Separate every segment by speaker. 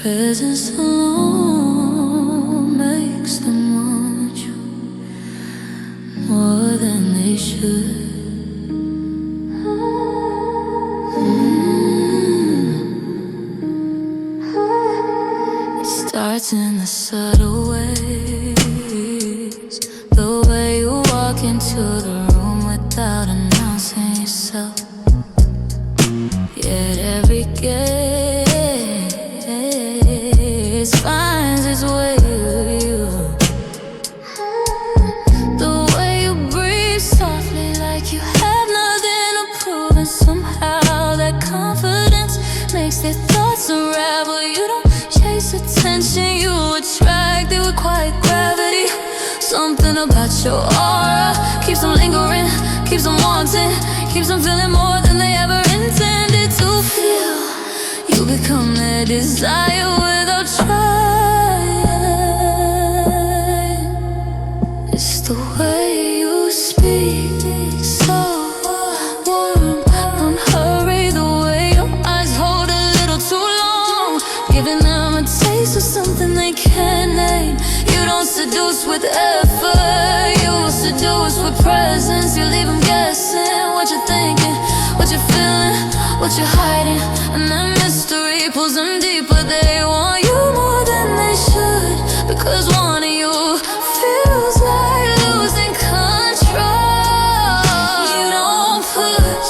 Speaker 1: presence alone makes them want you more than they should. It starts in the subtle ways, the way you walk into the room without announcing yourself. Yet every gaze finds its way to you. The way you breathe softly like you have nothing to prove, and somehow that confidence makes their thoughts unravel. You don't chase attention, you attract it with quiet gravity. Something about your aura keeps them lingering, keeps them wanting, keeps them feeling more than they ever intended to feel. You become their desire without trying. It's the way you speak, so warm, unhurried. The way your eyes hold a little too long, giving them a taste of something they can't name. You don't seduce with effort, you seduce with presence. You leave them guessing what you're thinking, what you're feeling, what you're hiding, and that mystery pulls them deeper. They want you more than they should, because wanting you feels like losing control. You don't push,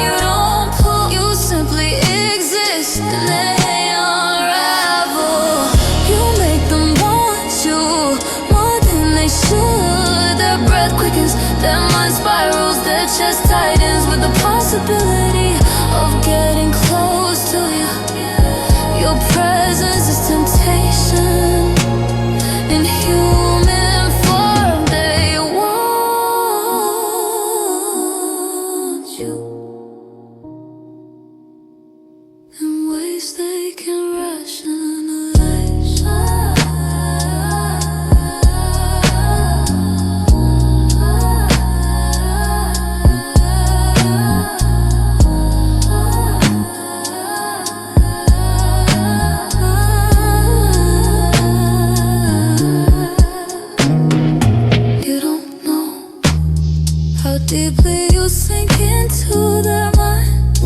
Speaker 1: you don't pull, you simply exist and they unravel. You make them want you more than they should. Their breath quickens, their mind spirals, their chest tightens with the possibility of getting close to you. Your presence is temptation in human form. They want you in ways they can rationalize. You don't know how deeply you sink into their mind,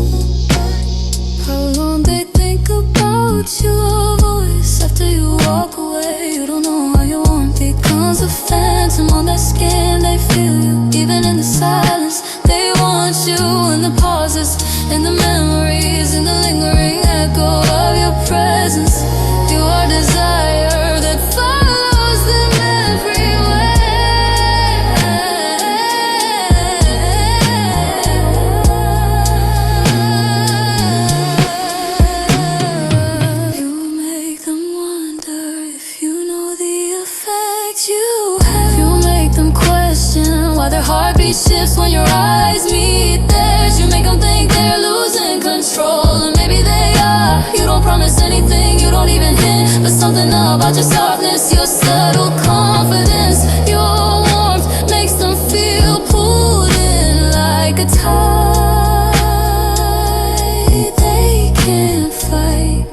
Speaker 1: how long they think about your voice after you walk away. You don't know how your warmth becomes a phantom on their skin. They feel you even in the silence. They want you in the pauses, in the memories, in the lingering echo of your presence. You are desire that follows them everywhere. You make them wonder if you know the effect you have. You make them question why their heartbeat shifts when your eyes meet theirs. You make them think they're losing control, and maybe they are. You don't promise anything, you don't even hint, but something about your softness, your subtle confidence, your warmth makes them feel pulled in like a tide they can't fight.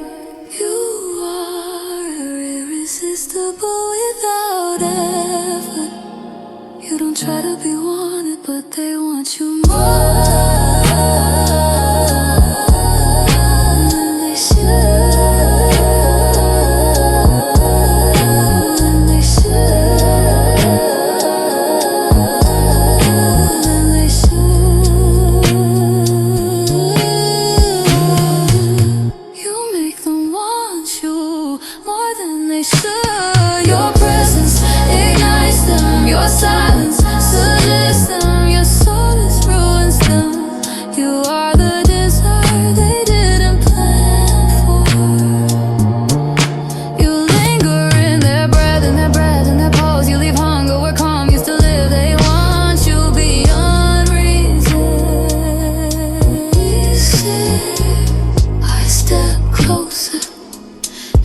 Speaker 1: You are irresistible without effort. You don't try to be wanted, but they want you more than they should. Than they should. Than they should. You make them want you more than they should. Your presence ignites them, your silence suggests them, your soul is ruins them. You are the desire they didn't plan for. You linger in their breath, in their breath, in their pose. You leave hunger where calm used to live. They want you beyond reason. I step closer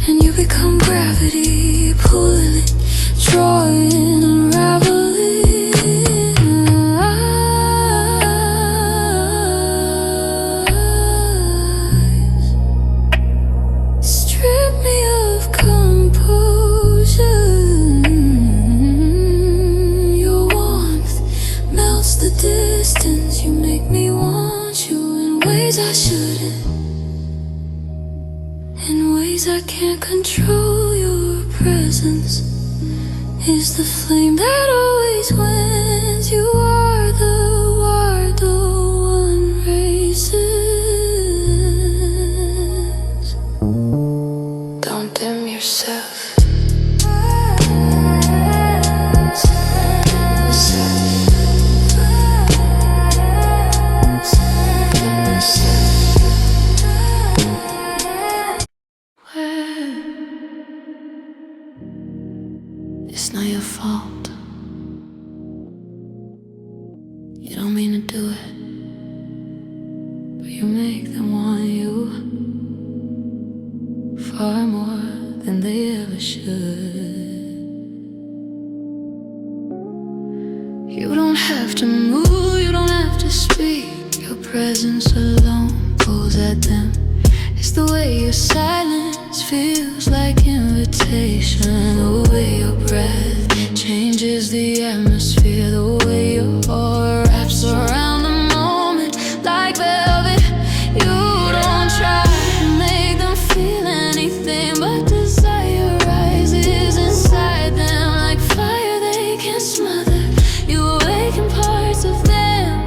Speaker 1: and you become gravity, pulling it, drawing, unraveling. Eyes control. Your presence is the flame that always wins. You are the one races. Don't dim yourself. It's not your fault. You don't mean to do it, but you make them want you far more than they ever should. You don't have to move, you don't have to speak. Your presence alone pulls at them. It's the way your silence feels like invitation. The way your breath changes the atmosphere. The way your aura wraps around the moment like velvet. You don't try to make them feel anything, but desire rises inside them like fire they can't smother. You awaken parts of them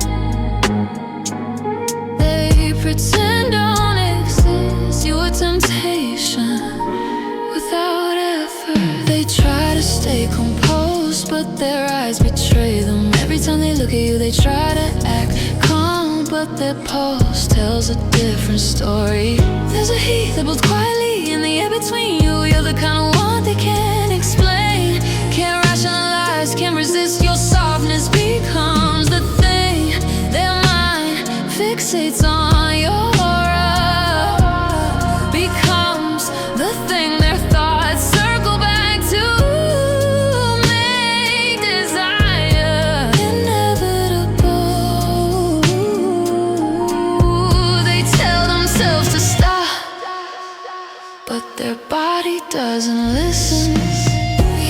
Speaker 1: they pretend don't exist. Your temptation without effort. They try to stay composed, but their eyes betray them. Every time they look at you, they try to act calm, but their pulse tells a different story. There's a heat that builds quietly in the air between you. You're the kind of one they can't explain, can't rationalize, can't resist. Your softness becomes the thing their mind fixates on. Your doesn't listen.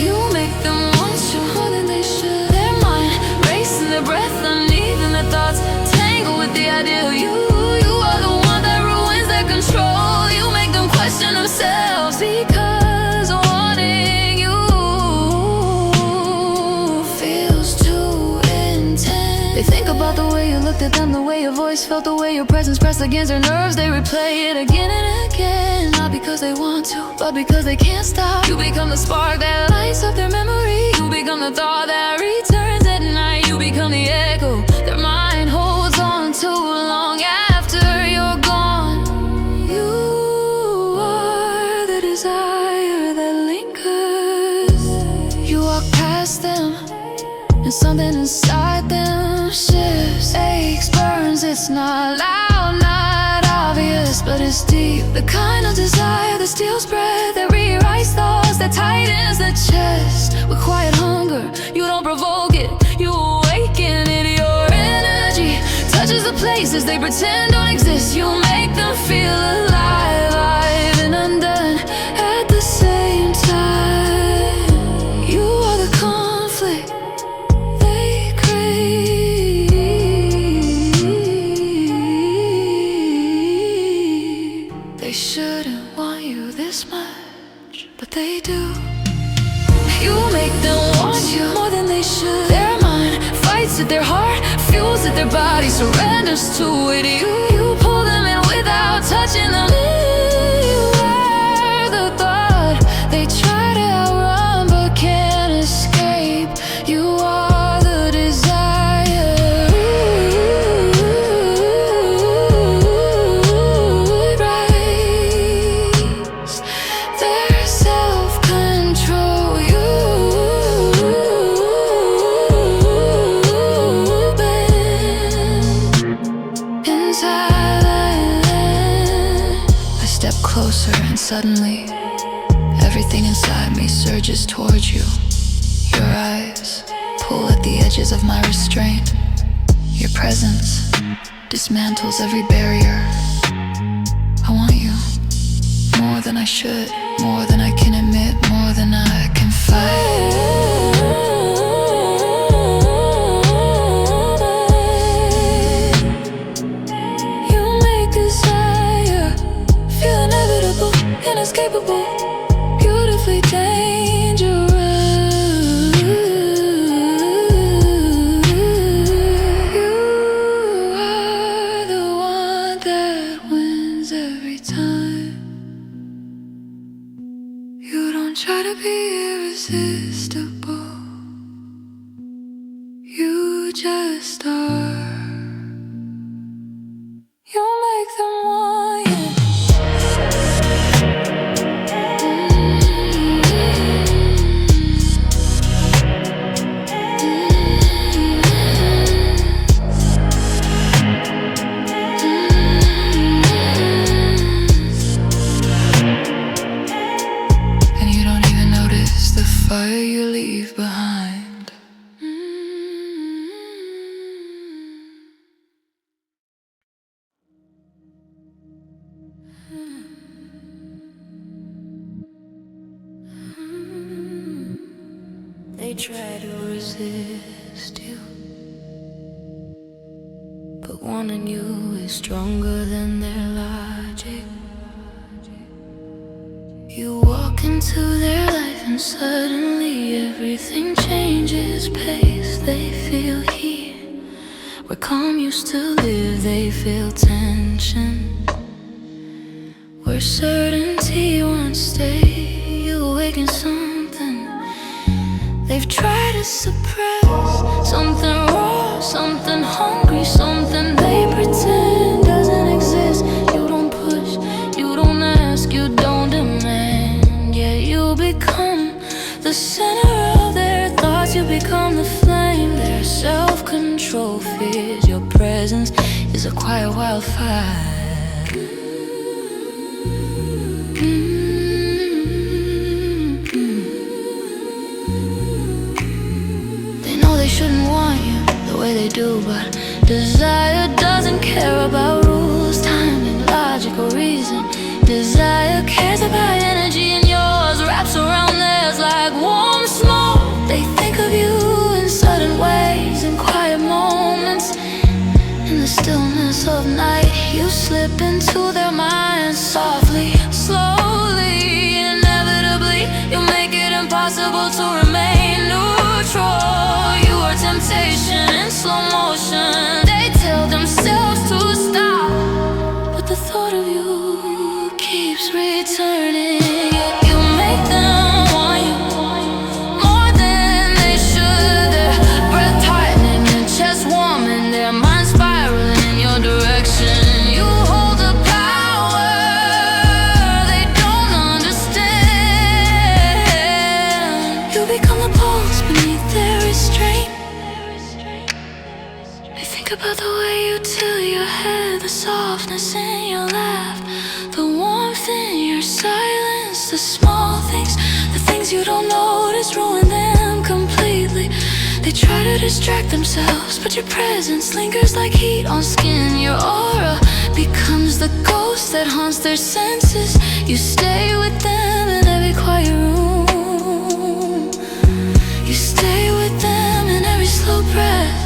Speaker 1: You make them want you more than they should. Their mind racing, their breath uneven, their thoughts tangle with the ideal. You are the one that ruins their control. You make them question themselves because wanting you feels too intense. They think about the way you looked at them, the way your voice felt, the way your presence pressed against their nerves. They replay it again and again, not because they want to, but because they can't stop. You become the spark that lights up their memory. You become the thought that returns at night. You become the echo their mind holds on to long after you're gone. You are the desire that lingers. You walk past them and something inside them shifts. Aches, burns, it's not loud, not obvious, but it's deep. The kind of desire that steals breath, that rewrites thoughts, that tightens the chest. With quiet hunger, you don't provoke it, you awaken it. Your energy touches the places they pretend don't exist. You make them feel alive, alive and undone at the same time. You are the conflict they crave. They shouldn't want you this much, but they do. You make them want you more than they should. Their mind fights it, their heart fuels it, their body surrenders to it. You pull them in without touching them. You are the thought they try to outrun but can't escape. You are the desire. It rises their self-control. You've been inside I step closer and suddenly everything inside me surges towards you. Your eyes pull at the edges of my restraint. Your presence dismantles every barrier. I want you more than I should, more than I can admit, more than I can fight. You make desire feel inevitable, inescapable. try to be irresistible. You just are. You make them want you. And you don't even notice the fire you leave behind. They try to resist you, but wanting you is stronger than their logic. You walk into their life and suddenly everything changes pace. They feel heat where calm used to live. They feel tension where certainty once stayed. You awaken something they've tried to suppress, something raw, something hungry, something they pretend doesn't exist. You don't push, you don't ask, you don't demand. Yeah, you become the center of their thoughts. You become the flame their self-control fears. Your presence is a quiet wildfire. They shouldn't want you the way they do, but desire doesn't care about rules, timing, logic, or reason. Desire cares about energy, and yours wraps around theirs like warm smoke. They think of you in sudden ways, in quiet moments, in the stillness of night. You slip into their minds softly, slowly, inevitably. You make it impossible to remain neutral. Temptation in slow motion. They tell themselves to stop, but the thought of you keeps returning. You make them want you more than they should. Their breath tightening, their chest warming, their mind spiraling in your direction. You hold the power they don't understand. You become the pulse beneath their restraint. Think about the way you tilt your head, the softness in your laugh, the warmth in your silence. The small things, the things you don't notice, ruin them completely. They try to distract themselves, but your presence lingers like heat on skin. Your aura becomes the ghost that haunts their senses. You stay with them in every quiet room. You stay with them in every slow breath.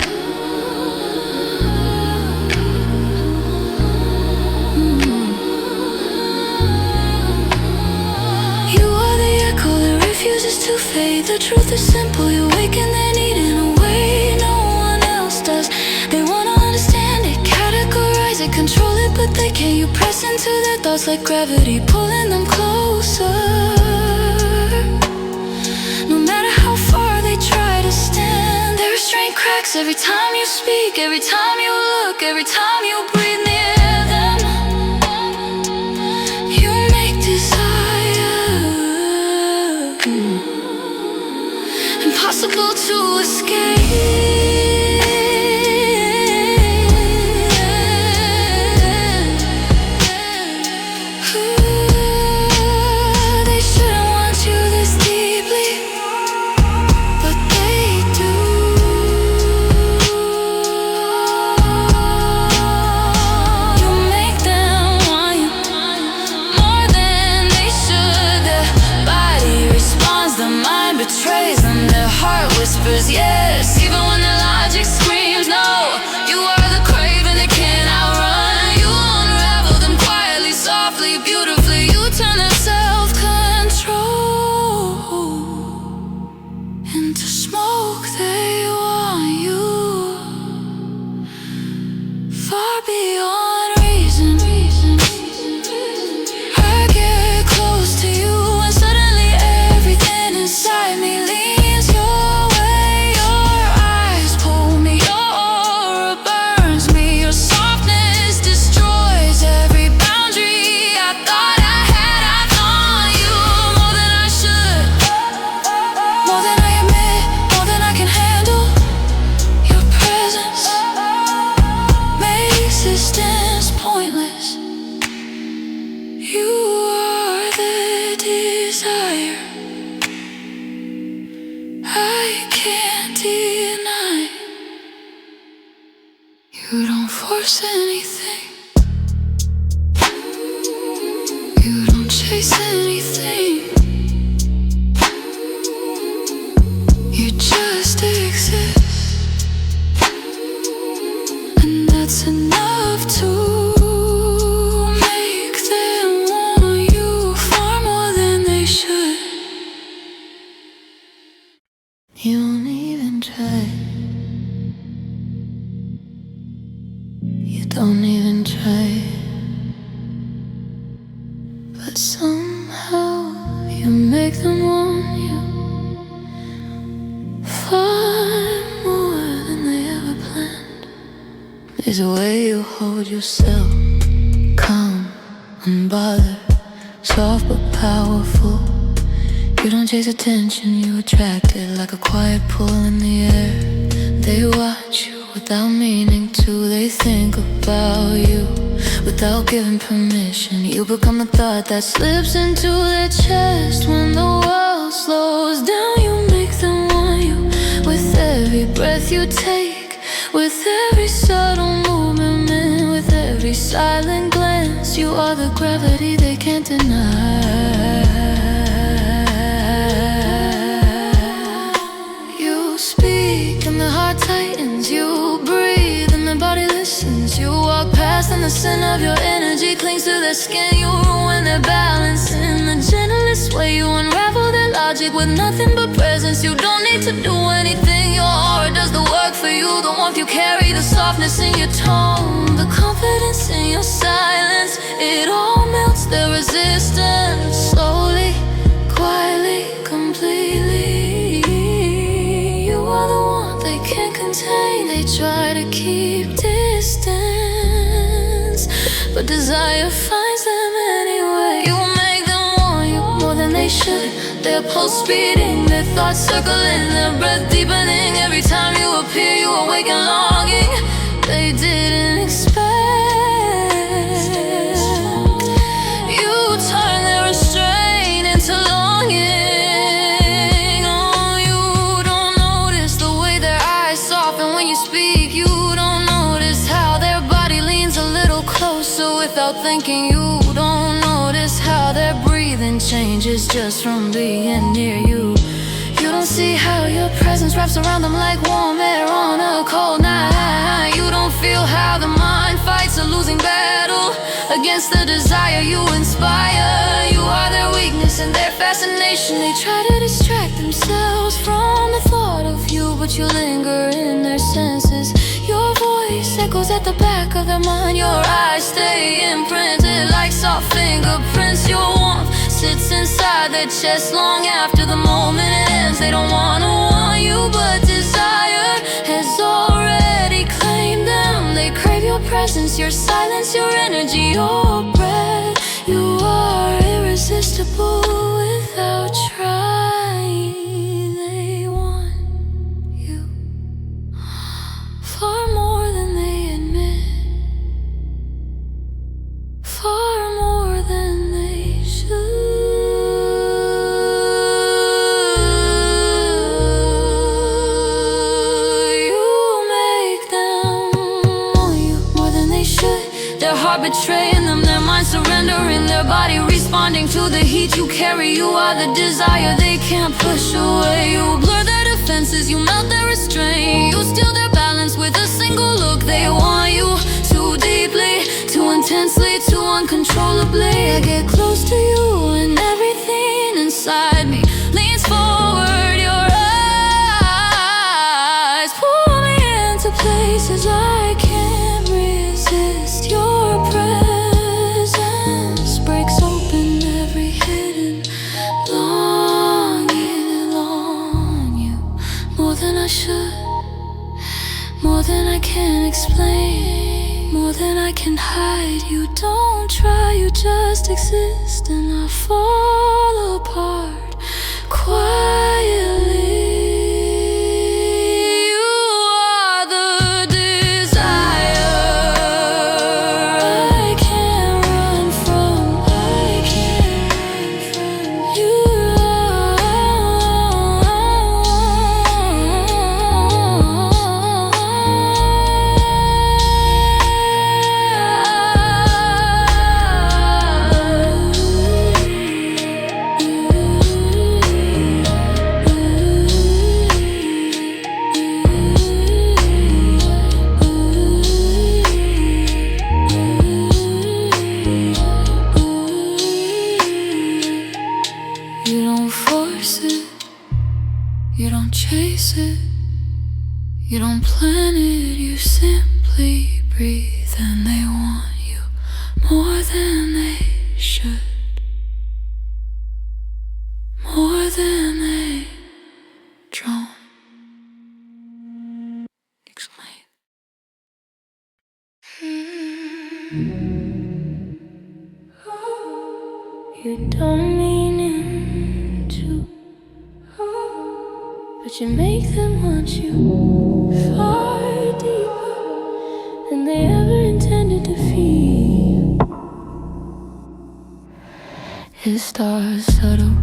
Speaker 1: To fade, the truth is simple. You awaken their need in a way no one else does. They wanna understand it, categorize it, control it, but they can't. You press into their thoughts like gravity, pulling them closer. No matter how far they try to stand, their restraint cracks every time you speak, every time you look, every time you breathe near them. You make desire impossible to escape. They shouldn't want you this deeply, but they do. You make them want you more than they should. Their body responds, the mind betrays them. Their heart whispers yes, even when they're force anything. You don't chase anything. You just exist, and that's enough to make them want you far more than they should. You won't even try. You don't even try. But somehow you make them want you far more than they ever planned. There's a way you hold yourself, calm, unbothered, soft but powerful. You don't chase attention, you attract it like a quiet pull in the air. They watch you without meaning to. They think about you without giving permission. You become the thought that slips into their chest. When the world slows down, you make them want you. With every breath you take, with every subtle movement, with every silent glance, you are the gravity they can't deny. You speak and the heart tightens. You breathe and the body listens. You walk past and the scent of your energy clings to their skin. You ruin their balance in the gentlest way. You unravel their logic with nothing but presence. You don't need to do anything. Your aura does the work for you. The warmth you carry, the softness in your tone, the confidence in your silence. It all melts their resistance. Slowly, quietly, completely. You are the one they can't contain. They try to keep distance, but desire finds them anyway. You make them want you more than they should. Their pulse beating, their thoughts circling, their breath deepening. Every time you appear, you awaken longing they didn't expect. You turn their restraint into longing. Oh, you don't notice the way their eyes soften when you speak. You don't notice how their body leans a little closer without thinking. You don't notice how their breathing changes just from being near you. You don't see how your presence wraps around them like warm air on a cold night. You don't feel how the mind fights a losing battle against the desire you inspire. You are their weakness and their fascination. They try to distract themselves from the thought of you, but you linger in their senses. Your voice echoes at the back of their mind. Your eyes stay imprinted like soft fingerprints. Your warmth sits inside their chest long after the moment ends. They don't want you, but desire has already claimed them. They crave your presence, your silence, your energy, your breath. You are irresistible without trying. They want you far more than they admit, far more than they should. Their heart betraying them, their mind surrendering, their body responding to the heat you carry. You are the desire they can't push away. You blur their defenses, you melt their restraint. You steal their balance with a single look. They want you too deeply, too intensely, too uncontrollably. I get close to you and everything inside me leans forward. Your eyes pull me into places I can't resist. Your presence breaks open every hidden longing. Long you more than I should, more than I can explain, more than I can hide. You don't try, you just exist, and I fall apart quietly. force it, you don't chase it, you don't plan it, you simply breathe. And they want you more than they should, more than they drawn. Explain. You don't mean it to, but you make them want you far deeper than they ever intended to feel. It starts subtle,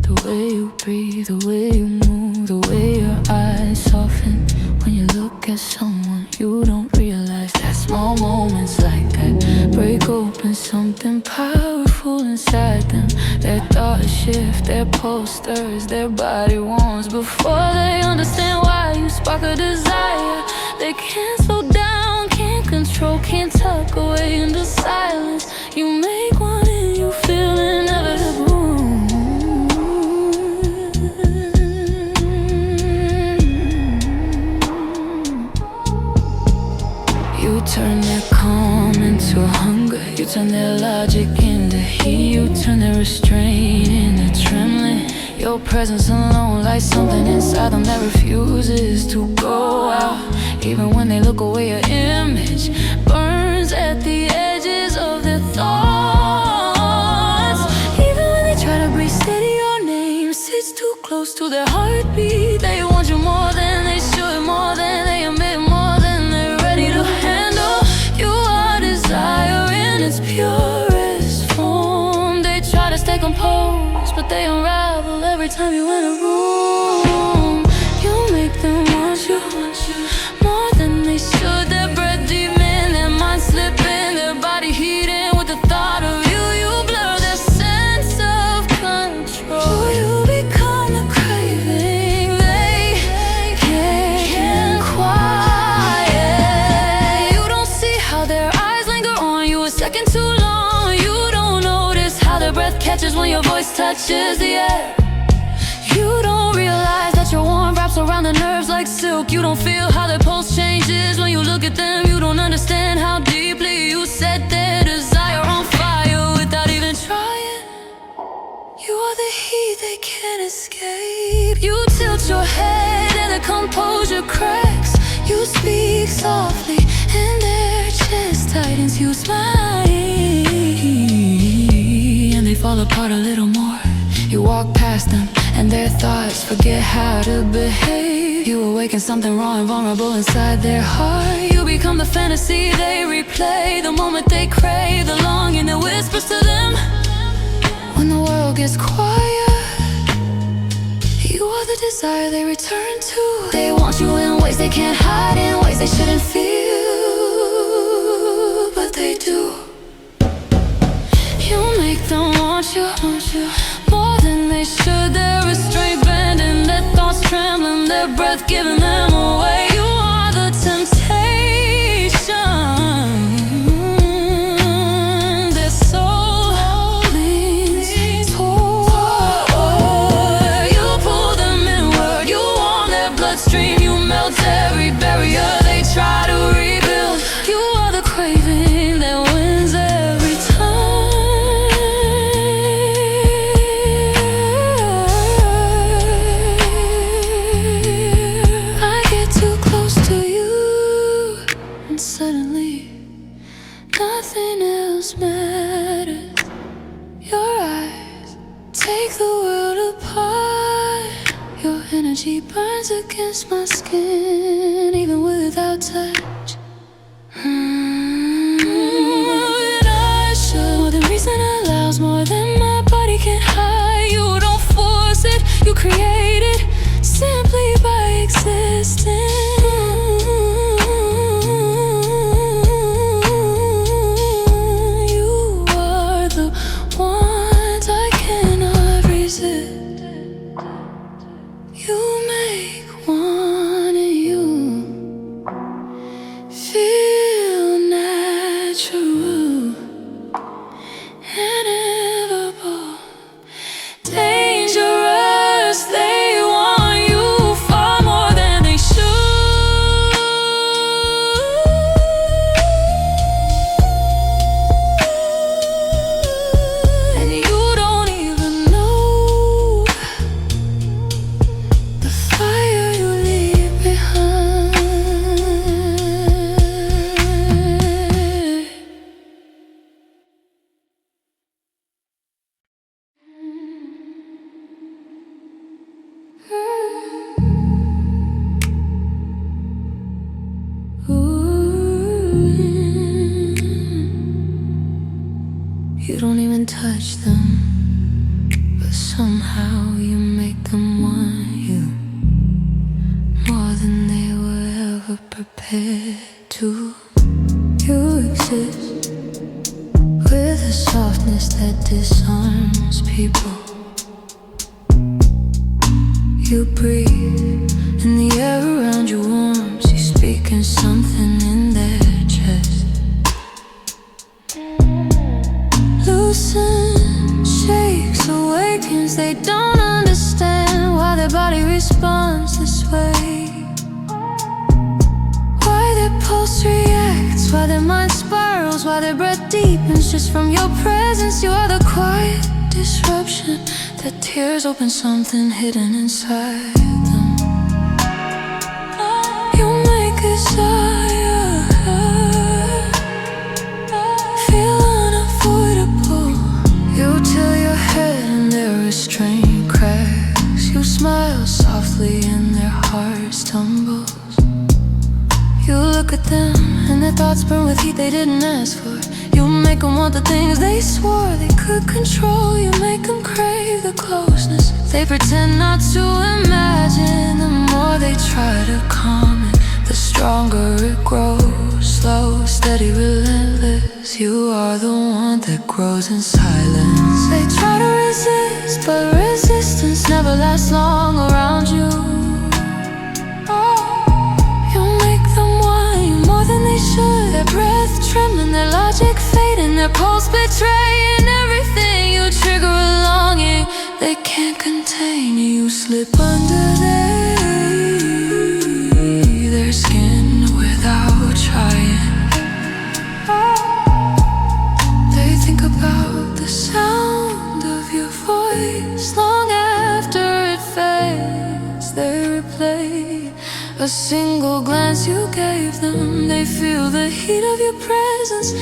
Speaker 1: the way you breathe, the way you move, the way your eyes soften when you look at someone you don't realize that small moments like that break open something powerful inside them. Their thoughts shift, their posters, their body warms before they understand why you spark a desire. They can't slow down, can't control, can't tuck away into silence. You make one and you feel inevitable. You turn their calm into hunger, you turn their logic into heat, you turn their restraint into trembling. Your presence alone lights something inside them that refuses to go out. Even when they look away, your image burns at the edges of their thoughts. Even when they try to breathe steady, your name sits too close to their heartbeat. They want you more than they should, more than they admit, more than they're ready to handle. You are desire in its purest form. They try to stay composed, but they unravel every time you in a room. You make them want you more than they should. Their breath deep in, their mind slipping, their body heating with the thought of you. You blur their sense of control. You become the craving they can't quiet. You don't see how their eyes linger on you a second too long. You don't notice how their breath catches when your voice touches the air. You don't realize that your warm wraps around the nerves like silk. You don't feel how their pulse changes when you look at them. You don't understand how deeply you set their desire on fire without even trying. You are the heat they can't escape. You tilt your head and the composure cracks. You speak softly and their chest tightens. You smile and they fall apart a little more. You walk past them and their thoughts forget how to behave. You awaken something raw and vulnerable inside their heart. You become the fantasy they replay, the moment they crave, the longing that whispers to them when the world gets quiet. You are the desire they return to. They want you in ways they can't hide, in ways they shouldn't feel, but they do. You make them want you more than they should. Their restraint bending, their thoughts trembling, their breath giving them away. You are the temptation their soul leans toward. You pull them inward, you warm their bloodstream, you melt every barrier they try to rebuild. You are the craving that wins every time. Suddenly, nothing else matters. Your eyes take the world apart. Your energy burns against my skin, even without touch. And I should. More than reason allows, more than my body can hide. You don't force it, you create it simply by existing. You make one and you compared to. You exist with a softness that disarms people. You breathe and the air around you warms. You speak in something in their chest. Loosens, shakes, awakens. They don't understand why their body responds this way, why their pulse reacts, why their mind spirals, why their breath deepens. Just from your presence, you are the quiet disruption that tears open something hidden inside them. You make desire feel unavoidable. You tilt your head and their restraint cracks. You smile softly and their hearts tumbles. You look at them and their thoughts burn with heat they didn't ask for. You make them want the things they swore they could control. You make them crave the closeness they pretend not to imagine. The more they try to calm it, the stronger it grows. Slow, steady, relentless. You are the one that grows in silence. They try to resist, but resistance never lasts long around you. Their breath trembling, their logic fading, their pulse betraying everything. You trigger a longing they can't contain. You slip under their skin without trying. They think about the sound of your voice long after it fades. They replay a single glance you gave them. They feel the heat of your presence.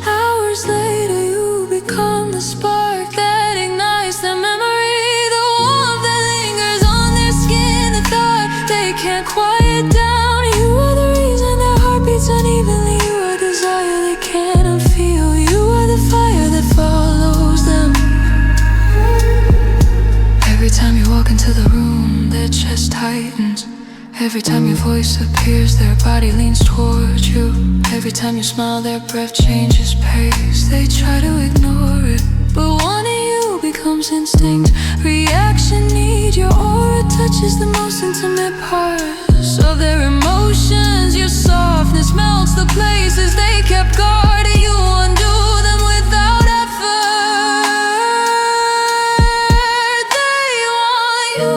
Speaker 1: Hours later you become the spark that ignites their memory, the warmth that lingers on their skin, the thought they can't quiet down. You are the reason their heart beats unevenly. You are desire they cannot feel. You are the fire that follows them. Every time you walk into the room, their chest tightens. Every time your voice appears, their body leans towards you. Every time you smile, their breath changes pace. They try to ignore it, but wanting you becomes instinct. Reaction need, your aura touches the most intimate parts of their emotions. Your softness melts the places they kept guarding. You undo them without effort. They want you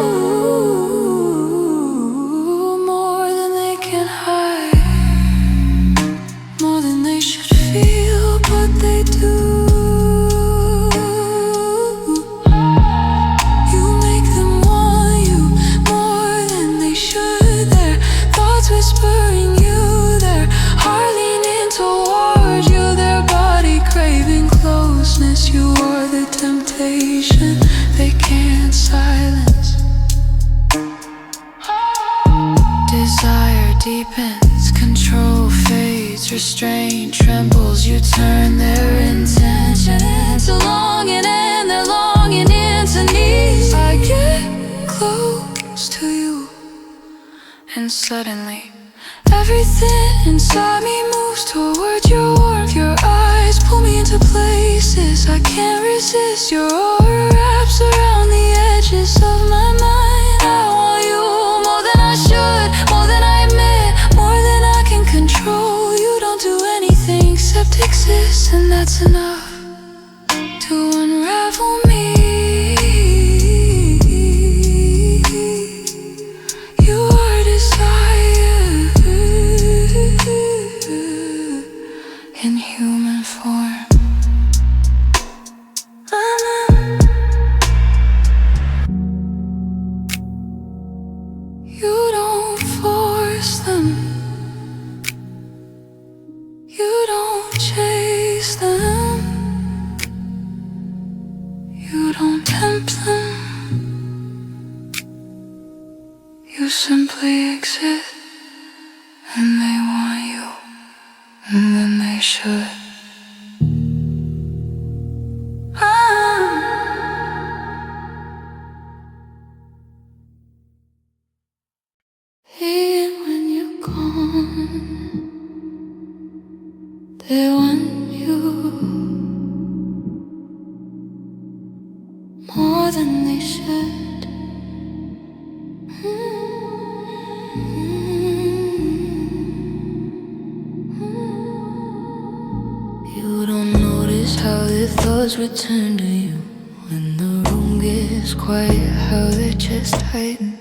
Speaker 1: more than they should feel, but they do. You make them want you more than they should. Their thoughts whispering you, their heart leaning toward you, their body craving closeness. You are the temptation they can't silence. Desire deepens, control fades, restraint trembles. You turn their intention into longing, and their longing into need. I get close to you, and suddenly everything inside me moves toward your warmth. Your eyes pull me into places I can't resist. Your aura wraps around the edges of my mind. I want you more than I should, more than I admit, more than I can control. You don't do anything except exist, and that's enough to unravel me. You are desire in human form. You don't force them. You don't chase them. You don't tempt them. You simply exist, and they want you, and then they should. Even when you're gone, They want you more than they should. You don't notice how their thoughts return to you when the room gets quiet, how their chest tightens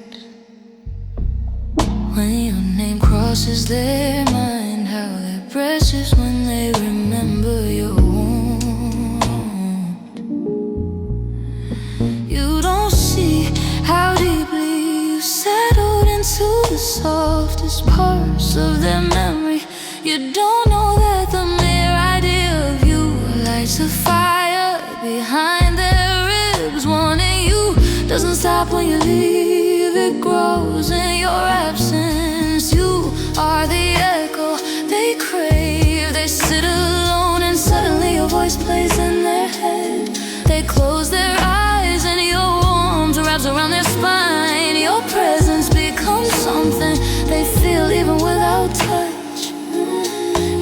Speaker 1: when your name crosses their mind, how their breath is when they remember your wound. You don't see how deeply you settled into the softest parts of their memory. You don't know that the mere idea of you lights a fire behind their ribs, wanting you doesn't stop when you leave. It grows in your absence. You are the echo they crave. They sit alone and suddenly your voice plays in their head. They close their eyes and your warmth wraps around their spine. Your presence becomes something they feel even without touch.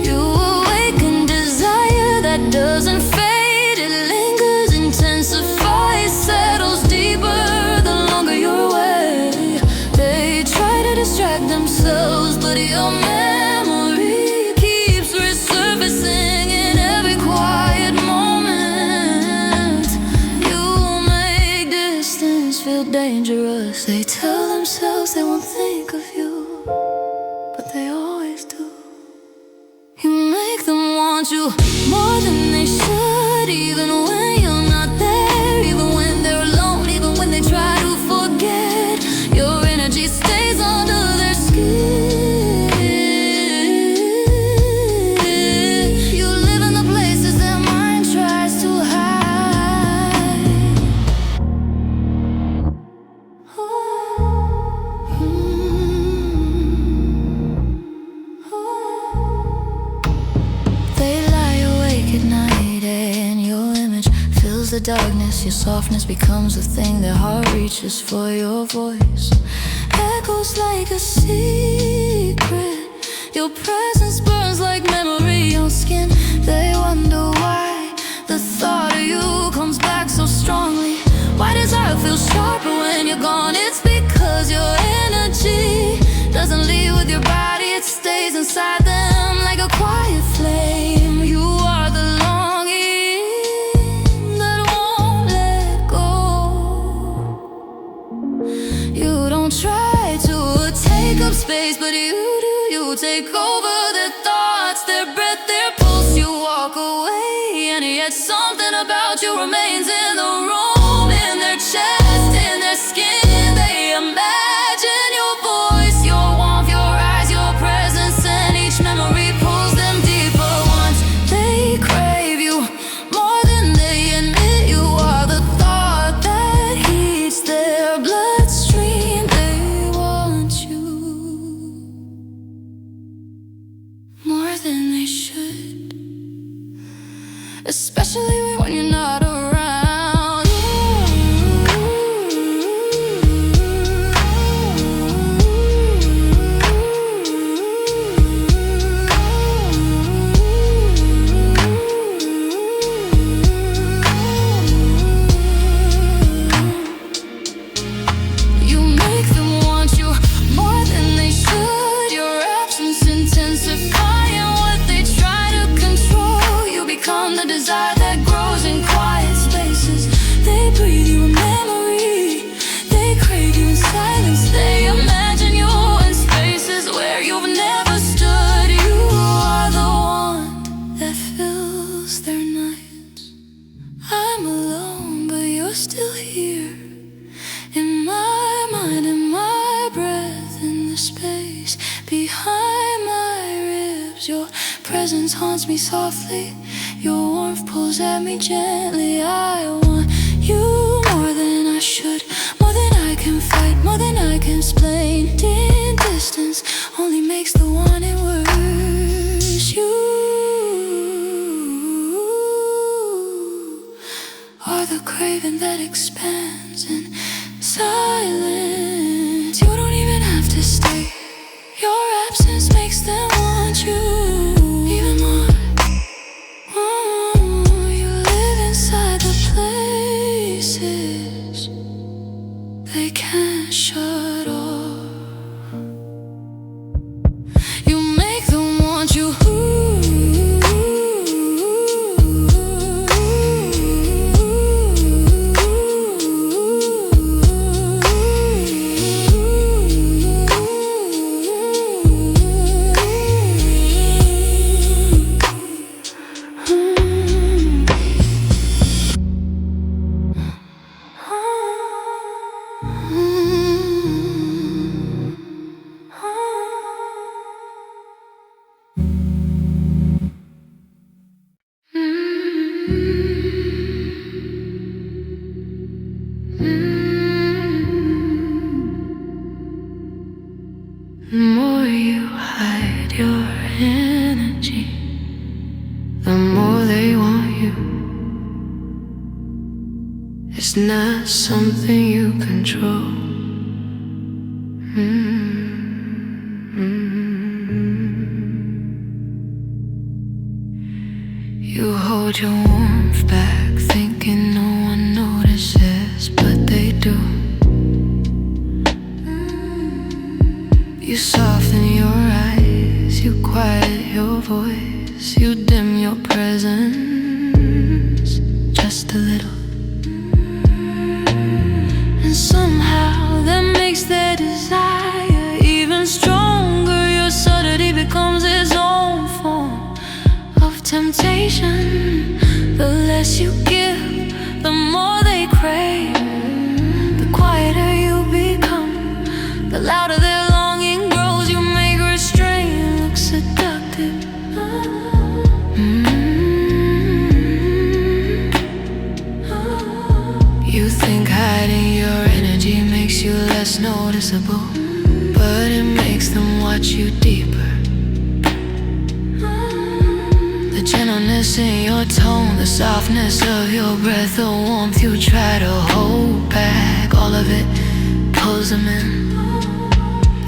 Speaker 1: You awaken desire that doesn't fade. It lingers, intensifies, settles deeper the longer you're away. They try to distract themselves, but your memory keeps resurfacing in every quiet moment. You make distance feel dangerous. They tell themselves they won't think of you, but they always do. You make them want you more than they should, even when you're not there, even when they're alone, even when they try to forget. Your energy stays under their skin. You live in the places their mind tries to hide. They lie awake at night and your image fills the darkness. Your softness becomes the thing their heart reaches for. Your voice echoes like a secret. Your presence burns like memory on skin. They wonder why the thought of you comes back so strongly. Why desire feels sharper when you're gone? It's because your energy doesn't leave with your body. It stays inside them like a quiet flame. You are the longing that won't let go. You don't try to take up space, but you do. You take over their thoughts, their breath, their pulse. You walk away, and yet something about you remains in the room, in their chest, in their skin. They imagine your voice, your warmth, your eyes, your presence, and each memory pulls them deeper. Once they crave you more than they admit. You are the thought that heats their bloodstream. They want you more than they should, especially when you're not around. You make them want you more than they should. Your absence intensifying what they try to control. You become the desire that grows in quiet spaces. They breathe you in memory. They crave you in silence. They imagine you in spaces where you've never stood. You are the one that fills their nights. I'm alone, but you're still here. In my mind, in my breath, in the space behind my ribs. Your presence haunts me softly. Your warmth pulls at me gently. I want you more than I should, more than I can fight, more than I can explain. In distance only makes the wanting worse. You are the craving that expands in silence. You don't even have to stay. Your absence makes them want you even more. shut off. You make them want you. The more you hide your energy, the more they want you. It's not something you control. You hold your warmth back, thinking no one notices, but they do. You soften your eyes, you quiet your voice, you dim your presence just a little. And somehow that makes their desire even stronger. Your subtlety becomes its own form of temptation. The less you give, the more they crave. The quieter you become, the louder their longing grows. You make restraint look seductive. You think hiding your energy makes you less noticeable, but it makes them watch you deeper. The gentleness in your tone, the softness of your breath, the warmth you try to hold back, all of it pulls them in.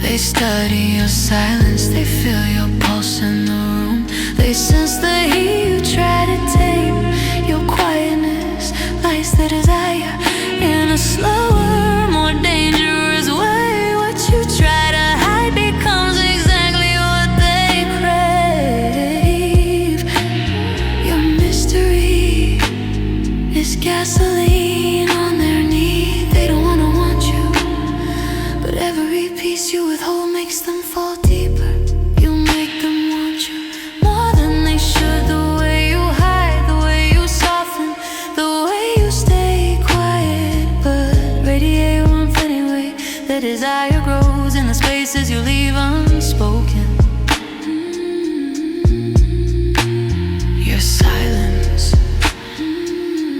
Speaker 1: They study your silence, they feel your pulse in the room. They sense the heat you try to tame. Your quietness lights the desire in a slower, more dangerous way. What you try to hide becomes exactly what they crave. Your mystery is gasoline on their knee. They don't wanna want you, but every piece you withhold makes them fall deeper. You make them want you more than they should. The way you hide, the way you soften, the way you stay quiet but radiate warmth anyway. The desire grows in the spaces you leave unspoken. Your silence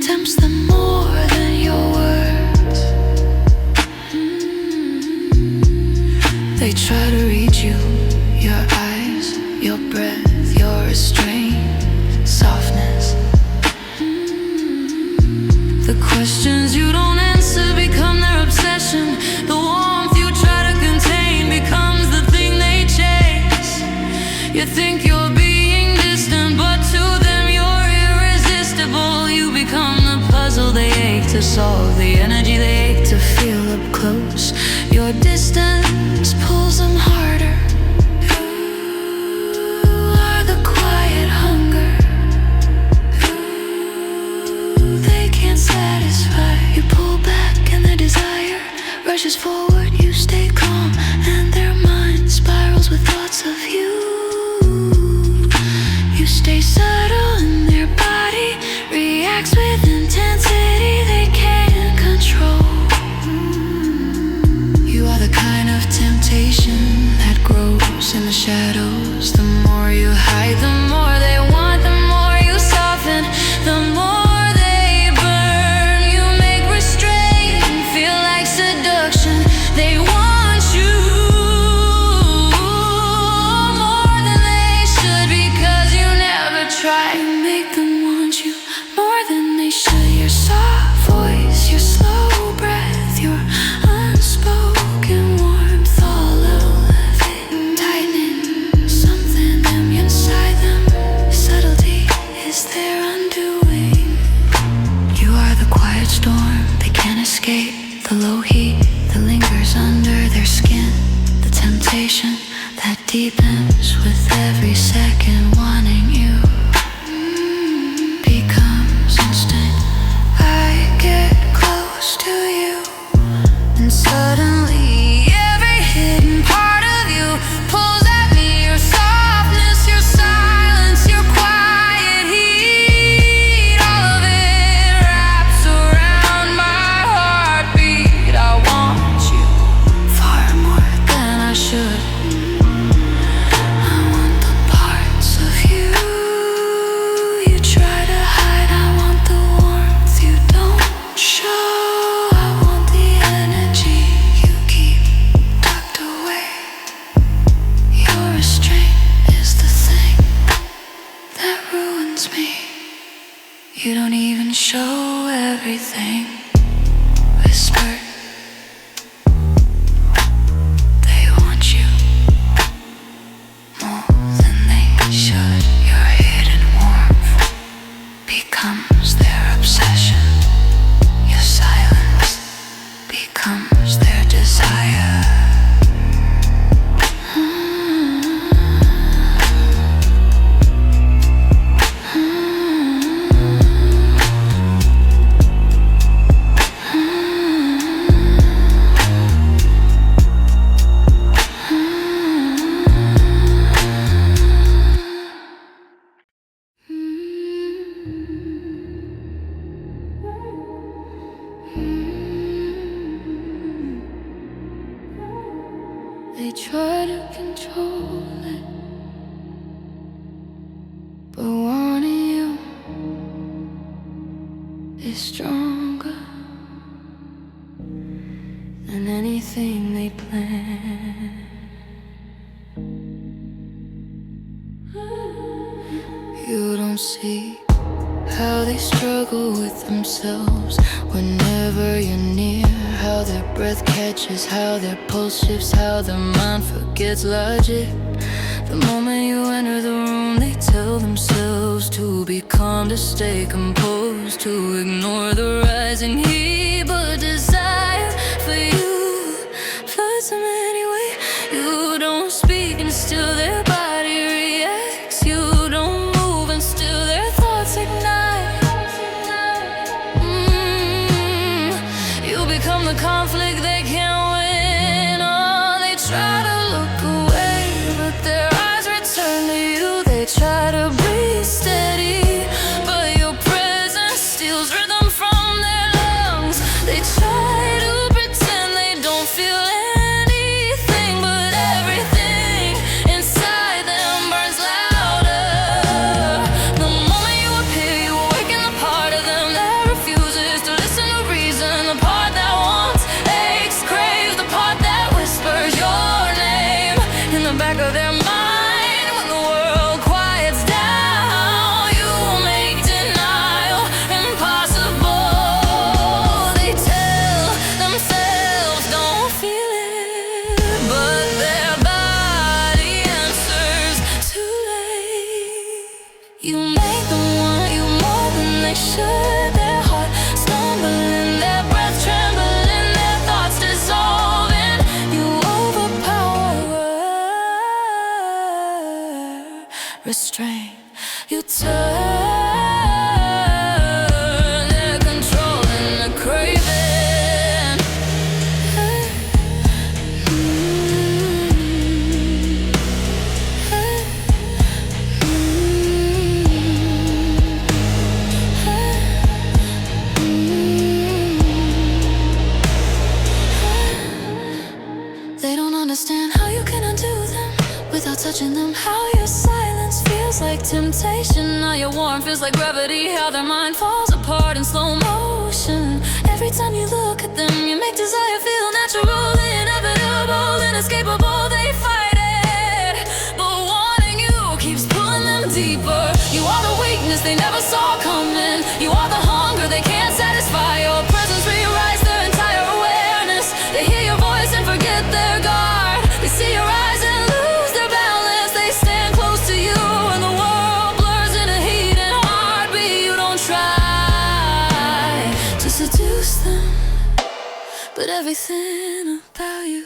Speaker 1: tempts them more than your words. They try to read you, your eyes, your breath, your restraint, softness. The questions you don't answer become their obsession. The warmth you try to contain becomes the thing they chase. You think you're being distant, but to them you're irresistible. You become the puzzle they ache to solve, the energy they ache to feel up close. Your distance pulls them harder. You are the quiet hunger. They can't satisfy. You pull back and the desire rushes forward. You stay calm and their mind spirals with thoughts of you. You stay subtle and their body reacts with intensity they can't control. You are the kind of temptation that grows in the shadows. The more you hide, the more they want, the more you soften, the more they burn. You make restraint feel like seduction. They want you more than they should because you never try. You make them want you more than they should. Your soft voice, your slow breath, your unspoken warmth, all of it tightening under their skin. The temptation that deepens with every second. Wanting you becomes instant. I get close to you, and suddenly every hidden part of you pulls at me. Your softness, your silence, your quiet heat, all of it wraps around my heartbeat. I want you far more than I should. I want the parts of you you try to hide. I want the warmth you don't show. I want the energy you keep tucked away. Your restraint is the thing that ruins me. You don't even show everything. Whisper, they want you more than they should. Your hidden warmth becomes their obsession. Your silence becomes their desire. They try to control it, but wanting you is stronger than anything they plan. You don't see how they struggle with themselves whenever you're near. How their breath catches, how their pulse shifts, how their mind forgets logic. The moment you enter the room, they tell themselves to be calm, to stay composed, to ignore the rising heat. But desire for you floods them anyway. You don't speak and still their body reacts. You don't move and still their thoughts ignite. You become the conflict they can't win. Oh, they try to look away, but their eyes return to you. They try to breathe steady, but your presence steals rhythm from their lungs. They try to pretend they don't feel anything, but everything inside them burns louder. The moment you appear, you awaken the part of them that refuses to listen to reason. The part that wants, aches, craves. The part that whispers your name in the back of their mind. When the world quiets down, you make denial impossible. They tell themselves don't feel it, but their body answers too late. You make them want you more than they should. Their heart stumbling, their breath trembling, their thoughts dissolving. You overpower, restrain. You turn their control into craving. They don't understand how you can undo them without touching them. How your silence feels like temptation. How your warmth feels like gravity. How their mind falls apart in slow motion. Every time you look at them, you make desire feel natural, inevitable, inescapable. They fight it, but wanting you keeps pulling them deeper. You are the weakness they never saw coming. You are the hunger they can't satisfy. Your presence rewrites their entire awareness. They hear your voice and forget their guard. They see your eyes and lose their balance. They stand close to you and the world blurs into heat and heartbeat. You don't try to seduce them, but everything about you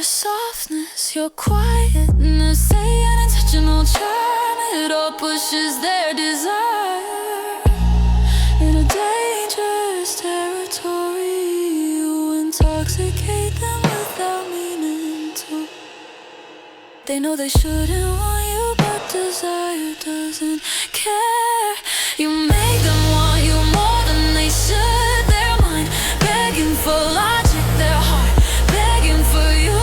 Speaker 1: softness, your quietness, the unintentional charm, it all pushes their desire in a dangerous territory. You intoxicate them without meaning to. They know they shouldn't want you, but desire doesn't care. You make them want you more than they should. Their mind begging for logic, their heart begging for you.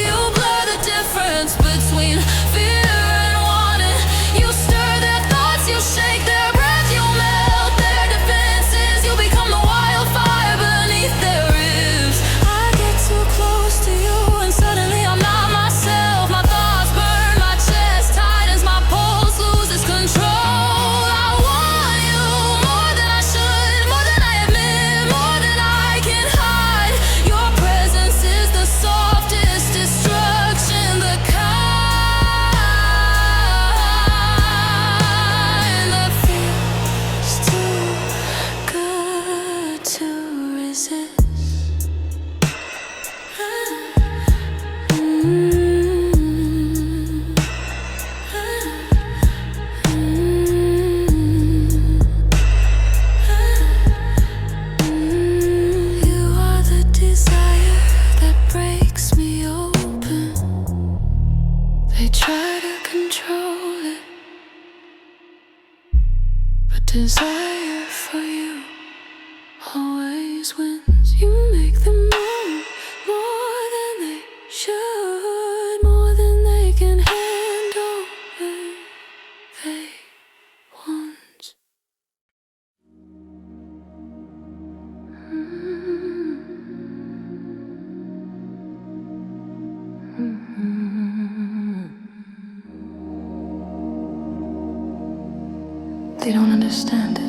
Speaker 1: You blur the difference between fear and wanting. You stir their thoughts, you shake their breath, you melt their defenses. You become the wildfire beneath their ribs. I get too close to you and suddenly I'm not myself. My thoughts burn, my chest tightens, my pulse loses control. I want you more than I should, more than I admit, more than I can hide. Your presence is the softest destruction, the kind that feels too good to resist. You are the desire that breaks me open. They try to control it, but desire for you always wins. You make them move more than they should, more than they can handle. They want. They don't understand it,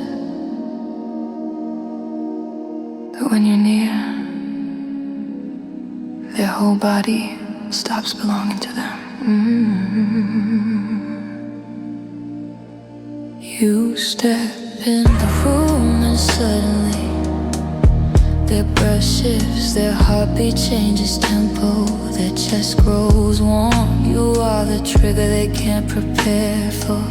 Speaker 1: that when you're near, their whole body stops belonging to them. You step in the room and suddenly their breath shifts, their heartbeat changes tempo, their chest grows warm. You are the trigger they can't prepare for.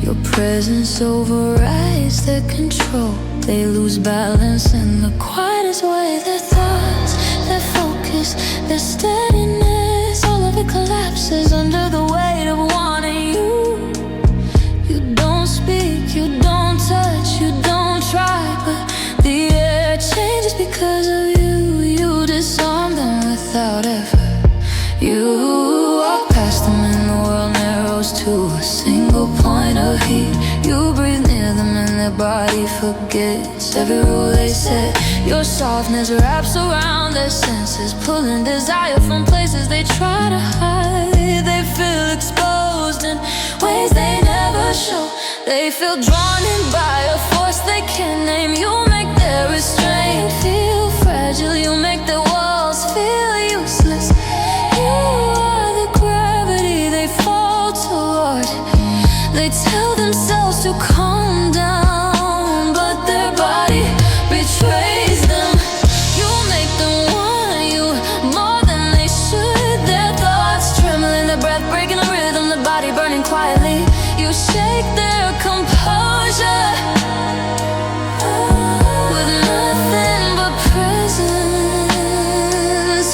Speaker 1: Your presence overrides their control. They lose balance in the quietest way. Their thoughts, their focus, their steadiness, all of it collapses under the weight of wanting you. You don't speak, you don't touch, you don't try, but the air changes because of you. You disarm them without effort. You walk past them and the world narrows to a single point of heat. You breathe near them and their body forgets every rule they set. Your softness wraps around their senses, pulling desire from places they try to hide. They feel exposed in ways they never show. They feel drawn in by a force they can't name. You make their restraint feel fragile. You make their walls feel useless. You are the gravity they fall toward. They tell themselves to calm down, but their body betrays them. You make them want you more than they should. Their thoughts trembling, their breath breaking a rhythm, the body burning quietly. You shake their composure with nothing but presence.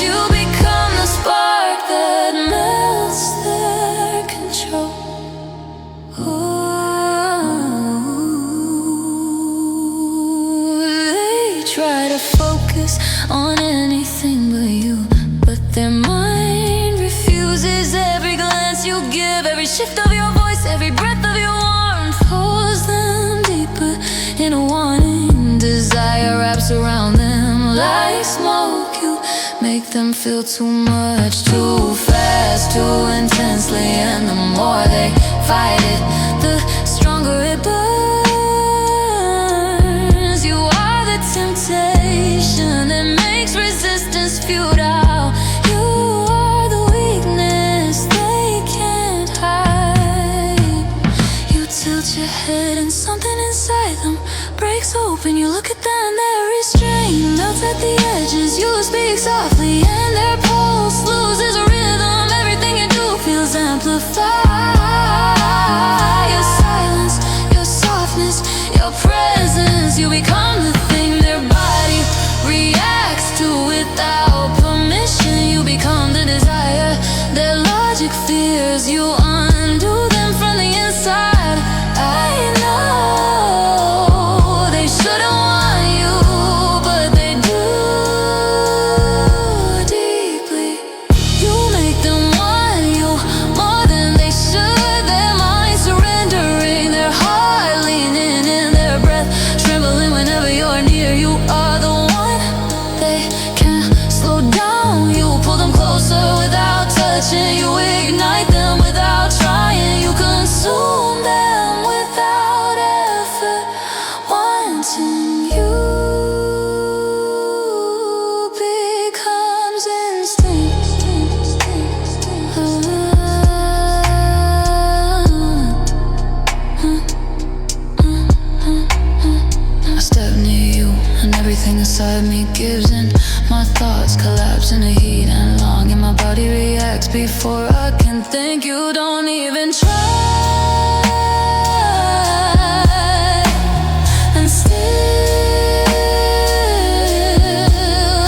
Speaker 1: You become the spark that melts their control. They try to focus on anything but you, but their mind refuses. Every glance you give, every shift of your voice, every breath of your warmth pulls them deeper in a wanting. Desire wraps around them like smoke. You make them feel too much, too fast, too intensely. And the more they fight it, the stronger it burns. You are the temptation that makes resistance futile. You are the weakness they can't hide. You tilt your head and something inside them breaks open. You look at them, they're restrained, melts at the edges. You speak softly and they're gives in. My thoughts collapse in the heat and longing. My body reacts before I can think. You don't even try, and still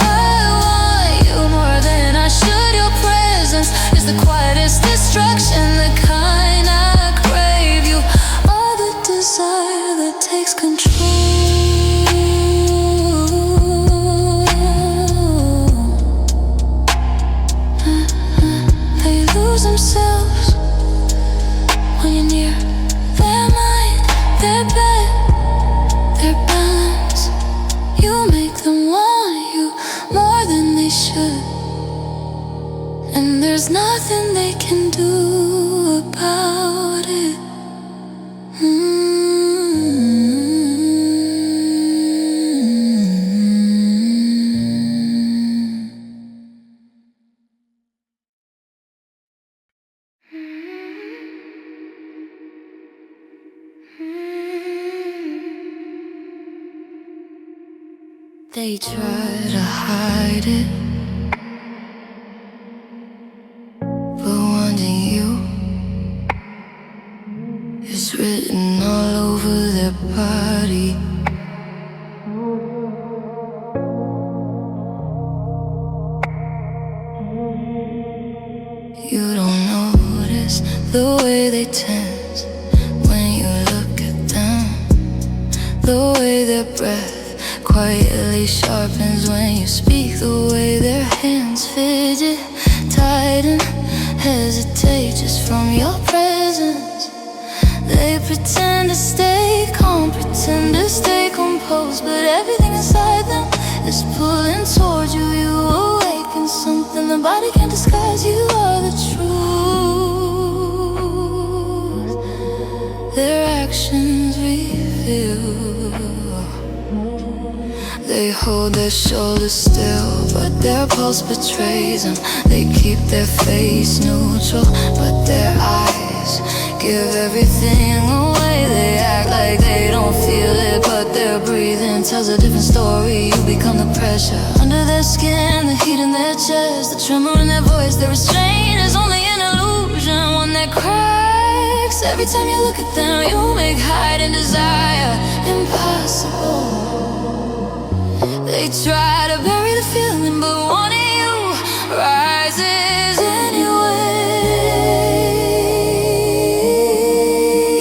Speaker 1: I want you more than I should. Your presence is the quietest destruction, the kind I crave. You are the desire that takes control. Themselves when you're near. Their mind, their bed, their balance. You make them want you more than they should, and there's nothing they can do about it. They try to hide it, but wanting you is written all over their body. You don't notice the way they tense when you look at them, the way their breath quietly sharpens when you speak, the way their hands fidget, tighten, hesitate just from your presence. They pretend to stay calm, pretend to stay composed, but everything inside them is pulling towards you. You awaken something the body can't disguise. You are the truth. Their actions reveal. They hold their shoulders still, but their pulse betrays them. They keep their face neutral, but their eyes give everything away. They act like they don't feel it, but their breathing tells a different story. You become the pressure under their skin, the heat in their chest, the tremor in their voice. Their restraint is only an illusion, one that cracks every time you look at them. You make hiding desire impossible. They try to bury the feeling, but wanting you rises anyway.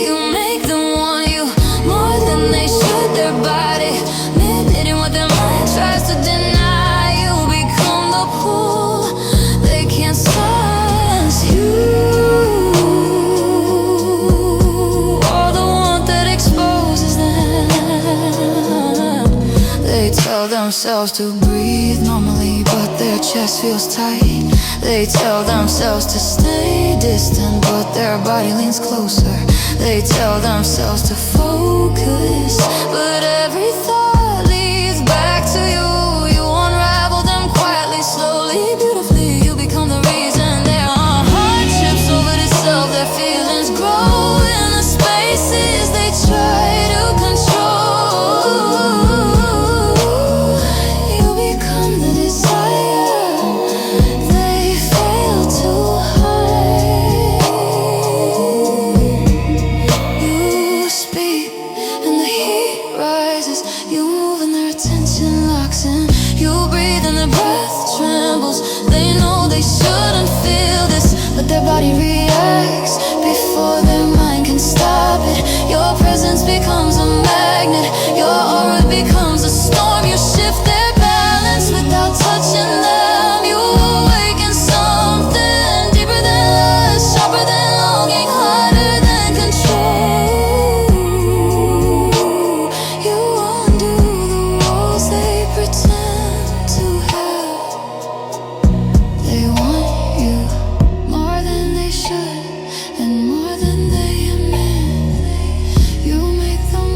Speaker 1: You make them want you more than they should. Their body mimicking what their mind tries to deny. You become the pull, they can't silence you. All the warmth that exposes them. They tell themselves to breathe normally, but their chest feels tight. They tell themselves to stay distant, but their body leans closer. They tell themselves to focus, but every thought leads back to you. You unravel them quietly, slowly, beautifully. You become the reason. There are hardships over the self. Their feelings grow in the spaces they try to control. Their body reacts before their mind can stop it. Your presence becomes a magnet. Your aura becomes a storm. You shift their balance without touching them. You awaken something deeper than lust, sharper than longing, harder than control. You undo the walls they pretend to have. They want you more than they should, and more than they admit. You make them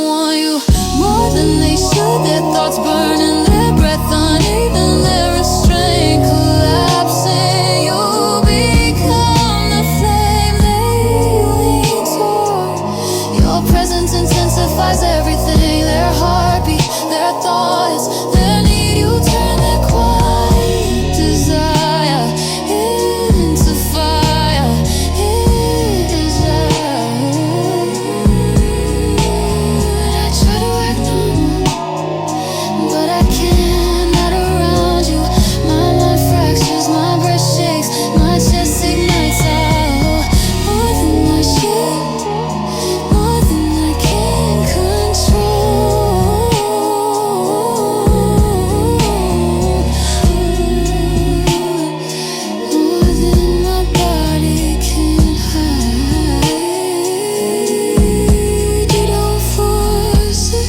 Speaker 1: want you more than they should. Their thoughts burning, their breath uneven, their restraint collapsing. You become the flame they lean toward. Your presence intensifies everything. Their heart breaths, their need, you turn their quiet desire into fire, desire. I try to act normal, but I can't, not around you. My mind fractures, my breath shakes, my chest ignites. More than I should, more than I can control. More than my body can hide. You don't force it,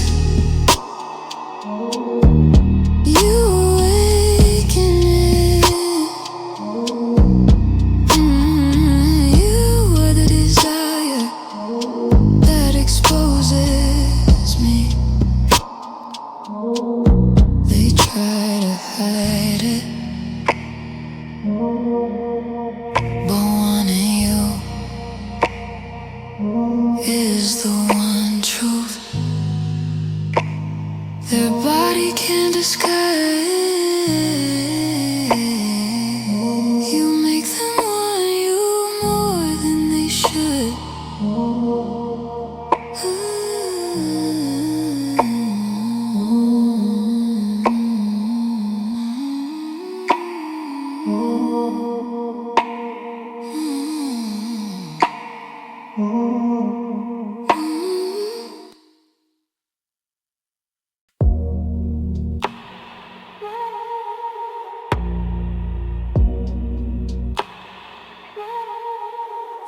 Speaker 1: you awaken it. You are the desire that exposes me. They try to hide it, but wanting you is the one truth their body can't disguise. You make them want you more than they should.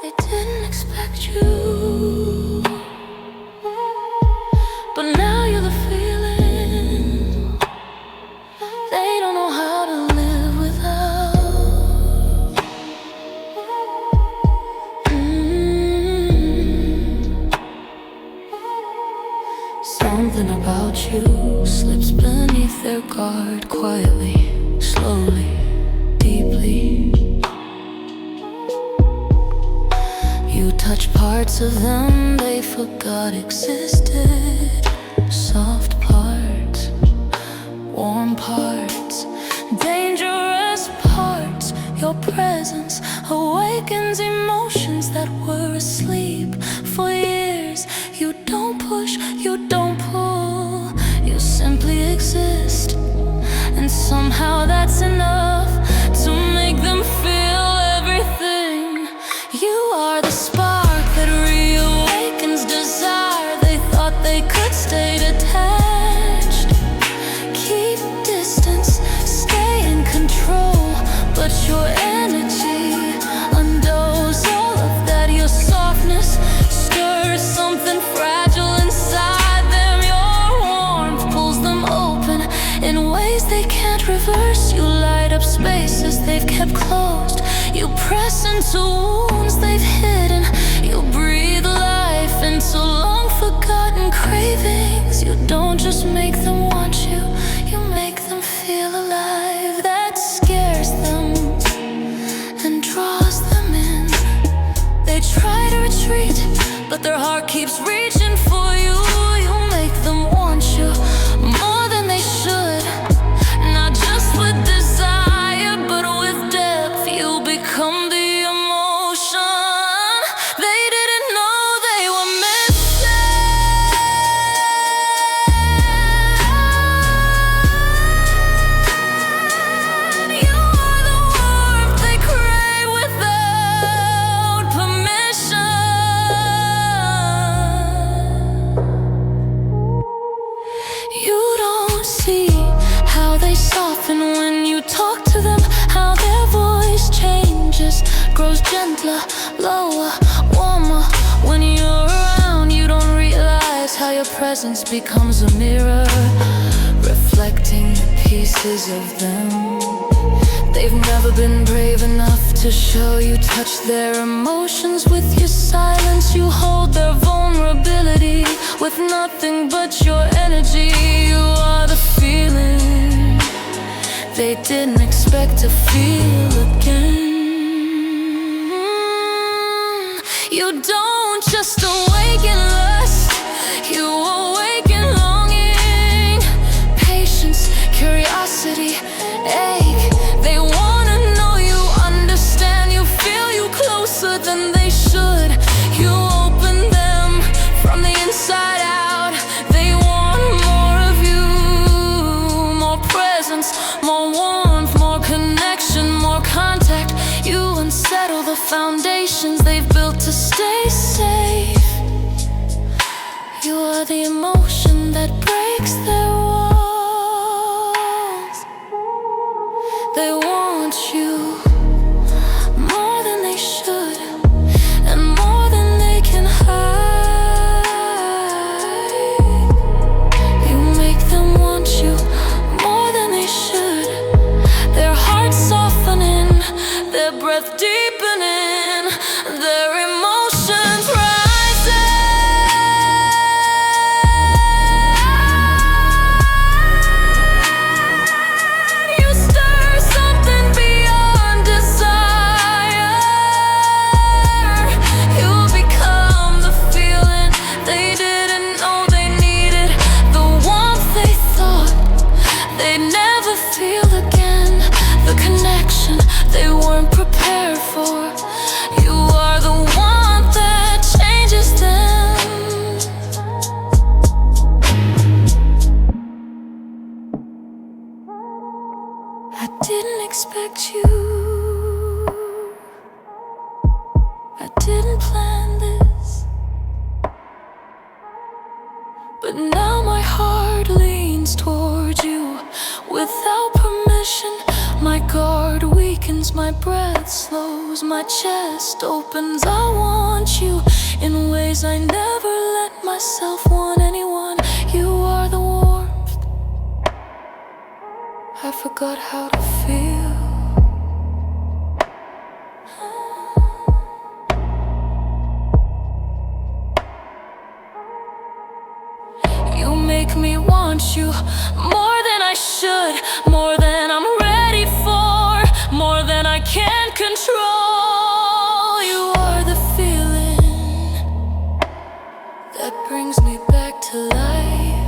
Speaker 1: They didn't expect you, but now you're the feeling they don't know how to live without. Something about you slips beneath their guard, quietly, slowly, deeply. You touch parts of them they forgot existed. Soft parts, warm parts, dangerous parts. Your presence awakens emotions that were asleep for years. You don't push, you don't pull, you simply exist. And somehow that's enough to make them feel everything. You are the spark that reawakens desire. They thought they could stay detached, keep distance, stay in control, but your energy undoes all of that. Your softness stirs something fragile inside them. Your warmth pulls them open in ways they can't reverse. You light up spaces they've kept closed. You press into wounds they've hidden. You breathe life into long forgotten cravings. You don't just make them want you, you make them feel alive. That scares them and draws them in. They try to retreat, but their heart keeps reaching for you. You make them want you more than they should. Not just with desire, but with depth. You become the emotion they didn't know they were missing. You are the warmth they crave without permission. You don't see how they soften when you talk to them, how their voice changes, grows gentler, lower, warmer. When you're around, you don't realize how your presence becomes a mirror, reflecting the pieces of them. They've never been brave enough to show you, touch their emotions with your silence. You hold their vulnerability with nothing but your energy. You are the feeling they didn't expect to feel again. You don't just awaken lust, you awaken longing, patience are the emotion that breaks their walls. They want you more than they should, and more than they can hide. You make them want you more than they should. Their hearts softening, their breath deepening, their emotions rising. You stir something beyond desire. You become the feeling they didn't know they needed, the warmth they thought they'd never feel again, the connection they weren't prepared for. You are the one that changes them. I didn't expect you, I didn't plan this, but now my heart leans towards you without permission. My guard weakens, my breath slows, my chest opens. I want you in ways I never let myself want anyone. You are the warmth I forgot how to feel. You make me want you more than I should, more than I'm ready for, more than I can control. You are the feeling that brings me back to life.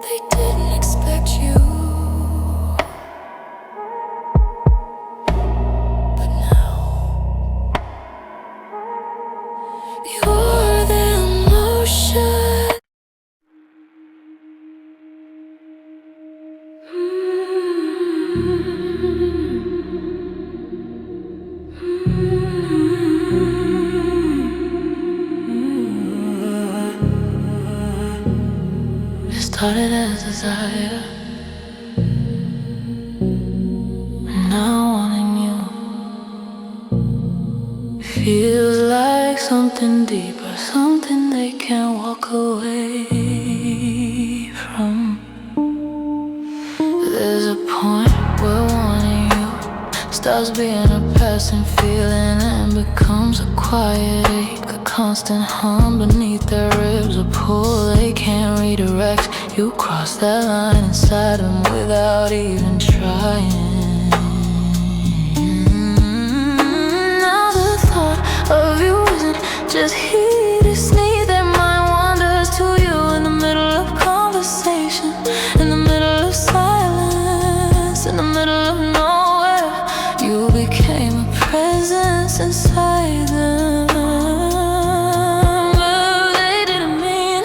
Speaker 1: They didn't expect you, but now you're the emotion. It started as desire, and now wanting you feels like something deeper, something they can't walk away from. There's a point where wanting you stops being a passing feeling and becomes a quiet ache, a constant hum beneath their ribs, a pull they can't redirect. You cross that line inside them without even trying. Now the thought of you isn't just heat, it's need. Their mind wanders to you in the middle of conversation, in the middle of silence, in the middle of nowhere. You became a presence inside them, but they didn't mean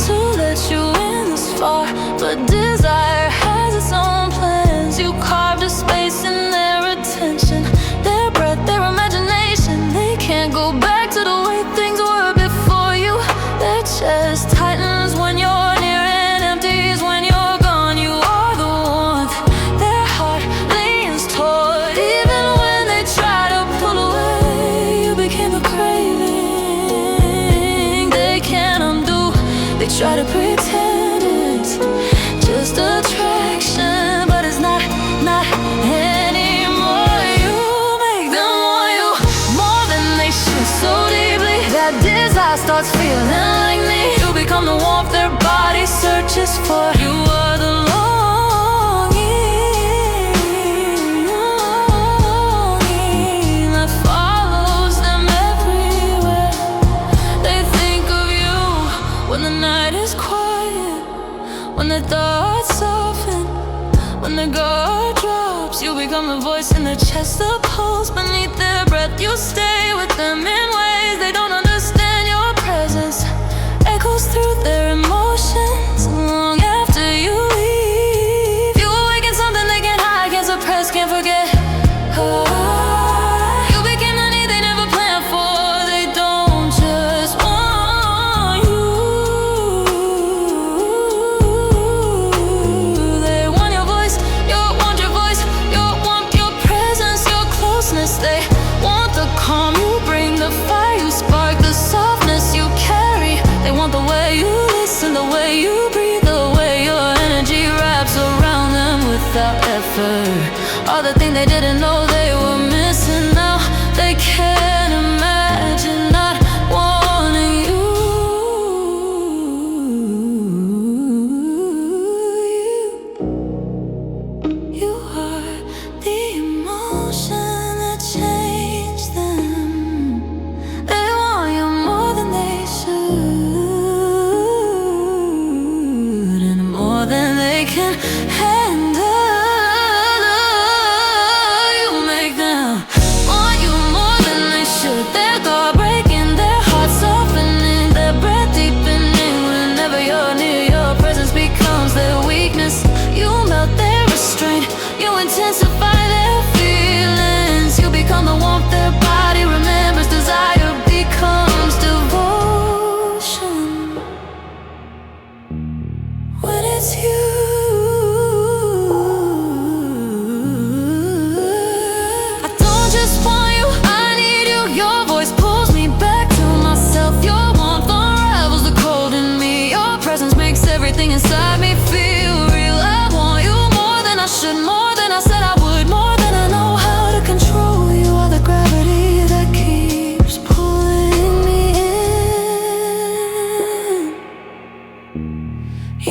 Speaker 1: to let you in this far. But desire has its own plans. You carved a space in their attention, their breath, their imagination. They can't go back to the way things were before you. Their chest tightens when you're near and empties when you're gone. You are the warmth their heart leans toward, even when they try to pull away. You became a craving they can't undo. They try to pretend it's just attraction, but it's not anymore. You make them want you more than they should, so deeply that desire starts feeling like me. You become the warmth their body searches for. You are the longing that follows them everywhere. They think of you when the night is quiet, when the thoughts soften, when the guard drops. You become the voice in their chest, the pulse beneath their breath. You stay with them in ways they don't understand. Your presence echoes through their emotions long after you leave. You awaken something they can't hide, can't suppress, can't forget. You became the need they never planned for. They don't just they didn't know they were missing out. They can't imagine not wanting you. You are the emotion that changed them. They want you more than they should, and more than they can handle. You make them want you more than they should. Their guard breaking, their hearts softening, their breath deepening. Whenever you're near, your presence becomes their weakness. You melt their restraint, you intensify their feelings. You become the warmth their body remembers. Desire becomes devotion when it's you. I don't just want you, I need you. Your voice pulls me back to myself. Your warmth unravels the cold in me. Your presence makes everything inside me feel real. I want you more than I should, more than I said I would, more than I know how to control. You are the gravity that keeps pulling me in.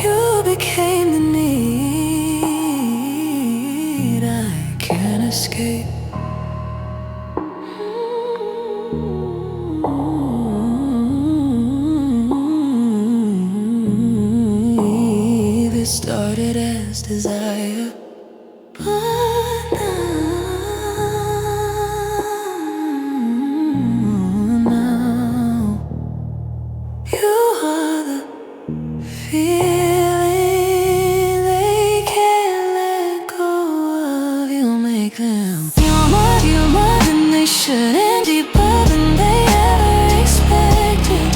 Speaker 1: You became the need I can't escape. It started as desire, but now you are the feeling they can't let go of. You make them you more than they should, and deeper than they ever expected.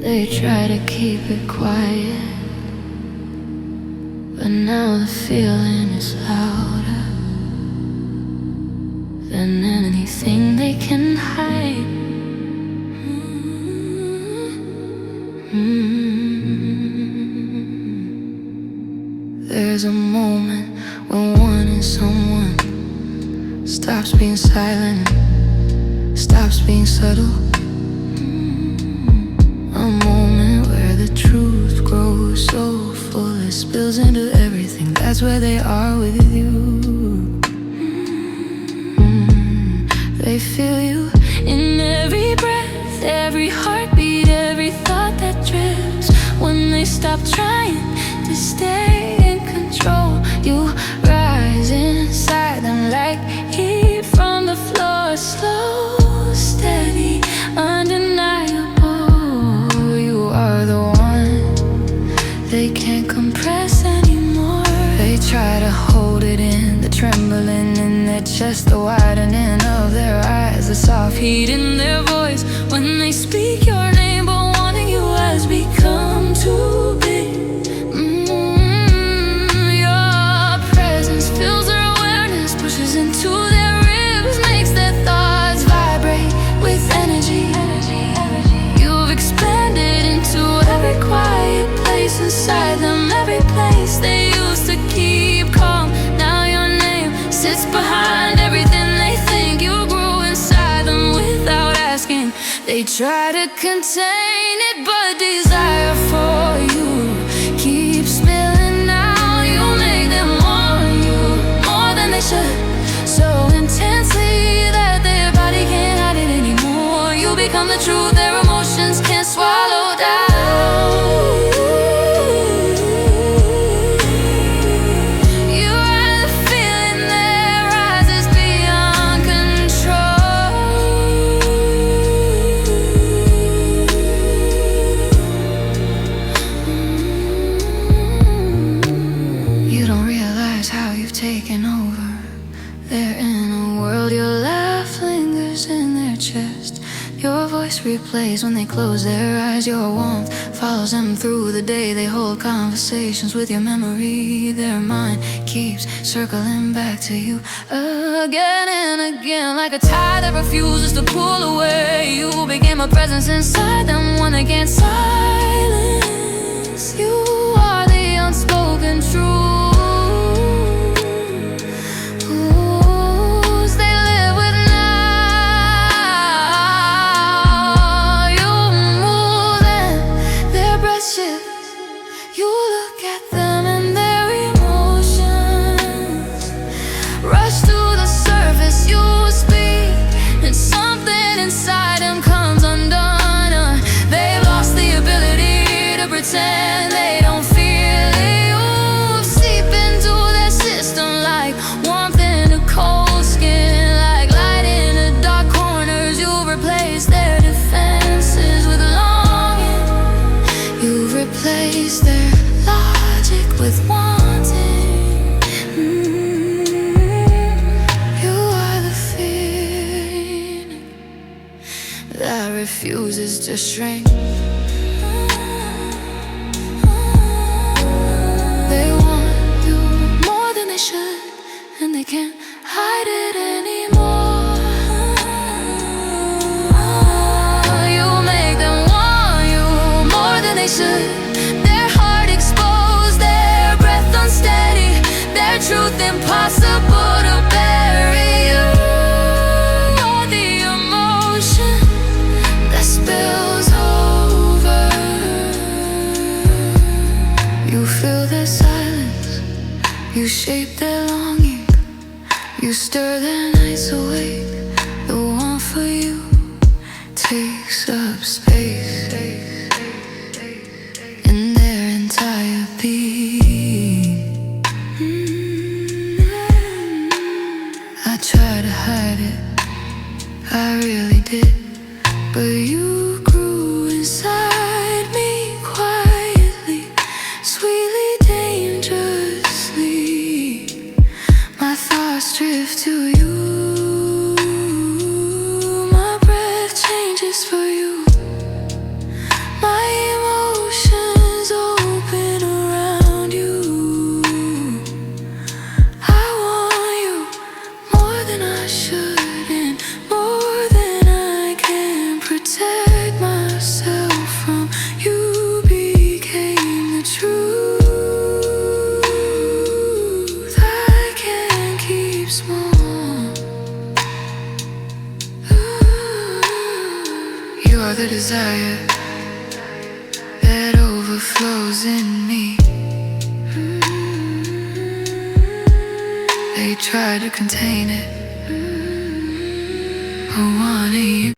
Speaker 1: They try to keep it quiet, but now the feeling is louder than anything they can hide. There's a moment when wanting someone stops being silent, stops being subtle. A moment where the truth grows so full it spills into everything. That's where they are with you. They feel you in every breath, every heartbeat, every thought that drifts. When they stop trying to stay in control, you rise inside them like heat from the floor. Slow, steady, undeniable. You are the one they can't compress anymore. They try to hold it in, the trembling in their chest, the widening of their eyes, the soft heat in their voice when they speak your name. But wanting you has become too big. Your presence fills their awareness, pushes into their ribs, makes their thoughts vibrate with energy. You've expanded into every quiet place inside them, every place they used to keep calm. Now your name sits behind everything they think. You grew inside them without asking. They try to contain it, but desire for you keeps spilling out. You make them want you more than they should, so intensely that their body can't hide it anymore. You become the truth their emotions can't swallow down. You are the feeling that rises beyond control. You don't replays when they close their eyes. Your warmth follows them through the day. They hold conversations with your memory. Their mind keeps circling back to you again and again, like a tide that refuses to pull away. You became a presence inside them, one they can't silence. You are the unspoken truth. You look at them and their emotions rush to the surface. You speak and something inside them comes undone. They've lost the ability to pretend they don't feel it. You seep into their system like warmth in a cold skin, like light in the dark corners. You replace their defenses with longing. You replace their logic with wanting. You are the feeling that refuses to shrink. They want you more than they should, and they can't hide it anymore. You make them want you more than they should. Truth impossible to bury. You are the emotion that spills over. You fill their silence, you shape their longing, you stir their nights awake. The one for you takes up space in their entire being. I tried to hide it, I really did, but you grew inside me quietly, sweetly, dangerously. My thoughts drift to you, my breath changes for you, my emotions open around you. I shouldn't, more than I can protect myself from. You became the truth I can't keep small. You are the desire that overflows in me. They try to contain it, I wanted you.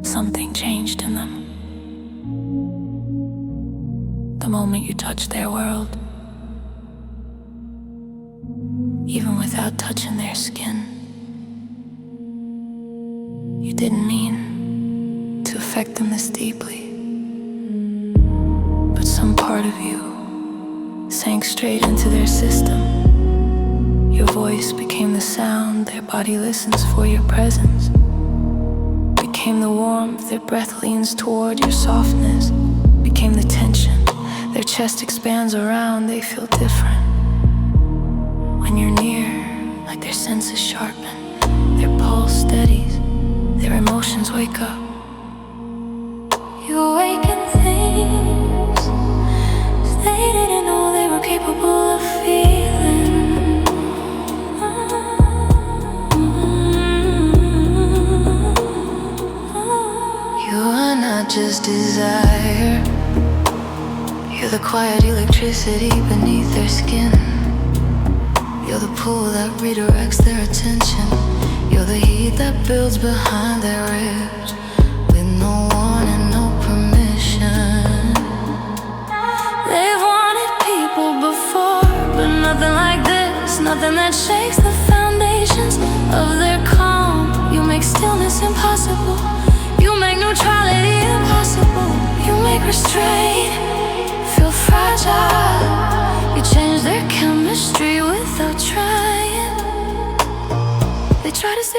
Speaker 1: Something changed in them the moment you touched their world. Even without touching their skin. You didn't mean to affect them this deeply, but some part of you sank straight into their system. Your voice became the sound their body listens for. Your presence became the warmth their breath leans toward. Your softness became the tension their chest expands around. They feel different when you're near, like their senses sharpen, their pulse steadies, their emotions wake up. You awaken things they didn't know they were capable of feeling. You are not just desire, you're the quiet electricity beneath their skin. You're the pull that redirects their attention. You're the heat that builds behind their ribs, with no warning, no permission. They've wanted people before, but nothing like this, nothing that shakes the foundation.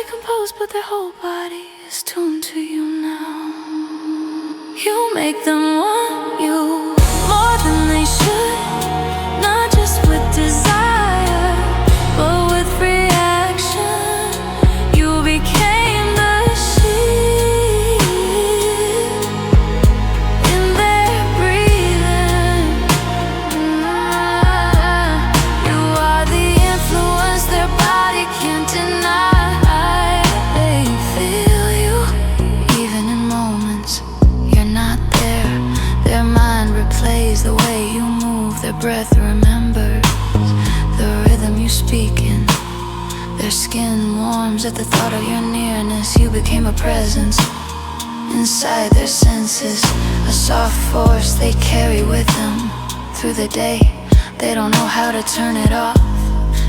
Speaker 1: stay composed, but their whole body is tuned to you now. You make them want you more than they should, not just with desire, but with reaction. You became the sheep in their breathing. You are the influence their body can't deny. They feel you, even in moments you're not there. Their mind replays the way you move. Their breath remembers the rhythm you speak in. Their skin warms at the thought of your nearness. You became a presence inside their senses, a soft force they carry with them through the day. They don't know how to turn it off,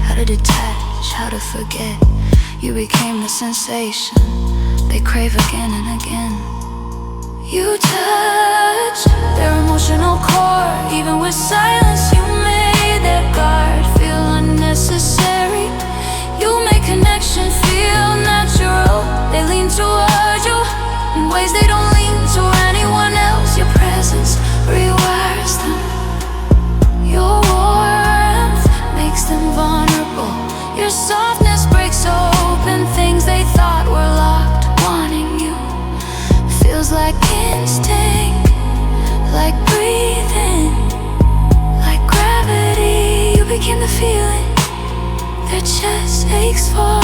Speaker 1: how to detach, how to forget. You became the sensation they crave again and again. You touch their emotional core. Even with silence, you made their guard feel unnecessary. You make connection feel natural. They lean toward you in ways they don't lean to anyone else. Your presence rewires them. Your warmth makes them vulnerable. Your softness breaks open things they thought were locked. Wanting you feels like instinct, like breathing, like gravity. You became the feeling their chest aches for.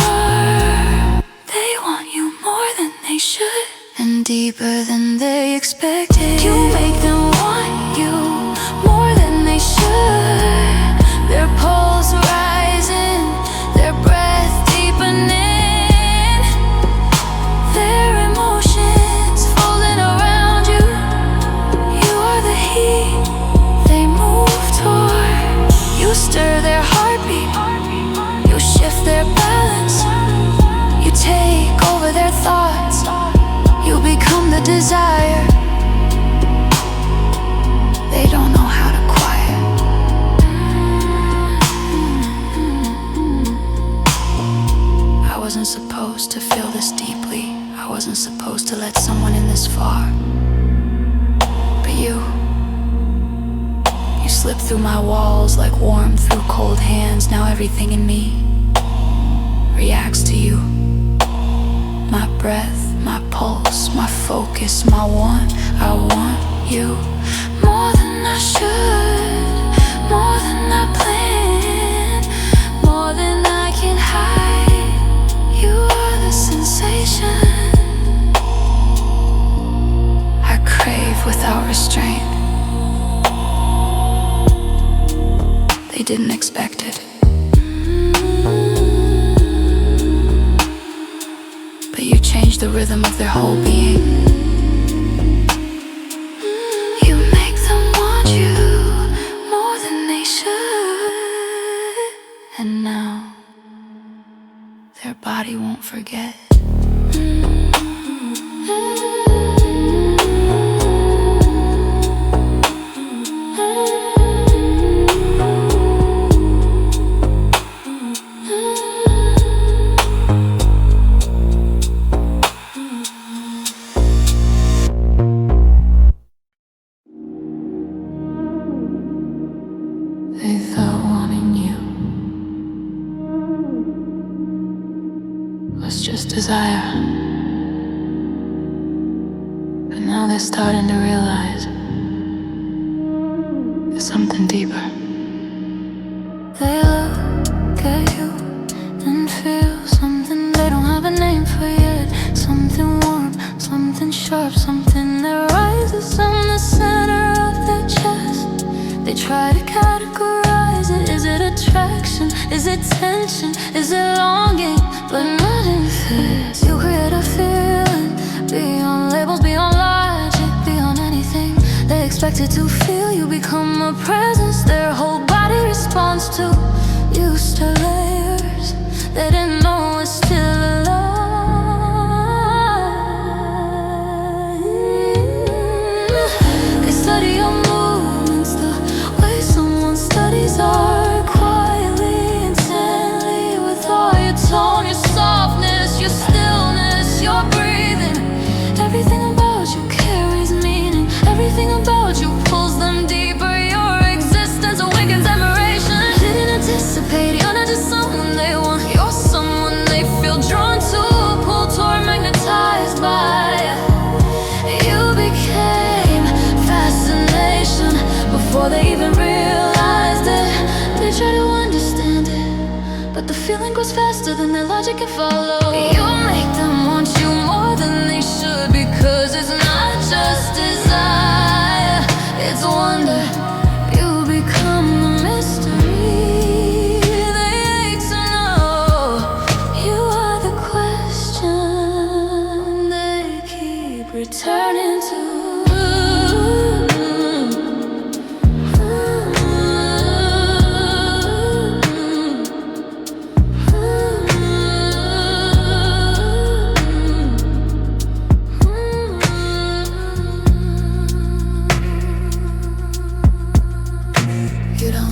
Speaker 1: They want you more than they should, and deeper than they expected. You make them want you more than they should. Their pulse rising, their breath deepening, their emotions folding around you. You are the heat they move toward. You stir their heartbeat, you shift their balance. You take over their thoughts. You become the desire they don't know how to quiet. I wasn't supposed to feel this deeply. I wasn't supposed to let someone in this far. But you slip through my walls like warmth through cold hands. Now everything in me reacts to you. My breath, my pulse, my focus, my want. I want you more than I should, more than I planned, more than I can hide. You are the sensation I crave without restraint. They didn't expect it, but you changed the rhythm of their whole being. You make them want you more than they should, and now their body won't forget. They thought wanting you was just desire, but now they're starting to realize there's something deeper. They look at you and feel something they don't have a name for yet. Something warm, something sharp, something that rises from the center of their chest. They try to categorize it. Is it attraction? Is it tension? Is it longing? But nothing fits. You create a feeling beyond labels, beyond logic, beyond anything they expected to feel. You become a presence their whole body responds to. You stir layers they didn't know were still alive. They study your movements the way someone studies art, quietly, intently, with all your tone, your softness, your but the feeling grows faster than their logic can follow. You make them want you more than they should, because it's not just desire, it's wonder. You become the mystery they ache to know. You are the question they keep returning to.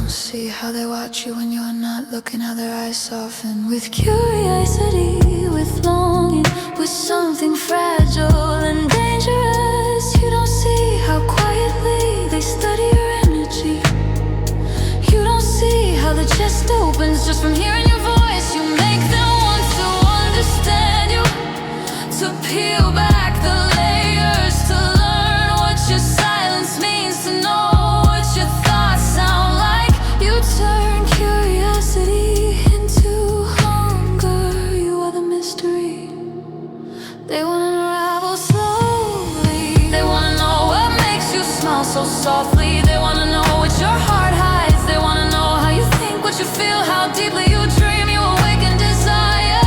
Speaker 1: See how they watch you when you're not looking, how their eyes soften with curiosity, with longing, with something fragile and dangerous. You don't see how quietly they study your energy. You don't see how the chest opens just from hearing your voice. You make them want to understand you, to peel back the layers, to learn what your silence means, to know what your thoughts sound like. You turn curiosity into hunger. You are the mystery they wanna unravel slowly. They wanna know what makes you smile so softly. They wanna know what your heart hides. They wanna know how you think, what you feel, how deeply you dream. You awaken desire,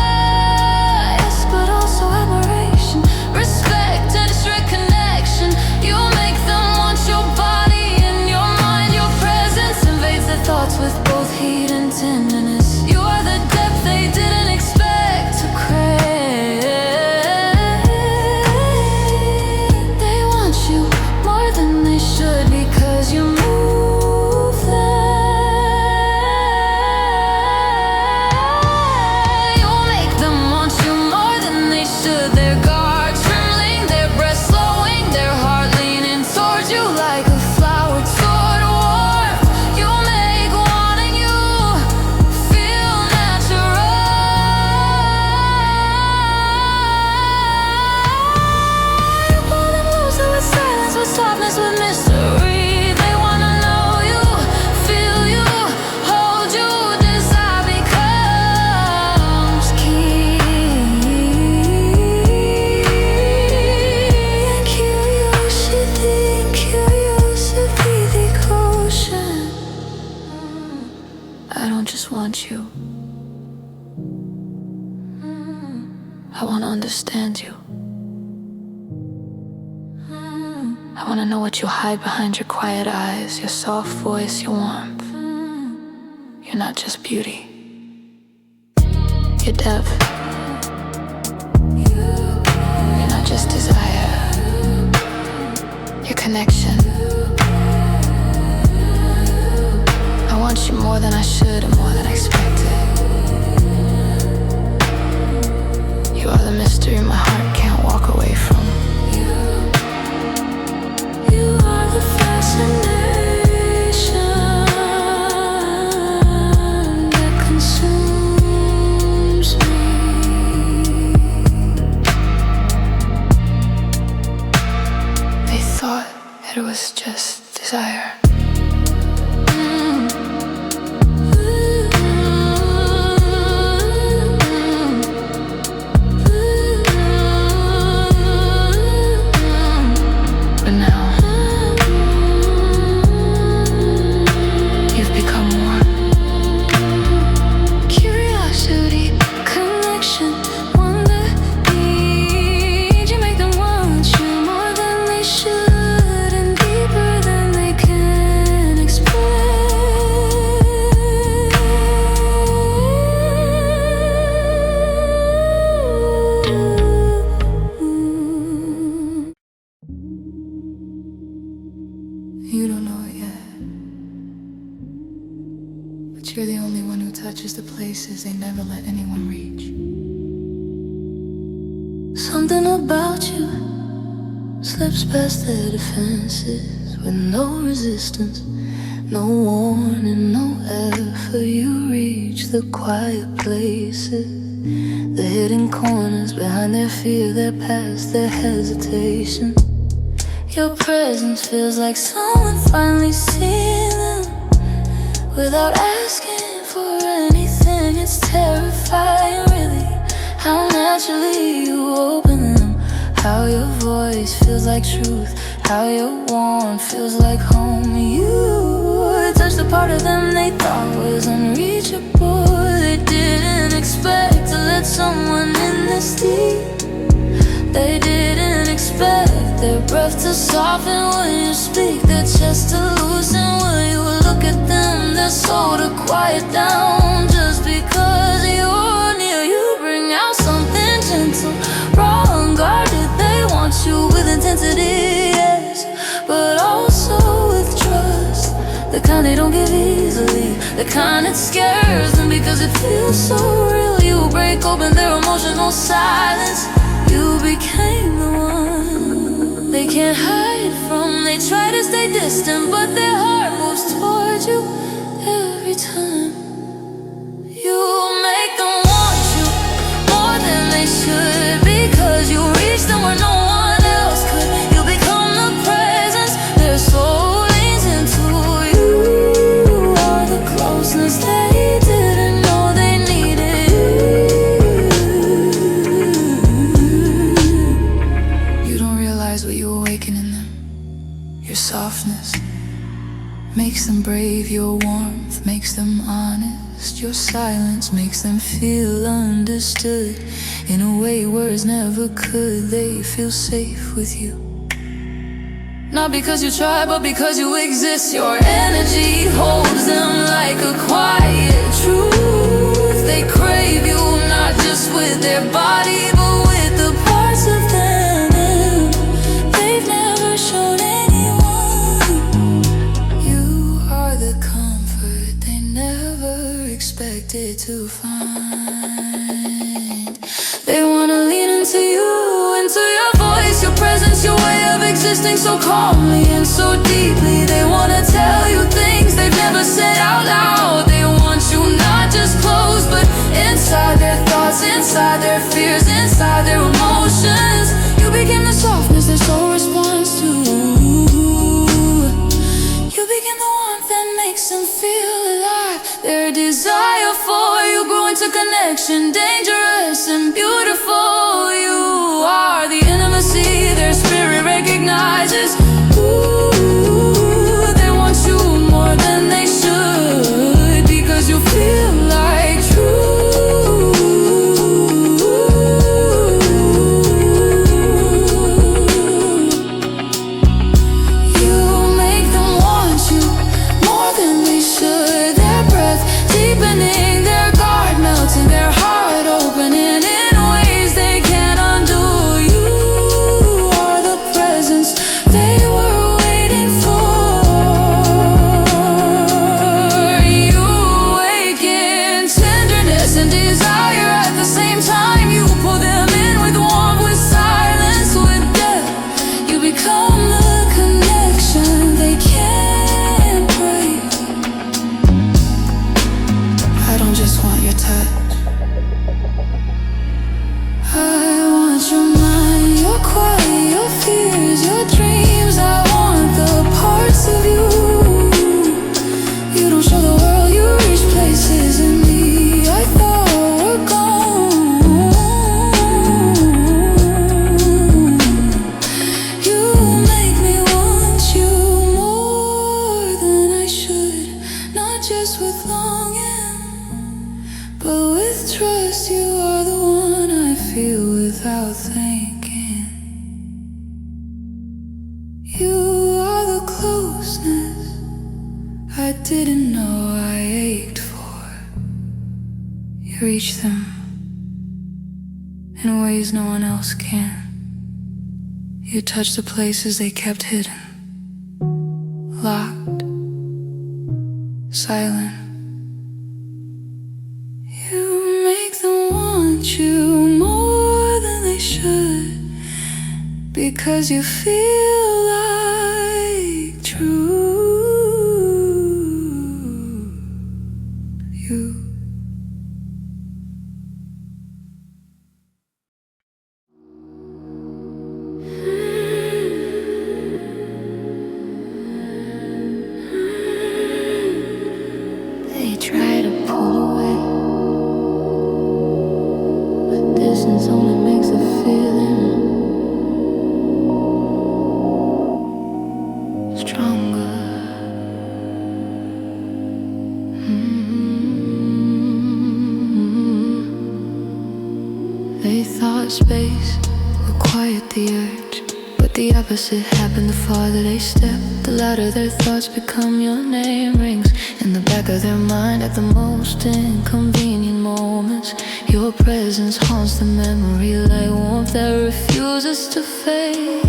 Speaker 1: yes, but also admiration, respect, and strict connection. You make them want your body and your mind. Your presence invades their thoughts with both heat and tenderness. You are the depth they didn't expect to crave. They want you more than they should, because you move them. You make them want you more than they should. Their guard trembling, their breath slowing, their heart leaning towards you like a flower toward warmth. You make wanting you feel natural. You pull them closer with silence, with softness, with mystery. They wanna know you, feel you, hold you. Desire becomes key. Curiosity, the ocean. I don't just want you, I wanna understand you. I wanna know what you hide behind your quiet eyes, your soft voice, your warmth. You're not just beauty, you're depth. You're not just desire, your connection. I want you more than I should and more than I expected. You are the mystery my heart can't walk away from. You are the fascination that consumes me. They thought it was just desire. But now you've become more. Curiosity, connection, wonder, need. You make them want you more than they should, and deeper than they can explain. You don't know it yet, but you're the only one who touches the places they never let anyone reach. Something about you slips past their defenses with no resistance, no warning, no effort. You reach the quiet places, the hidden corners behind their fear, their past, their hesitation. Your presence feels like someone finally seeing them without asking for anything. It it's terrifying, really, how naturally you open them. How your voice feels like truth, how your warmth feels like home. You touch the part of them they thought was unreachable. They didn't expect to let someone in this deep. They didn't expect their breath to soften when you speak, their chest to loosen when you look at them, their soul to quiet down. Just because you're near, you bring out something gentle, raw, unguarded. They want you with intensity, yes, but also with trust. The kind they don't give easily, the kind that scares them because it feels so real. You break open their emotional silence. You became the one they can't hide from. They try to stay distant, but their heart moves towards you every time. You make them want you more than they should, because you reach them where no one else could. You become the presence their soul leans into. You are the closeness they didn't know they needed. You don't realize what you awaken in them. Your softness makes them brave, your warmth makes them honest, your silence makes them feel understood in a way words never could. They feel safe with you, not because you try, but because you exist. Your energy holds them like a quiet truth. They crave you, not just with their body, but with the parts of them they've never shown anyone. You are the comfort they never expected to find. They wanna lean into you, into your voice, your presence, your way of existing so calmly and so deeply. They wanna tell you things they've never said out loud. They want you not just close, but inside their thoughts, inside their fears, inside their emotions. You became the softness their soul responds to. You became the warmth that makes them feel alive. Their desire for you grew into connection, dangerous and beautiful. You are the intimacy their spirit recognizes. Ooh, they want you more than they should, because you feel like truth. You make them want you more than they should. Their breath deepening, their guard melting, their heart opening in ways they can't undo. You are the presence they were waiting for. You awaken tenderness and desire at the same time. You pull them in with warmth, with silence, with depth. You become the connection they can't break. I don't just want your touch, I want your mind, your quiet, your fears, your dreams. I want the parts of you you don't show the world. You reach places in me I thought were gone. You make me want you more than I should, not just with longing, but with trust. You are the one I feel without thinking. You are the closeness I didn't know I ached for. You reach them in ways no one else can. You touch the places they kept hidden, locked, silent. You make them want you more than they should, because you feel like truth. You they try to pull away, Distance only makes the feeling stronger. They thought space would quiet the urge, but the opposite happened. The farther they step, the louder their thoughts become. Your name rings in the back of their mind at the most inconvenient moments. Your presence haunts the memory like warmth that refuses to fade.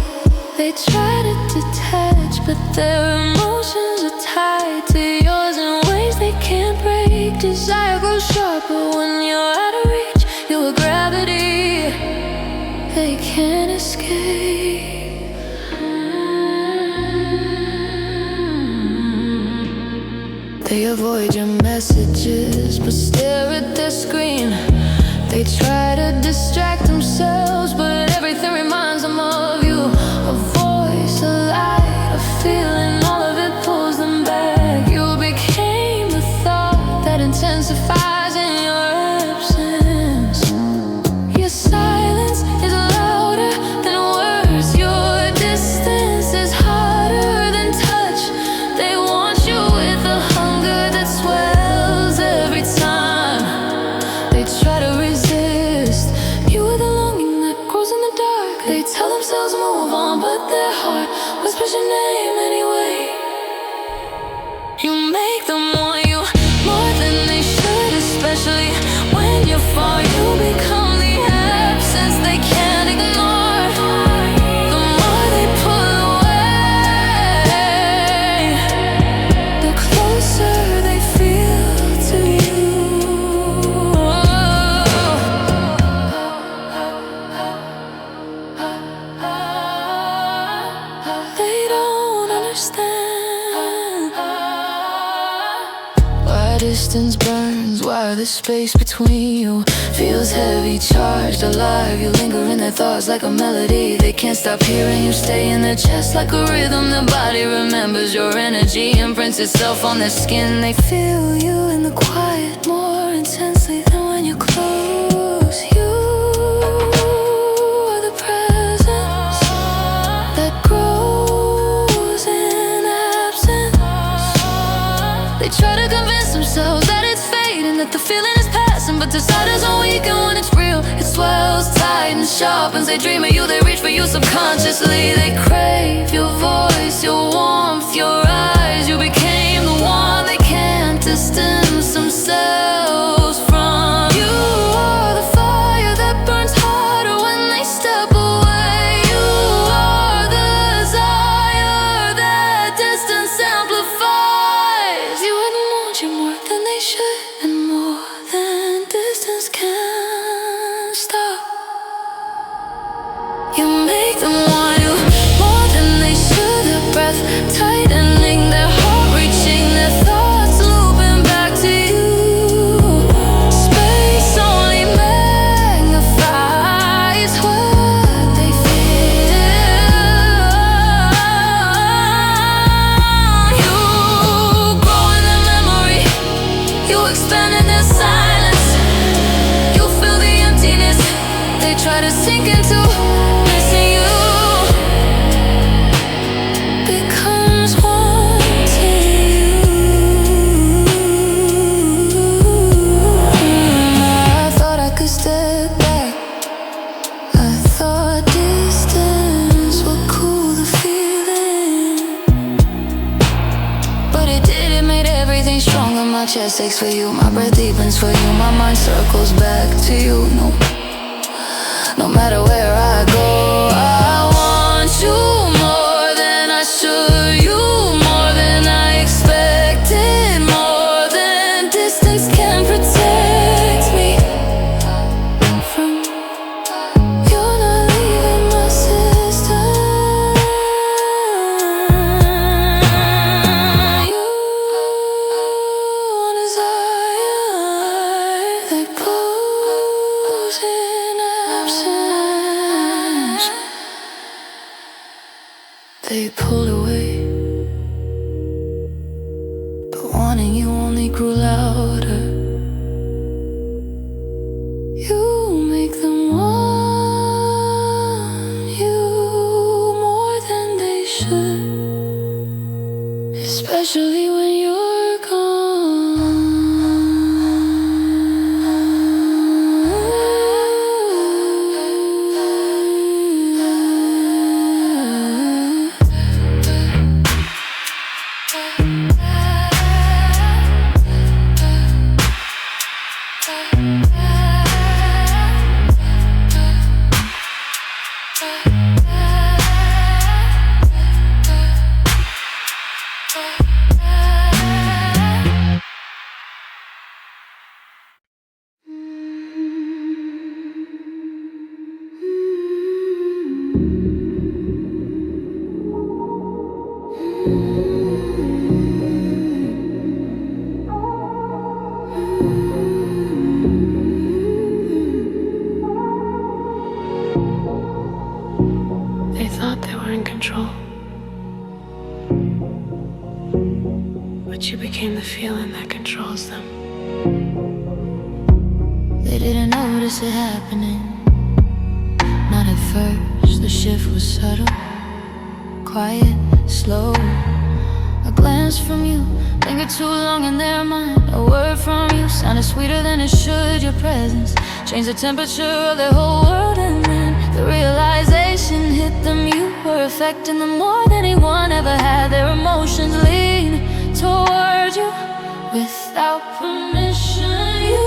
Speaker 1: They try to detach, but their emotions are tied to yours in ways they can't break. Desire grows sharper when you're out of reach. Your gravity they can't escape. They avoid your messages but stare at their screen. They try to distract themselves, but everything reminds them of you. A voice, a light, a feeling, all of it pulls them back. You became the thought that intensifies in your absence. Your silence is louder than words. Your distance is harder than touch. They want you with a hunger that swells every time they try to resist. You are the longing that grows in the dark. They tell themselves move on, but their heart whispers your name anyway. You make them want you more than they should, especially when you're far. You become the absence they can't ignore. The more they pull away, the closer they feel to you. They don't understand why distance burns, why the space between you feels heavy, charged, alive. You linger in their thoughts like a melody. They can't stop hearing you, stay in their chest like a rhythm. Their body remembers your energy, imprints itself on their skin. They feel you in the quiet more intensely than when you're close. You are the presence that grows in absence. They try to convince themselves that it's fading, that the feeling is passing, but desire doesn't weaken when it's real. It swells tight and sharpens. They dream of you, they reach for you subconsciously. They crave your voice, your warmth, your eyes. You became the one they can't distance themselves from. You are the fire that burns harder when they step away. You are the desire that distance amplifies. You wouldn't want you more than they should, and more than distance can stop. You make them want you more than they should. Their breath tightening, their heart reaching, their thoughts looping back to you. Space only magnifies what they feel. You grow in their memory, you expand in their silence. You feel the emptiness they try to sink into. Missing you becomes wanting you. I thought I could step back. I thought distance would cool the feeling, but it did, it made everything stronger. My chest aches for you, my breath deepens for you, my mind circles back to you. No matter where I go, I want you more than I should. You more than I expected, more than distance can protect me from. You're not leaving my system. You desire that pulls in absence. They pulled away, but wanting you only grew louder. You make them
Speaker 2: control. But you became the feeling that controls them.
Speaker 1: They didn't notice it happening, not at first. The shift was subtle, quiet, slow. A glance from you lingered too long in their mind. A word from you sounded sweeter than it should. Your presence changed the temperature of their whole world. And then the realization hit them. You were affecting them more than anyone ever had. Their emotions lean toward you without permission. You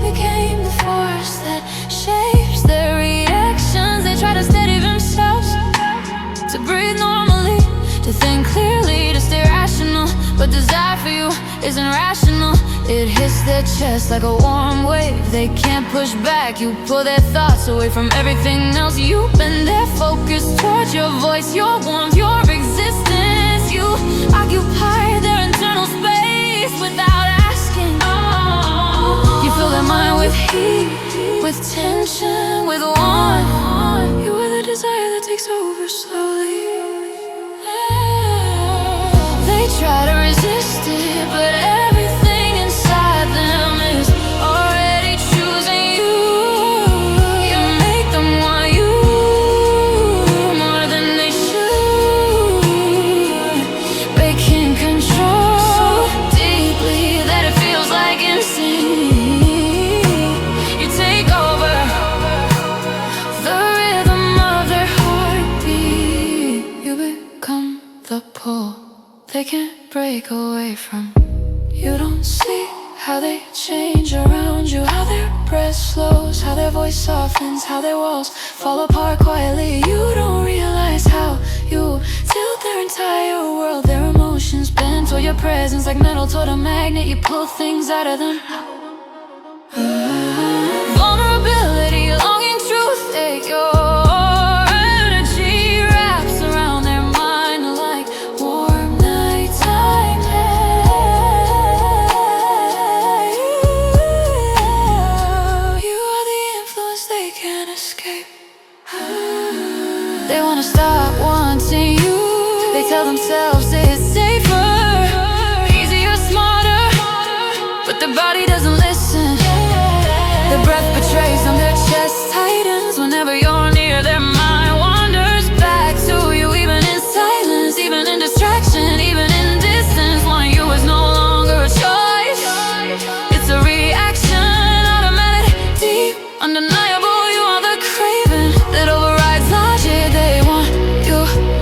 Speaker 1: became the force that shapes their reactions. They try to steady themselves, to breathe normally, to think clearly, to stay rational. But desire for you isn't rational. It hits their chest like a warm wave. They can't push back. You pull their thoughts away from everything else. You bend their focus towards your voice, your warmth, your existence. You occupy their internal space without asking. You fill their mind with heat, with tension, with warmth. You are the desire that takes over slowly. They try to resist it, but everything inside them is already choosing you. You make them want you more than they should. They can control so deeply that it feels like insane. You take over the rhythm of their heartbeat. You become the pull they can't break away from. You don't see how they change around you, how their breath slows, how their voice softens, how their walls fall apart quietly. You don't realize how you tilt their entire world. Their emotions bend toward your presence like metal toward a magnet. You pull things out of them. Vulnerability, longing, truth, take your they wanna stop wanting you. They tell themselves it's safer, easier, smarter, but their body doesn't listen. Their breath betrays them, their chest tightens whenever you're near. Their mind wanders back to you, even in silence, even in distraction, even in distance. Wanting you is no longer a choice. It's a reaction, automatic, deep, undeniable. You are the craving that overrides logic. They want you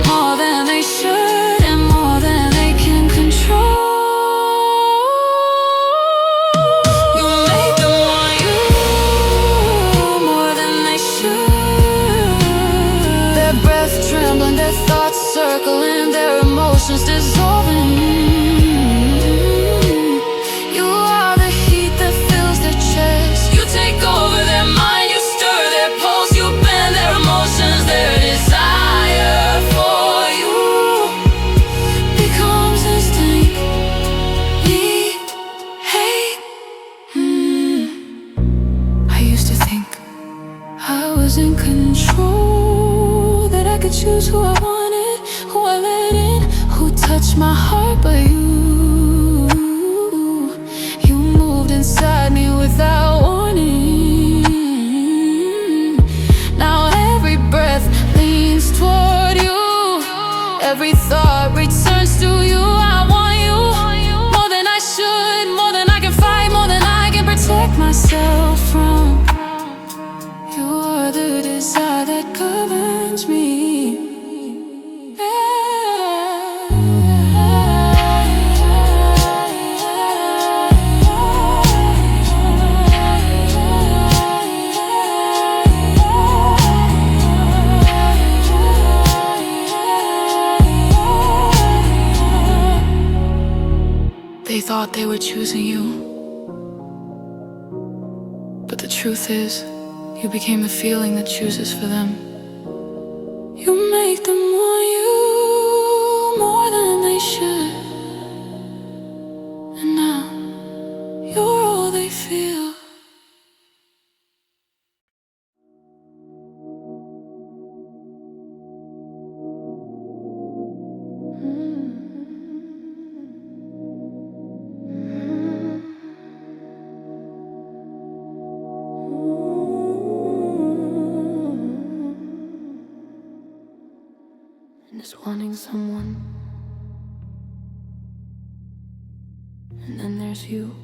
Speaker 1: more than they should, and more than they can control. You make them want you more than they should. Their breath trembling, their thoughts circling, their emotions dissolving. You are the heat that fills their chest. You take over their mind, you stir their pulse, you bend their emotions. Their desire for you becomes instinct, need, hate. I used to think I was in control, that I could choose who I wanted, who I let in, who touched my heart. But you moved inside me without warning. Now every breath leans toward you, every thought returns to you. I want you more than I should, more than I can fight, more than I can protect myself from. You are the desire that governs me. They thought they were choosing you, but the truth is, you became the feeling that chooses for them. You make them want you more than they should, and now you're all they feel. just wanting someone. And then there's you,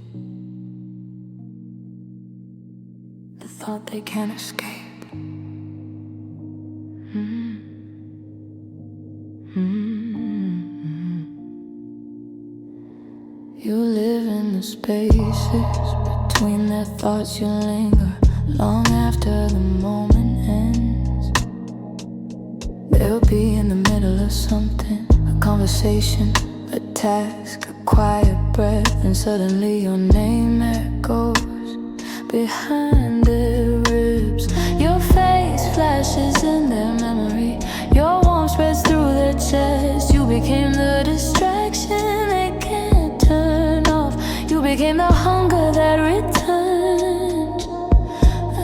Speaker 1: the thought they can't escape. You live in the spaces between their thoughts. You linger long after the moment ends. They'll be in the middle of something, a conversation, a task, a quiet breath, and suddenly your name echoes behind their ribs. Your face flashes in their memory. Your warmth spreads through their chest. You became the distraction they can't turn off. You became the hunger that returned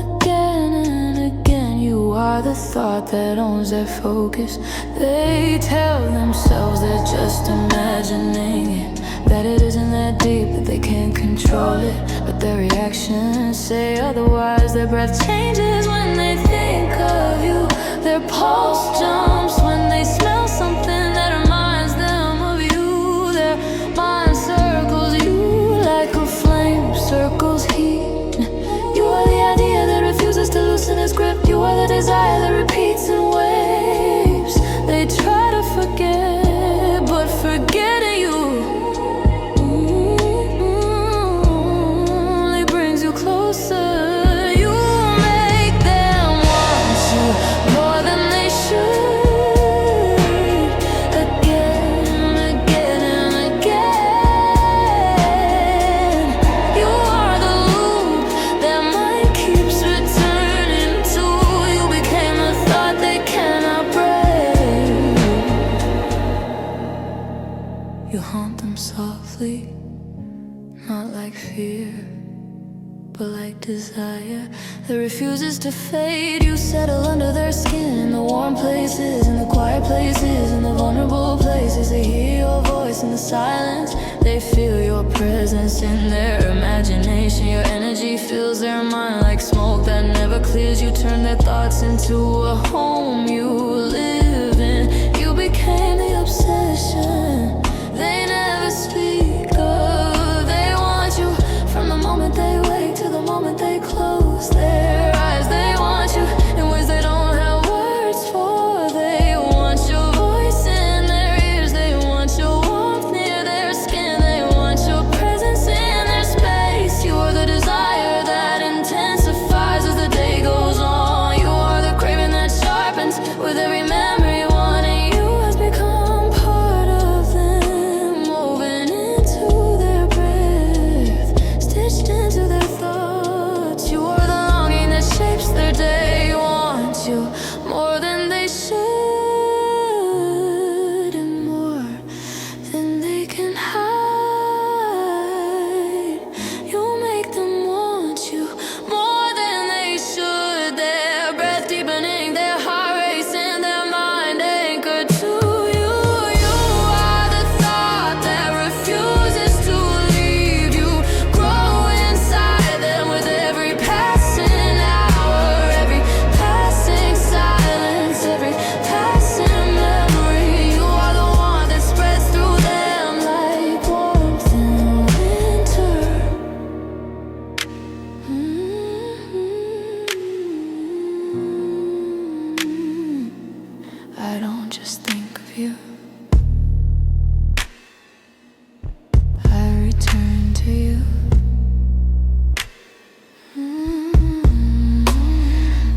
Speaker 1: again and again. You are the thought that owns their focus. They tell themselves they're just imagining it, that it isn't that deep, that they can't control it. But their reactions say otherwise. Their breath changes when they think of you. Their pulse jumps when they smell something that reminds them of you. Their mind circles you like a flame circles heat. You are the idea that refuses to loosen its grip. You are the desire that repeats in waves. They try to forget, but forgetting you only brings you closer. You make them want you more than they should. Again, again and again. You are the loop that mind keeps returning to. You became a thought they cannot break. You haunt them softly, not like fear, but like desire that refuses to fade. You settle under their skin in the warm places, in the quiet places, in the vulnerable places. They hear your voice in the silence. They feel your presence in their imagination. Your energy fills their mind like smoke that never clears. You turn their thoughts into a home you live in. You became the obsession they never speak of. They want you from the moment they wake to the moment they close their eyes. They want you in ways they don't have words for. They want your voice in their ears. They want your warmth near their skin. They want your presence in their space. You are the desire that intensifies as the day goes on. You are the craving that sharpens with every memory. Wanting you has become part of them, woven into their breath, stitched into their thoughts. You are the longing that shapes their day. Want you more than they should, and more than they can hide. You make them want you more than they should. Their breath deepening, their heart racing, their mind anchored to you. You are the thought that refuses to leave. You grow inside them with every passing hour, every passing silence, every passing memory. You are the one that spreads through them like warmth in winter. I don't just think of you, I return to you.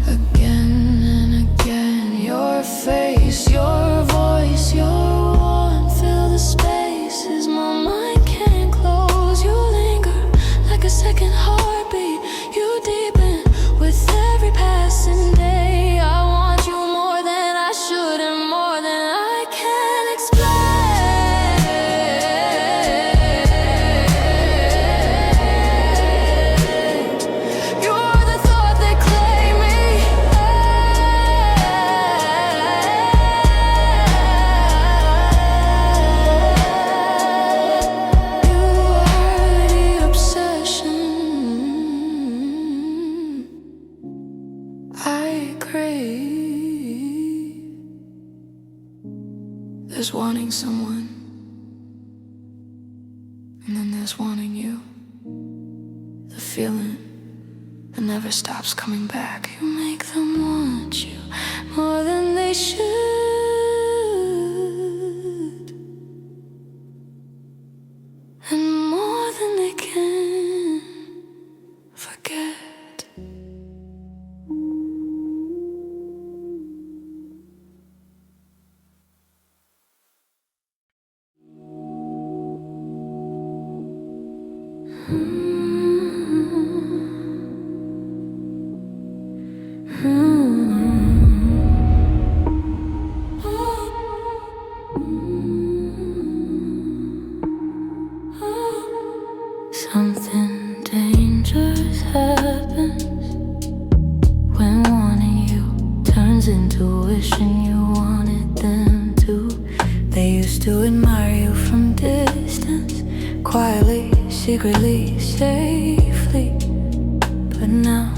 Speaker 1: Again and again. Your face, your voice, your warmth fill the spaces my mind can't close. You linger like a second heartbeat. You deepen with every passing day. I want you more than I should, and more than I can explain. You're the thought that claimed me. You are the obsession I crave. There's wanting someone, and then there's wanting you. The feeling that never stops coming back. You make them want you more than they should, and more than they can forget. Something dangerous happens when wanting you turns into wishing you wanted them to. They used to admire you from distance, quietly, secretly, safely. But now,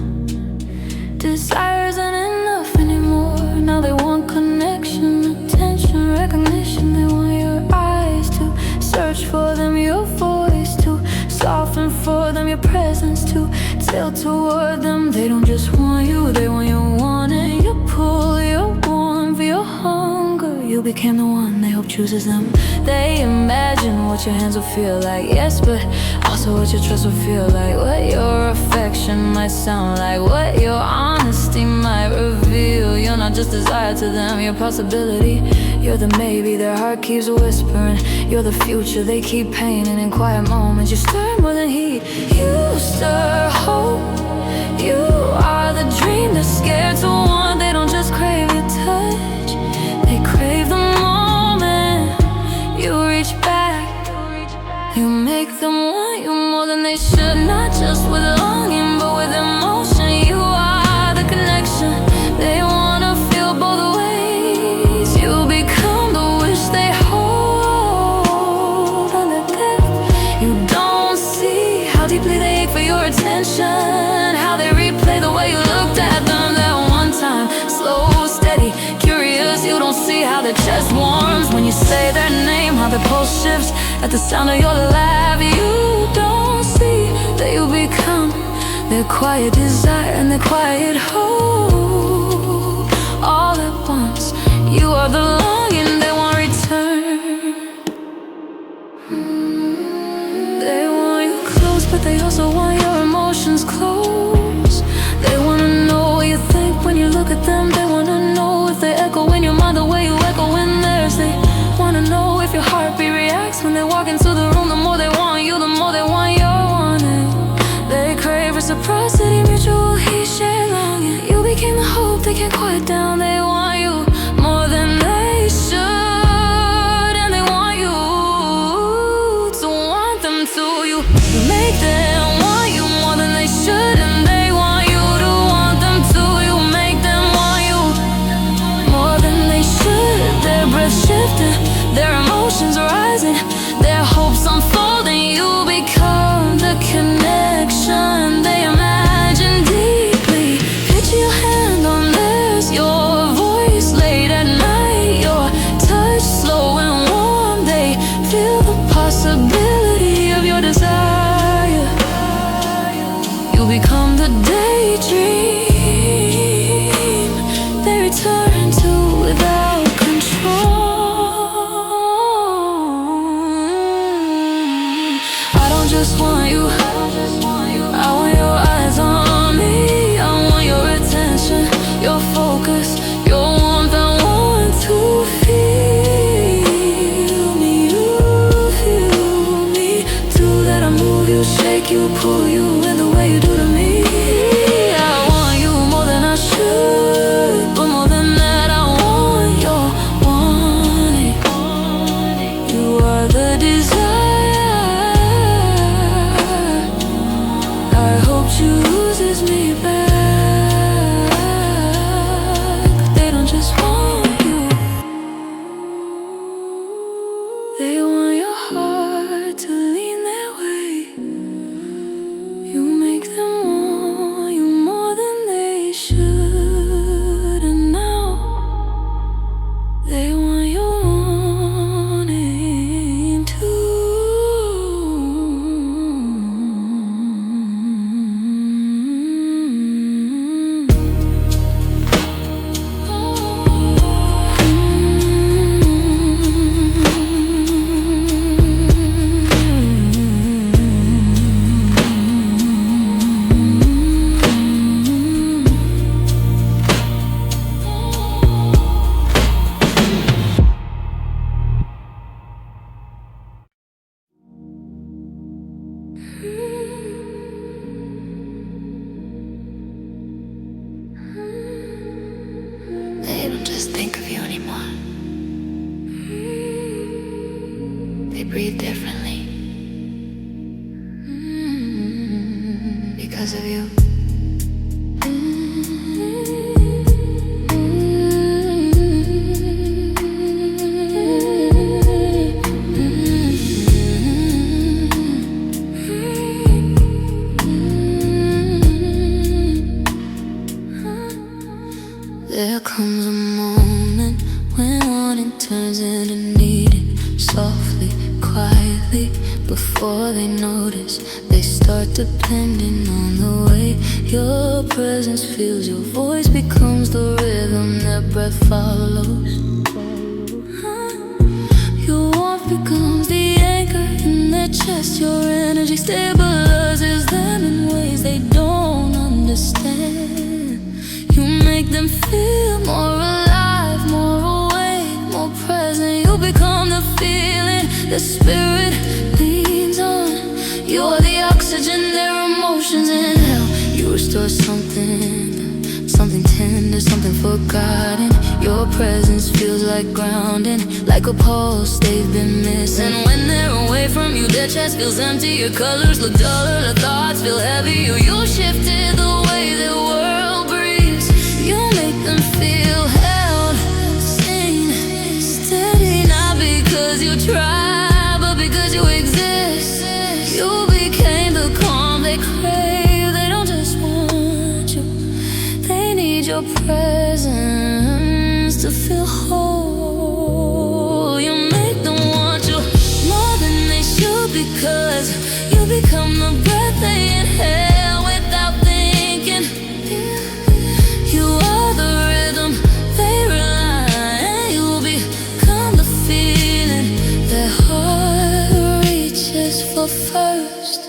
Speaker 1: desire isn't enough anymore. Now they want connection, attention, recognition. They want your eyes to search for them, your voice to soften for them, your presence to tilt toward them. They don't just want you, they want your wanting, your pull, your warmth, your hunger. You became the one they hope chooses them. They imagine what your hands will feel like, yes, but also what your trust will feel like, what your affection might sound like, what your honesty might reveal. You're not just desire to them, you're possibility. You're the maybe their heart keeps whispering. You're the future they keep painting in quiet moments. You stir more than heat, you stir hope. You are the dream they're scared to want. They don't just crave your touch, they crave the moment you reach back. You make them want you more than they should, not just with longing but with emotion. You are the connection they wanna feel both ways. You become the wish they hold under death. You don't see how deeply they ache for your attention, how they replay the way you looked at them that one time. Slow, steady, curious. You don't see how their chest warms when you say their name, how their pulse shifts at the sound of your laugh. You don't see that you become their quiet desire and their quiet hope all at once. You are the longing they want return. They want you close, but they also want your emotions close. They wanna know what you think when you look at them. They wanna know if they echo in your mind the way you echo in theirs. They wanna know if your heartbeat reacts when they walk into the room. The more they want you, the more they want your wanting. They crave reciprocity, mutual heat, shared longing. You became the hope they can't quiet down. They want you more than they should, and they want you to want them to. You make them want you more than they should, and they want you to want them to. You make them want you more than they should. Their breath shifting, their emotions rising, their hopes unfolding. You become the connection they imagine deeply. Picture your hand on theirs, your voice late at night, your touch slow and warm. They feel the possibility of your desire. You become the daydream they return to without control.
Speaker 2: They don't just think of you anymore. They breathe differently because of you.
Speaker 1: There comes a moment when wanting turns into needing. Softly, quietly, before they notice, they start depending on the way your presence feels. Your voice becomes the rhythm their breath follows. Your warmth becomes the anchor in their chest. Your energy stabilizes them in ways they don't understand. You make them feel more alive, more awake, more present. You become the feeling the spirit leans on. You're the oxygen their emotions inhale. You restore something tender, something forgotten. Your presence feels like grounding, like a pulse they've been missing. When they're away from you, their chest feels empty. Your colors look duller, their thoughts feel heavy. You shifted the way the world breathes. You make them feel held, seen, steady. Not because you try, but because you exist. You became the calm they crave. They don't just want you, they need your presence to feel whole. You make them want you more than they should, because you become the breath they inhale without thinking. You are the rhythm they rely on. You become the feeling their heart reaches for first.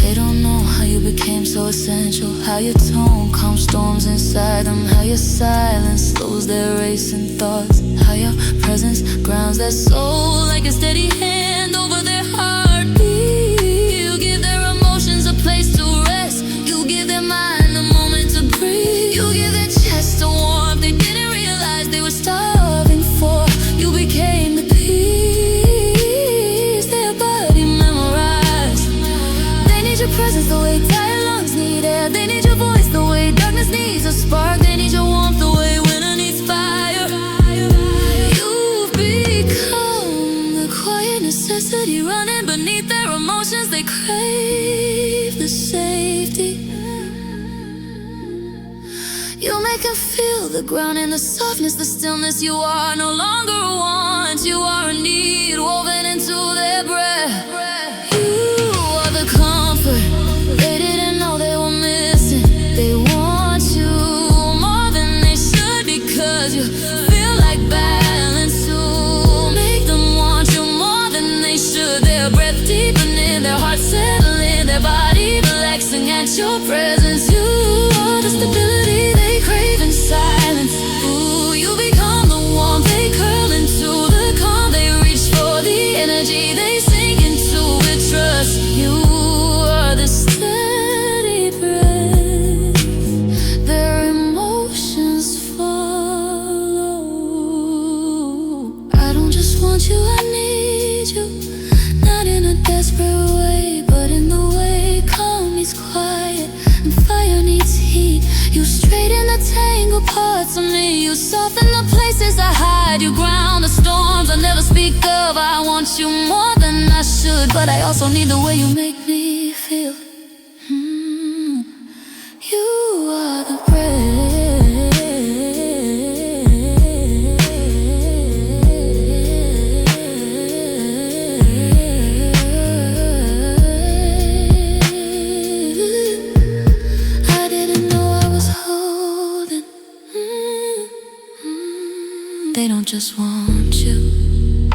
Speaker 1: They don't know how you became so essential, how your tone calms storms inside them, how your silence slows their racing thoughts, how your presence grounds their soul like a steady hand over their heartbeat. You give their emotions a place to rest. You give their mind a moment to breathe. You give their chest a warmth they didn't realize they were starving for. You became the peace their body memorized. They need your presence the way tired lungs need air. They need your voice the way darkness needs a spark. They need your warmth the way winter needs fire. You've become the quiet necessity running beneath their emotions. They crave the safety. You make them feel the ground and the softness, the stillness. You are no longer a want, you are a need woven into their breath. You are the comfort they didn't know they were missing. They want you more than they should, because you feel like balance. You make them want you more than they should. Their breath deepening, their heart settling, their body relaxing at your presence. You are the stability they crave in silence. Ooh, you become the warmth they curl into, the calm they reach for, the energy they sink into with trust. You are the steady breath their emotions follow. I don't just want you, I need you. Not in a desperate way, but in the way calm needs quiet and fire needs heat. You straighten the tangled parts of me. You soften the places I hide. You ground the storms I never speak of. I want you more than I should, but I also need the way you make me feel. You are the I didn't know I was holding. They don't just want you,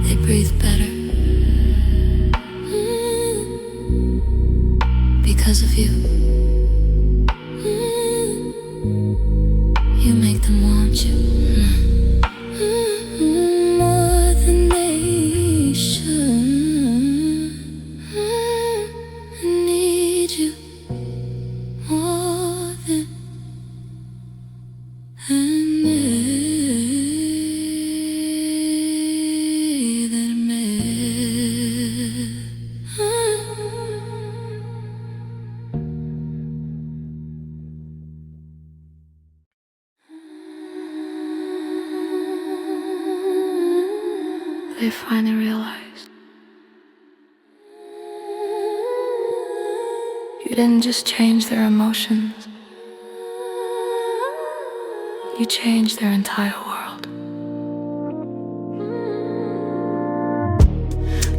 Speaker 1: they breathe better because of you. You make them want you more than they should. I need you more than they finally realized you didn't just change their emotions, you changed their entire world.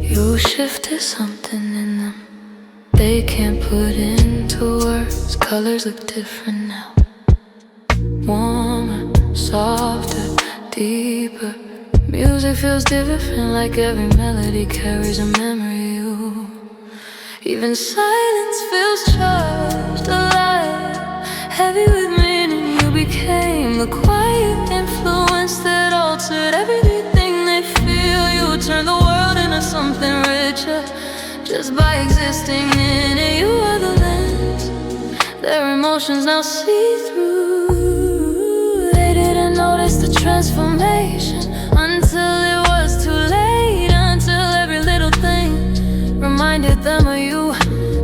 Speaker 1: You shifted something in them they can't put into words. Colors look different now, warmer, softer, deeper. Music feels different, like every melody carries a memory. Even silence feels charged, alive, heavy with meaning. You became the quiet influence that altered everything they feel. You turned the world into something richer just by existing in it. You are the lens their emotions now see through. They didn't notice the transformation until it was too late, until every little thing reminded them of you.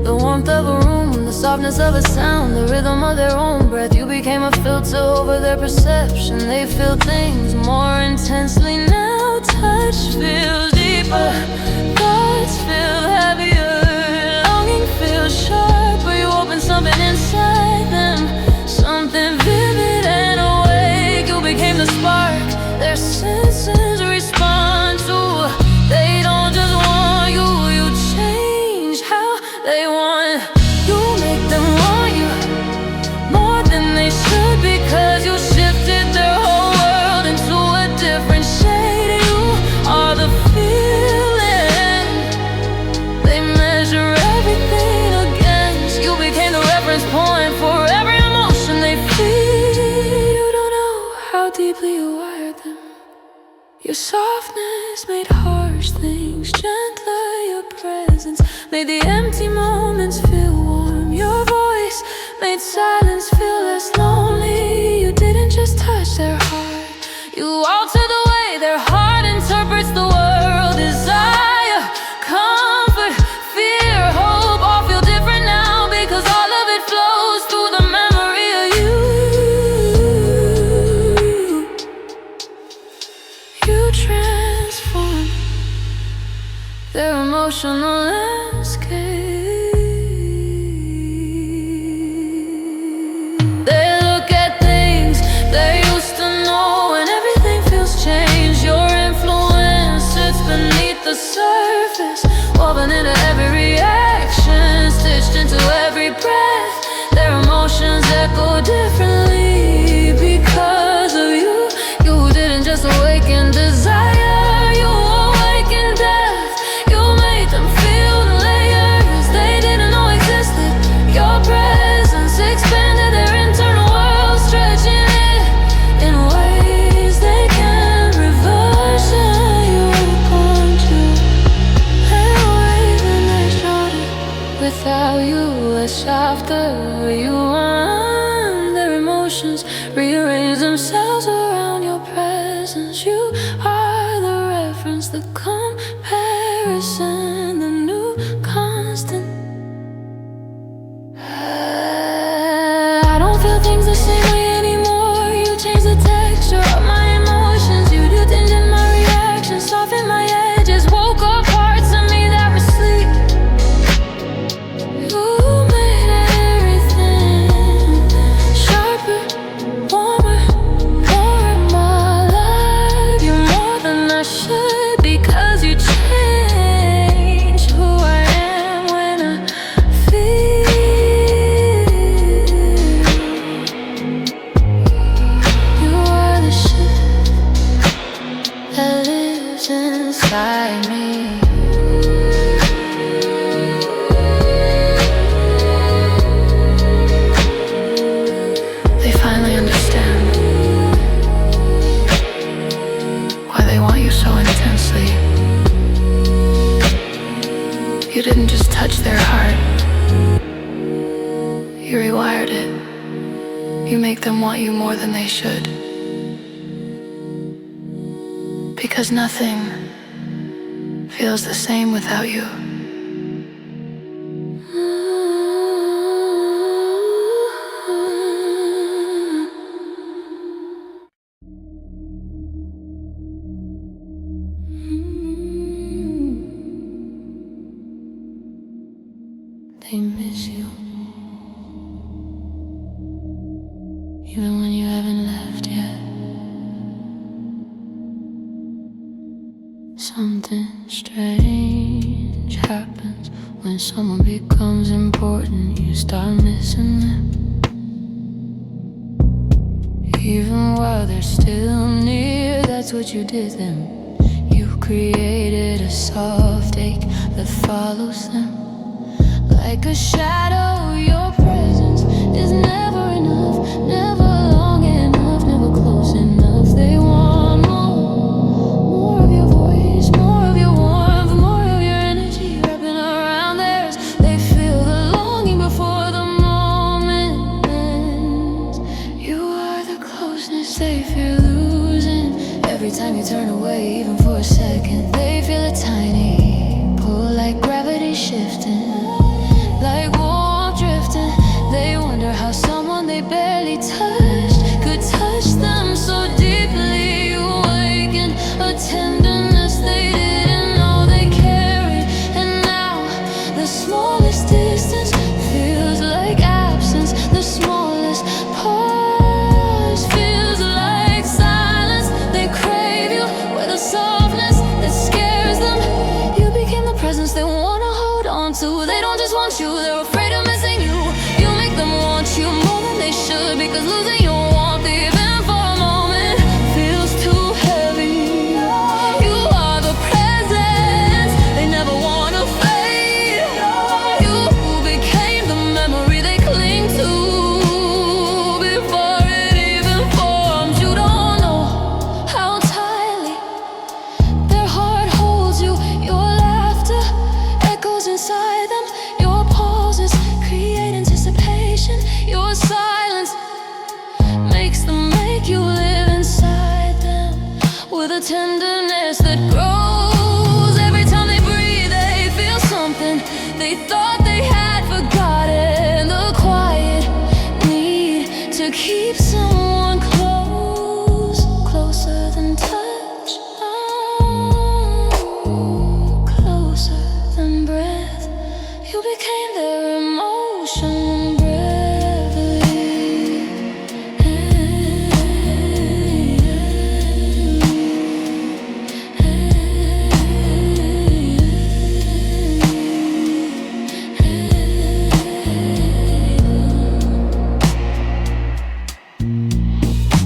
Speaker 1: The warmth of a room, the softness of a sound, the rhythm of their own breath. You became a filter over their perception. They feel things more intensely now. Touch feels deeper, thoughts feel heavier, longing feels sharper. You open something inside them, something vivid and awake. You became the spark their senses respond to. They don't just want you, you change how they want. You make them want you more than they should, because you shifted their whole world into a different shade. You are the feeling they measure everything against. You became the reference point for every emotion they feel. You don't know how deeply you wired them. Your softness made harsh things gentler. Your presence made the empty moments feel warm. Your voice made silence feel less lonely. You didn't just touch their heart, you altered the way their heart interprets the world. Desire, comfort, fear, hope all feel different now, because all of it flows through the memory of you. You transform their emotional landscape. They look at things they used to know, and everything feels changed. Your influence sits beneath the surface, woven into every reaction, stitched into every breath. Their emotions echo differently because of you. You didn't just awaken desire, you awakened death. You made them feel the layers they didn't know existed. Your presence expanded their internal world, stretching it in ways they can't reverse. And you contour and ways and they showed it. Without you, a softer you want. Their emotions rearrange themselves around your presence. You are the reference, the comparison, the new constant. I don't feel things the same way anymore. You changed the texture of my emotions. You didn't in my reactions, softened my edges, woke up parts of me that were asleep. You made everything sharper, warmer, more of my life. You're more than I should, because you change who I am when I feel. You are the shift that lives inside me. They finally understand why they want you so intensely. You didn't just touch their heart, you rewired it. You make them want you more than they should, because nothing feels the same without you. even when you haven't left yet. Something strange happens when someone becomes important. You start missing them, even while they're still near. That's what you did them. You created a soft ache that follows them like a shadow. Your presence is never enough, never long enough, never close enough. They want more of your voice, more of your warmth, more of your energy wrapping around theirs. They feel the longing before the moment ends. You are the closeness they fear losing. Every time you turn away, even for a second, they feel a tiny pull, like gravity shifting, like warmth drifting. They wonder how someone they barely touched could touch them so deeply. You awaken a tenderness they didn't know they carried, and now the smallest distance feels like absence. The smallest pause feels like silence. They crave you with a softness that scares them. You became the presence they wanna hold on to. They don't just want you, they're afraid of missing you. You make them want you more than they should, because losing your warmth, even for a moment, feels too heavy. You are the presence they never wanna fade. You became the memory they cling to before it even forms. You don't know how tightly their heart holds you. Your laughter echoes inside them. Your pauses create anticipation. Your silence makes them make you live inside them with a tenderness that grows. Every time they breathe, they feel something they thought they had forgotten. The quiet need to keep someone close, closer than touch, closer than breath. You became their emotion and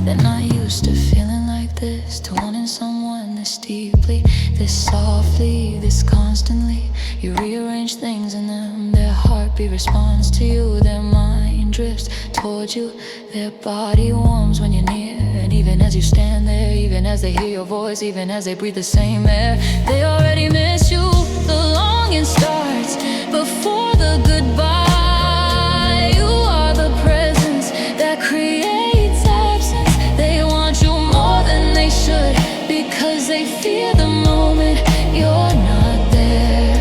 Speaker 1: they're not used to feeling like this, to wanting someone this deeply, this softly, this constantly. You rearrange things in them. Their heartbeat responds to you. Their mind drifts towards you. Their body warms when you're near. And even as you stand there, even as they hear your voice, even as they breathe the same air, they already miss you. The longing starts before the goodbye. You are the presence that creates absence. They want you more than they should, because they fear the moment you're not there.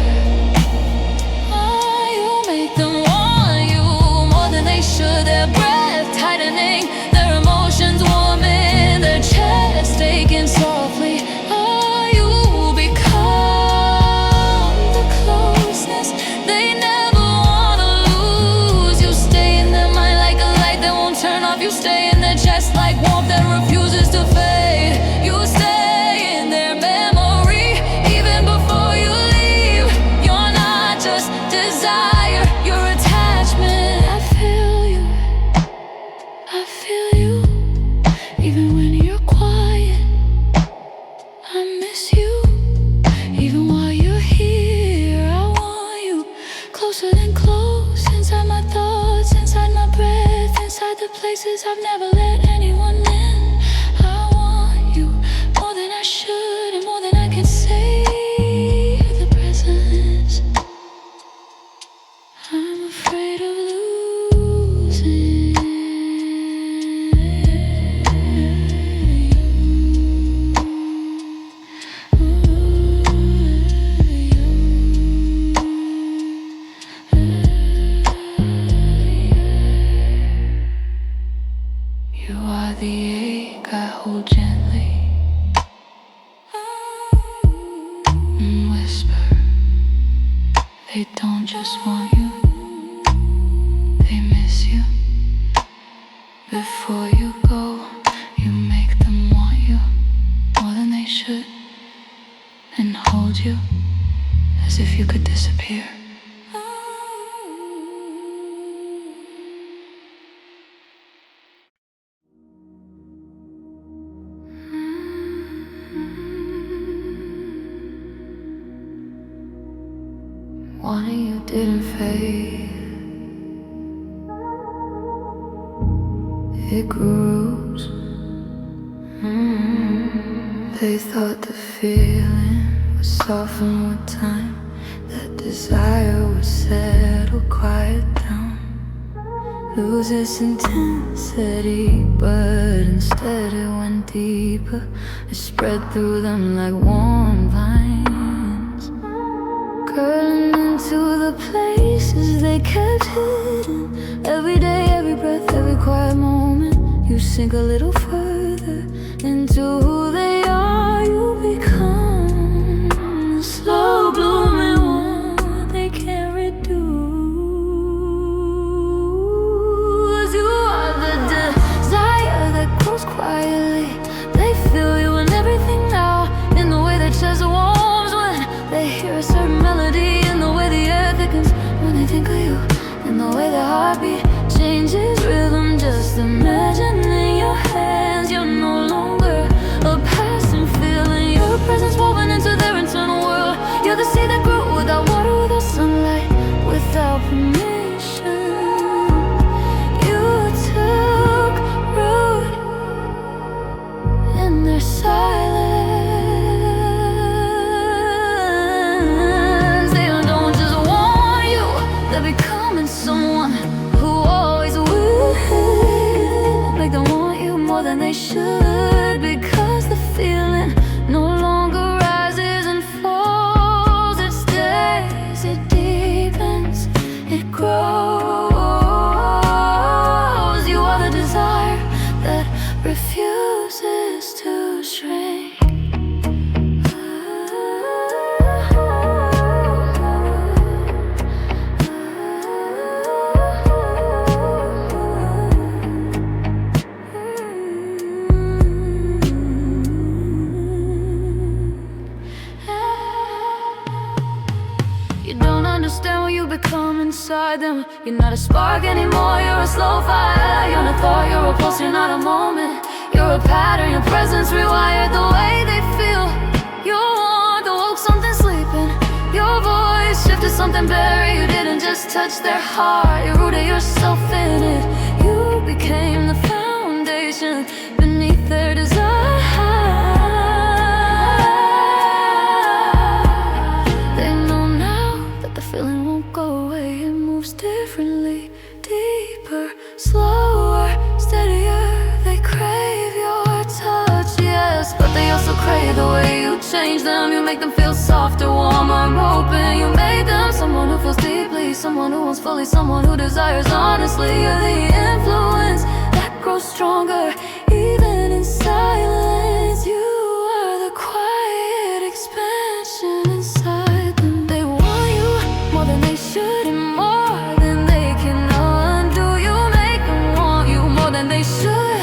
Speaker 1: You make them want you more than they should. Their breath tightening, their emotions warming, their chest aching softly. You become the closeness they never wanna lose. You stay in their mind like a light that won't turn off. You stay in their chest like warmth that refuses to fade. You stay in their memory even before you leave. You're not just desire, you're attachment. I feel you, I feel you, even when you're quiet. I miss you, even while you're here. I want you closer than close, inside my thoughts, inside my breath, inside the places I've never let anyone in. I want you more than I should, and more than I can say. The presence I'm afraid of losing. You are the ache I hold gently, and whisper. They don't just want you, they miss you before you wanting you didn't fade. It grew. They thought the feeling would soften with time, that desire would settle, quiet down, lose its intensity. But instead it went deeper. It spread through them like warm vines, curling into the places they kept hidden. Every day, every breath, every quiet moment, you sink a little further into who they are. You become a slow blooming one they can't reduce. You are the desire that grows quietly. They feel you in everything now, in the way their chest warms when they hear a certain melody, in the way the air thickens when they think of you, in the way their heartbeat changes rhythm. Just imagine in your hands, you're no longer a passing feeling. Your presence woven into their internal world. You're the seed that grew without water, without sunlight, without permission. You took root in their silence. They don't just want you, they're becoming someone who always will. Make them want you more than they should, because the feeling no longer rises and falls. It stays, it deepens, it grows. You are the desire that refuses to shrink. You don't understand what you become inside them. You're not a spark anymore, you're a slow fire. You're not a thought, you're a pulse, you're not a moment. You're a pattern, your presence rewired the way they feel. Your warmth awoke something sleeping. Your voice shifted something buried. You didn't just touch their heart, you rooted yourself in it. You became the foundation beneath their desire. Differently, deeper, slower, steadier. They crave your touch, yes, but they also crave the way you change them. You make them feel softer, warmer, open. You made them someone who feels deeply, someone who wants fully, someone who desires honestly. You're the influence that grows stronger even in silence. You are the quiet expansion inside them. They want you more than they should, and more they should.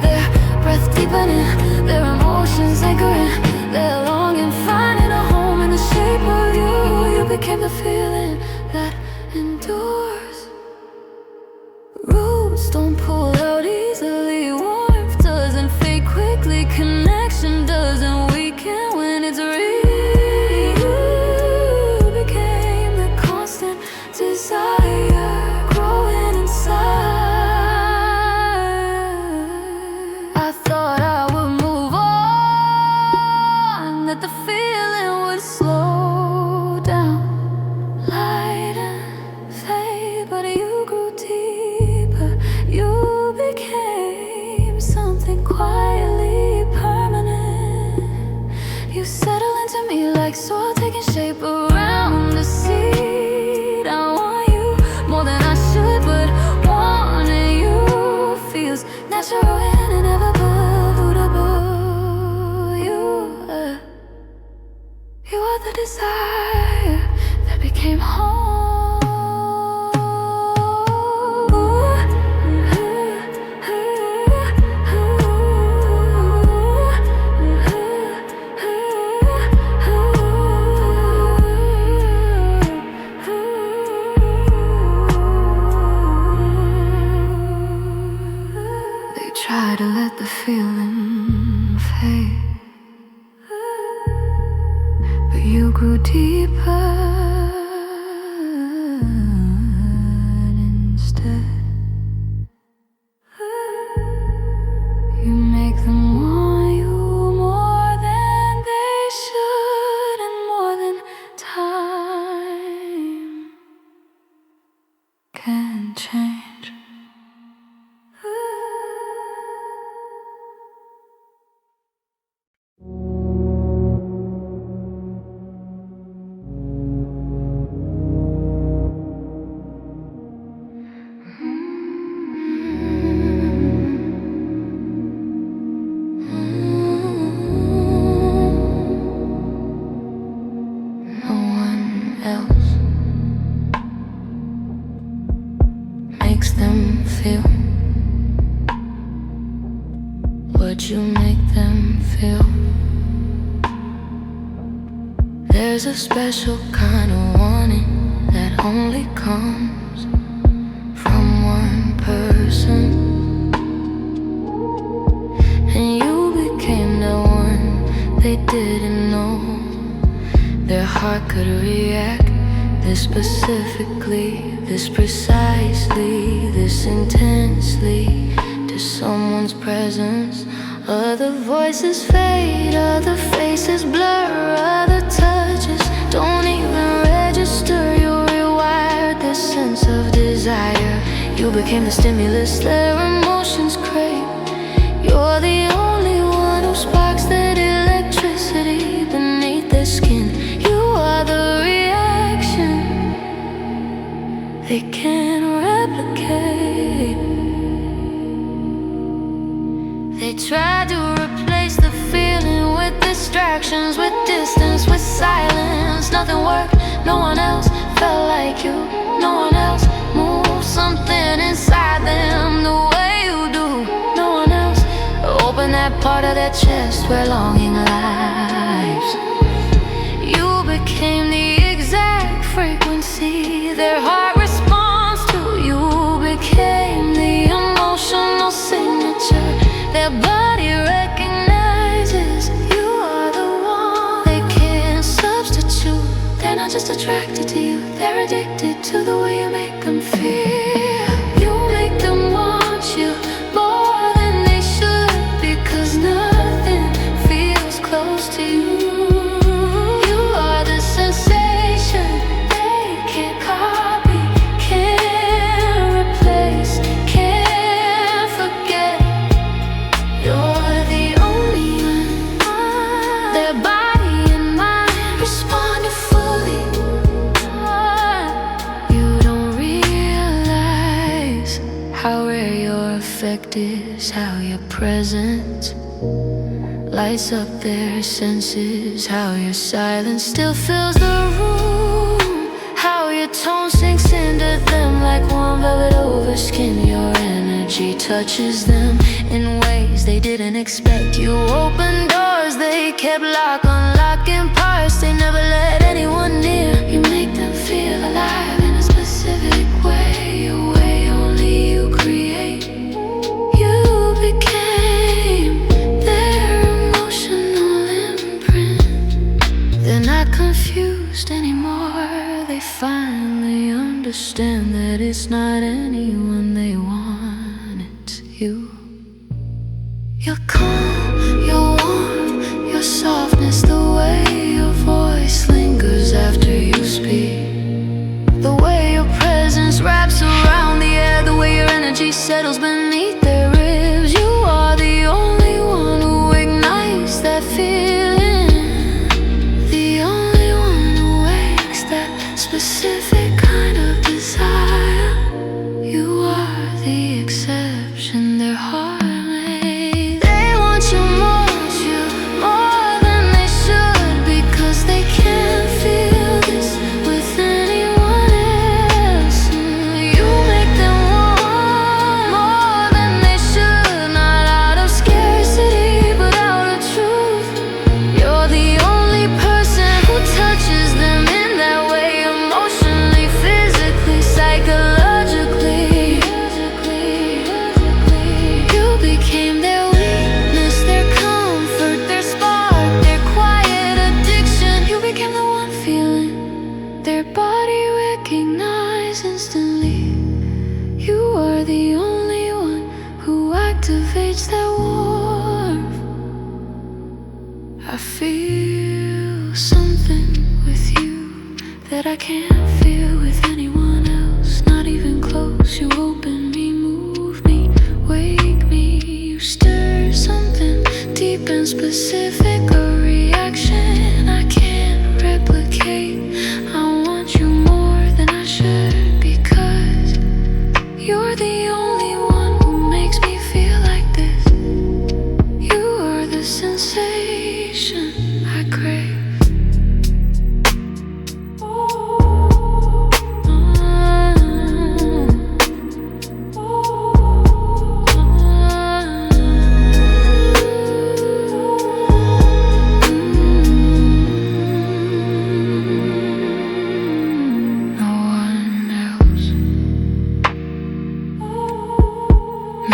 Speaker 1: Their breath deepening, their emotions anchoring, their longing finding a home in the shape of you. You became the feeling that endures. Roots don't pull out easily, warmth doesn't fade quickly, connection doesn't weaken when it's real. You became the constant desire growing inside. That the feeling would slow down, lighten, fade, but you grew deeper. You became something quietly permanent. You settle into me like soil taking shape around the seed. I want you more than I should, but wanting you feels natural and inevitable. You are the desire that became home. They try to let the feeling fade, you grew deeper. There's a special kind of wanting that only comes from one person, and you became the one they didn't know. Their heart could react this specifically, this precisely, this intensely to someone's presence. Other voices fade, other faces blur, other touches don't even register. You rewired this sense of desire. You became the stimulus their emotions crave. You're the only one who sparks that electricity beneath their skin. You are the reaction they can't replicate. They try to replace the feeling with distractions, with distance, with silence. Nothing worked, no one else felt like you. No one else moved something inside them the way you do. No one else opened that part of their chest where longing lies. You became the exact frequency their heart responds to. You became the emotional signature their body recognizes. You are the one they can't substitute. They're not just attracted to you, they're addicted to the way you make them feel. You make them want you more than they should, because nothing feels close to you. You are the sensation they can't copy, can't replace, can't forget. You're the only one their body and mind respond to fully. You don't realize how rare your effect is, how your presence lights up their senses, how your silence still fills the room, how your tone sinks into them like warm velvet over skin. Your energy touches them in ways they didn't expect. You open doors they kept locked, unlocking parts they never let anyone near. You make them feel alive in a specific way, a way only you create. You became their emotional imprint. They're not confused anymore. They finally understand that it's not anyone they want, it's you. You're calm, you're warm, your softness, the way your voice lingers after you speak, the way your presence wraps around the air, the way your energy settles beneath their ribs. You are the only one who ignites that feeling, the only one who wakes that specific kind of desire. You are the exception their heart made. They want you more than they should, because they can't feel this with anyone else. You make them want more than they should, not out of scarcity but out of truth. You're the only person who touches them in that way, emotionally, physically, psychologically. You became their weakness, their comfort, their spark, their quiet addiction. You became the one feeling their body recognize instantly. You are the only one who activates that warmth. I feel something with you that I can't feel with anyone else, not even close. You open me, move me, wake me. You stir something deep and specific, a reaction I can't replicate. I want you more than I should, because you're the only one who makes me feel like this. You are the sensation I crave.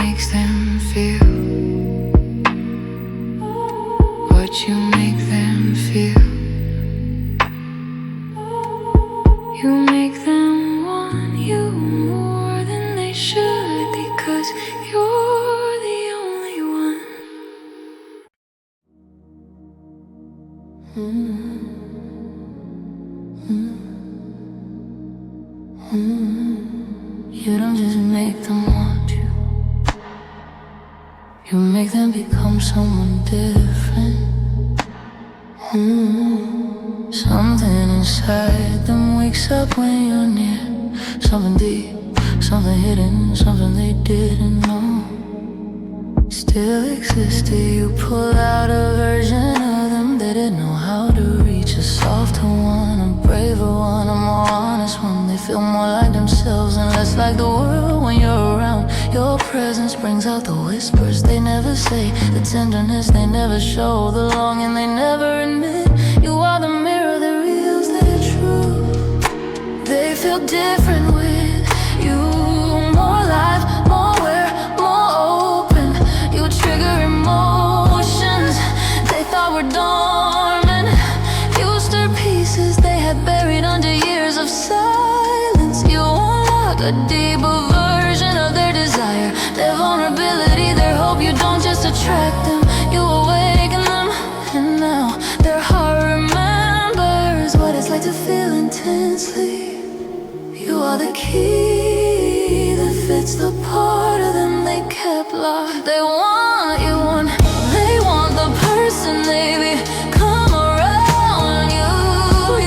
Speaker 1: makes them feel what you make them feel. You make them want you more than they should, because you're the only one. You don't just make them want you, you make them become someone different. Something inside them wakes up when you're near. Something deep, something hidden, something they didn't know still existed. You pull out a version of them they didn't know how to reach. A softer one, a braver one, a more honest one. They feel more like themselves and less like the world when you're around. Your presence brings out the whispers they never say, the tenderness they never show, the longing they never admit. You are the mirror that reveals their truth. They feel different with you, more alive, more aware, more open. You trigger emotions they thought were dormant. You stir pieces they had buried under years of silence. You unlock a deeper version of their desire, their vulnerability, their hope. You don't just attract them, you awaken them. And now their heart remembers what it's like to feel intensely. You are the key that fits the part of them they kept locked. They want you, and they want the person they become around you.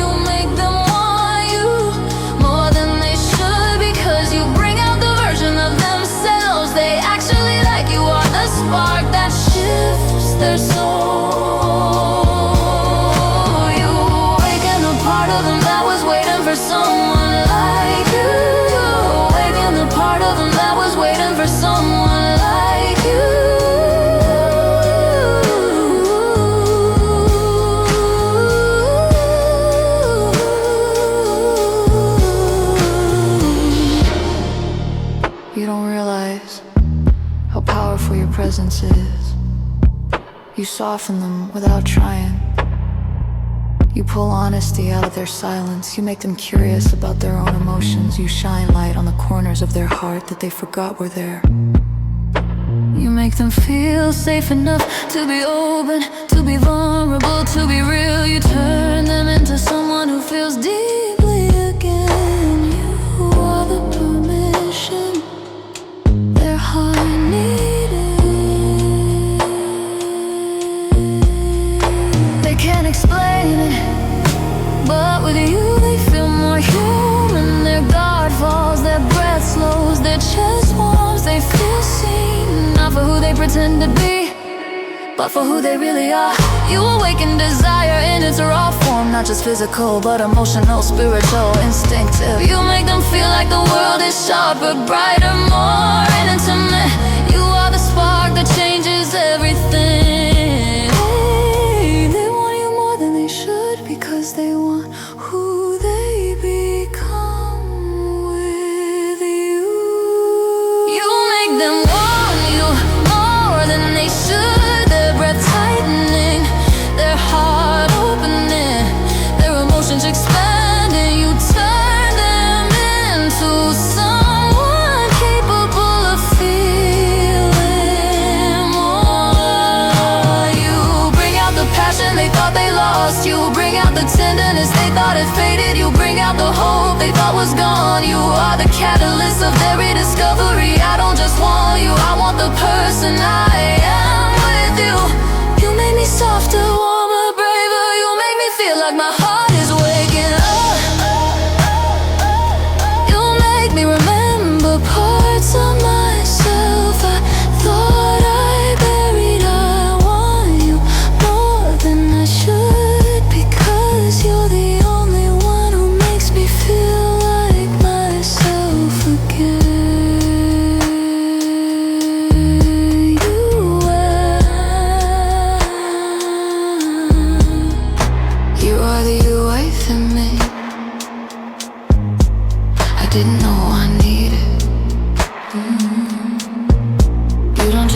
Speaker 1: You make them want you more than they should, because you bring out the version of themselves they actually like. You are the spark that shifts their soul. You awaken the part of them that was waiting for someone like you. You awaken the part of them that was waiting for someone like you. You don't realize how powerful your presence is. You soften them without trying. You pull honesty out of their silence. You make them curious about their own emotions. You shine light on the corners of their heart that they forgot were there. You make them feel safe enough to be open, to be vulnerable, to be real. You turn them into someone who feels deeply again. You are the permission their heart needed. They can't explain it, but with you they feel more human. Their guard falls, their breath slows, their chest warms. They feel seen, not for who they pretend to be, but for who they really are. You awaken desire in its raw form, not just physical, but emotional, spiritual, instinctive. You make them feel like the world is sharper, brighter, more intimate. You are the spark that changes everything. They want you more than they should, because they want who they become with you. You make them want you more than they should. Their breath tightening, their heart opening, their emotions expanding. You turn them into someone capable of feeling more. You bring out the passion they thought they lost. You bring out the tenderness they thought had faded. You bring out the hope they thought was gone. You are the catalyst of their rediscovery. I don't just want you, I want the person I am with you. You make me softer, warmer, braver. You make me feel like my heart is waking up. You make me remember parts of myself I thought I buried. I want you more than I should, because you're the only one who makes me feel like myself again.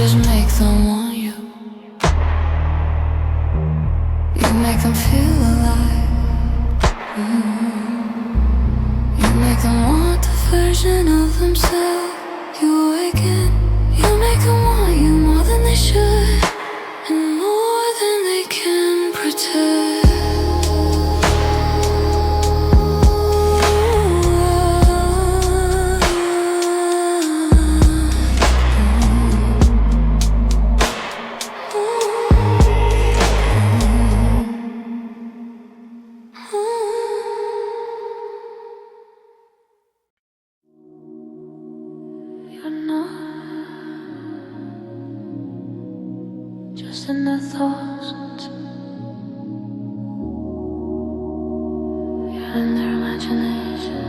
Speaker 1: just make them want you. You make them feel alive. You make them want the version of themselves you awaken. You make them want you more than they should, and more than they can pretend. You're not just in their thoughts, you're in their imagination.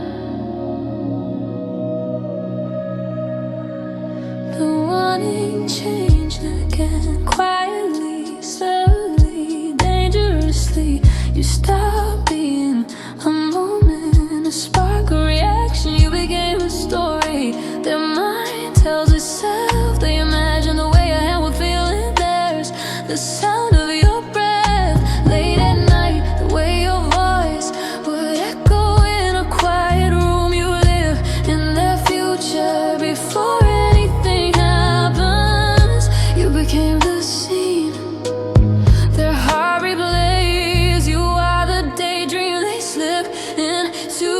Speaker 1: The wanting change again, quietly, slowly, dangerously. You stop being a moment, a spark, a reaction. You became a story. Their mind tells itself. They imagine the way your hand would feel in theirs. The sound of your breath late at night. The way your voice would echo in a quiet room. You live in their future before anything happens. You became the scene. Their heart replays. You are the daydream they slip into.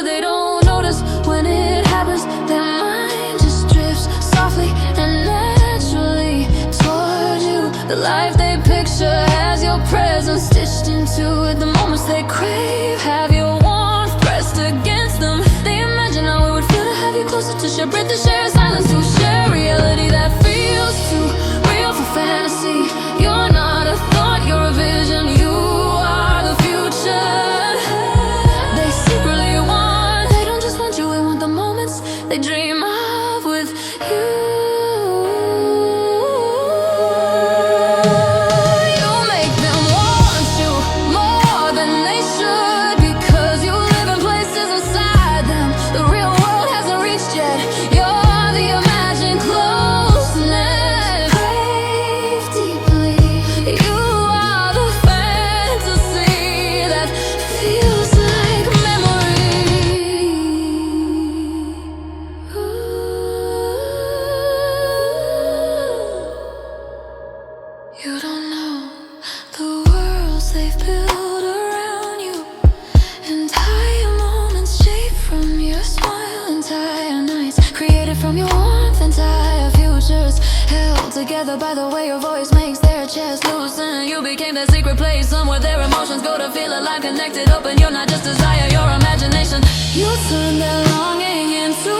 Speaker 1: They don't notice when it happens. Their mind just drifts softly and naturally toward you. The life they picture has your presence stitched into it. The moments they crave have your warmth pressed against them. They imagine how it would feel to have you closer, to share breath, to share silence, to share reality that feels too real for fantasy. You're not a thought, you're a vision. You are the future they secretly want. They don't just want you, they want the moments they dream of with you. You make them want you more than they should, because you live in places inside them the real world hasn't reached yet. You're the imagined closeness, crave deeply. You are the fantasy that feels like memory. You don't know the worlds they've built around you. Entire moments shaped from your smile. Entire nights created from your warmth. Entire futures held together by the way your voice makes their chest loosen. You became that secret place, somewhere their emotions go to feel alive, connected, open. You're not just desire, your imagination. You turn their longing into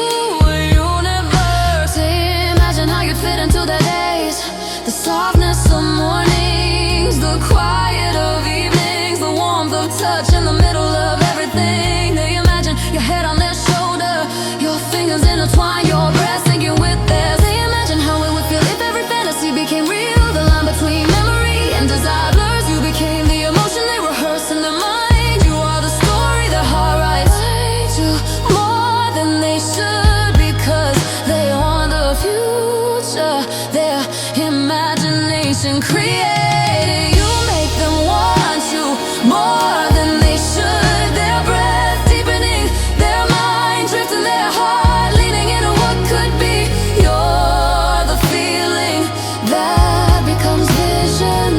Speaker 1: a universe. They imagine how you'd fit into their days. The softness of mornings, the quiet of evenings, the warmth of touch in the middle of everything. They imagine your head on their shoulder, your fingers intertwine, your breath sinking with theirs. They imagine how it would feel if every fantasy became real. The line between memory and desire blurs. You became the emotion they rehearse in their mind. You are the story their heart writes to more than they should, because they want the future their imagination created. You make them want you more than they should. Their breath deepening, their mind drifting, their heart leaning into what could be. You're the feeling that becomes vision.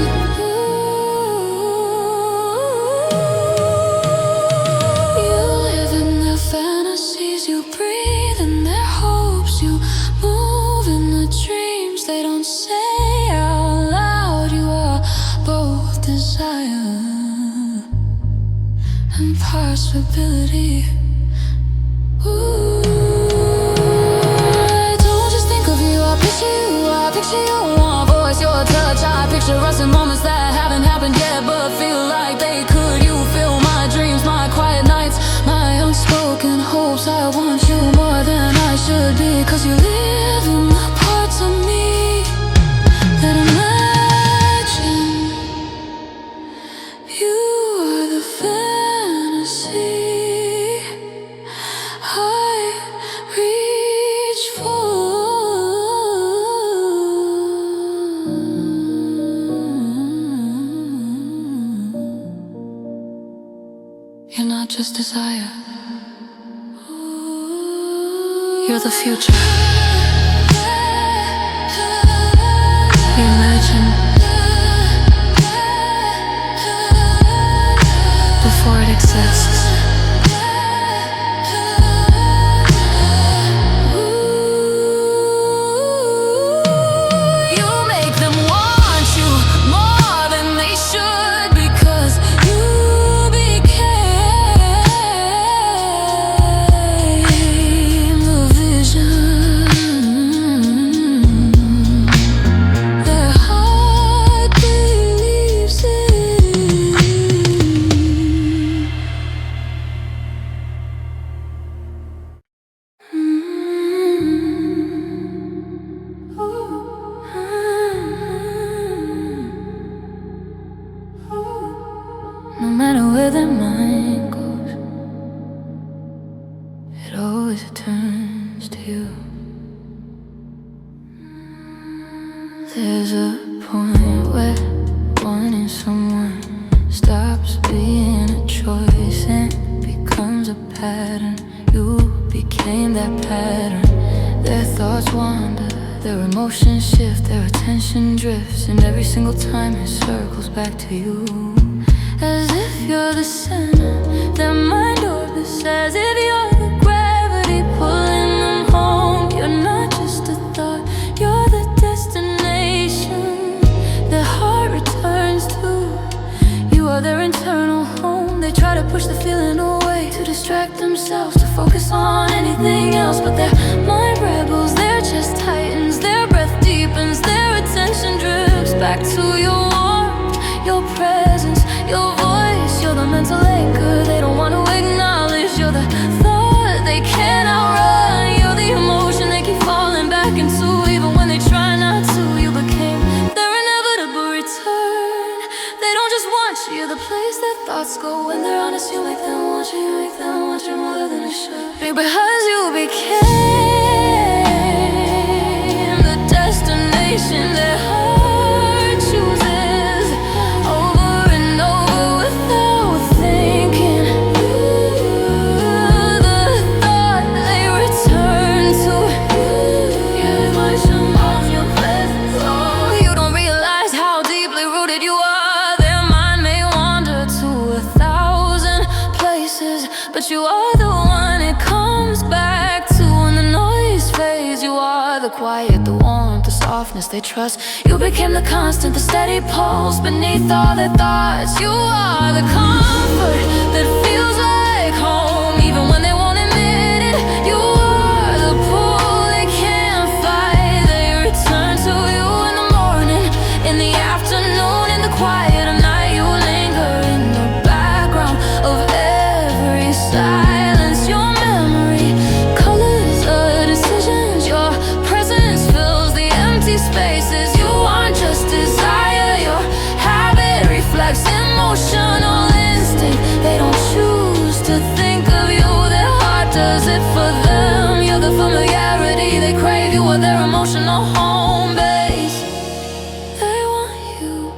Speaker 1: You live in their fantasies, you breathe in their hopes, you move in the dreams they don't say out loud. You are both desire and possibility. Ooh, I don't just think of you, I picture you, I picture your warm voice, your touch. I picture us in moments that haven't happened yet, but feel like they could. You fill my dreams, my quiet nights, my unspoken hopes. I want you more than I should be, 'cause you live in the parts of me that imagine. You are the fantasy I reach for. just desire. You're the future. Imagine before it exists. You make them want you more than they should, because you became the vision. Their heart believes it. No matter where their mind goes, it always turns to you. There's a point where wanting someone stops being a choice and becomes a pattern. You became that pattern. Their thoughts wander, their emotions shift, their attention drifts, and every single time it circles back to you. As if you're the center, their mind orbits as if you're the gravity pulling them home. You're not just a thought, you're the destination their heart returns to. You are their internal home. They try to push the feeling away, to distract themselves, to focus on anything else. But their mind rebels, their chest tightens, their breath deepens, their attention drifts back to your warmth, your presence, your voice. You're the mental anchor they don't want to acknowledge. You're the thought they can't outrun. You're the emotion they keep falling back into, even when they try not to. You became their inevitable return. They don't just want you, you're the place their thoughts go when they're honest. You make them want you, you make them want you more than they should. Because you became the destination their heart chooses over and over without thinking. You're the thought they return to. Your emotion of your presence. Oh, you don't realize how deeply rooted you are. Their mind may wander to 1,000 places, but you are the one it comes back to when the noise fades. You are the quiet, the warmth, the softness they trust. You became the constant, the steady pulse beneath all their thoughts. You are the comfort that feels like home, even when they won't admit it. You are the pull they can't fight. They return to you in the morning, in the afternoon, in the quiet of night. You linger in the background of every silence. Your memory colors the decisions. Your presence fills the empty spaces. You aren't just desire, your habit reflects emotional instinct. They don't choose to think of you, their heart does it for them. You're the familiarity they crave. You are their emotional home base. They want you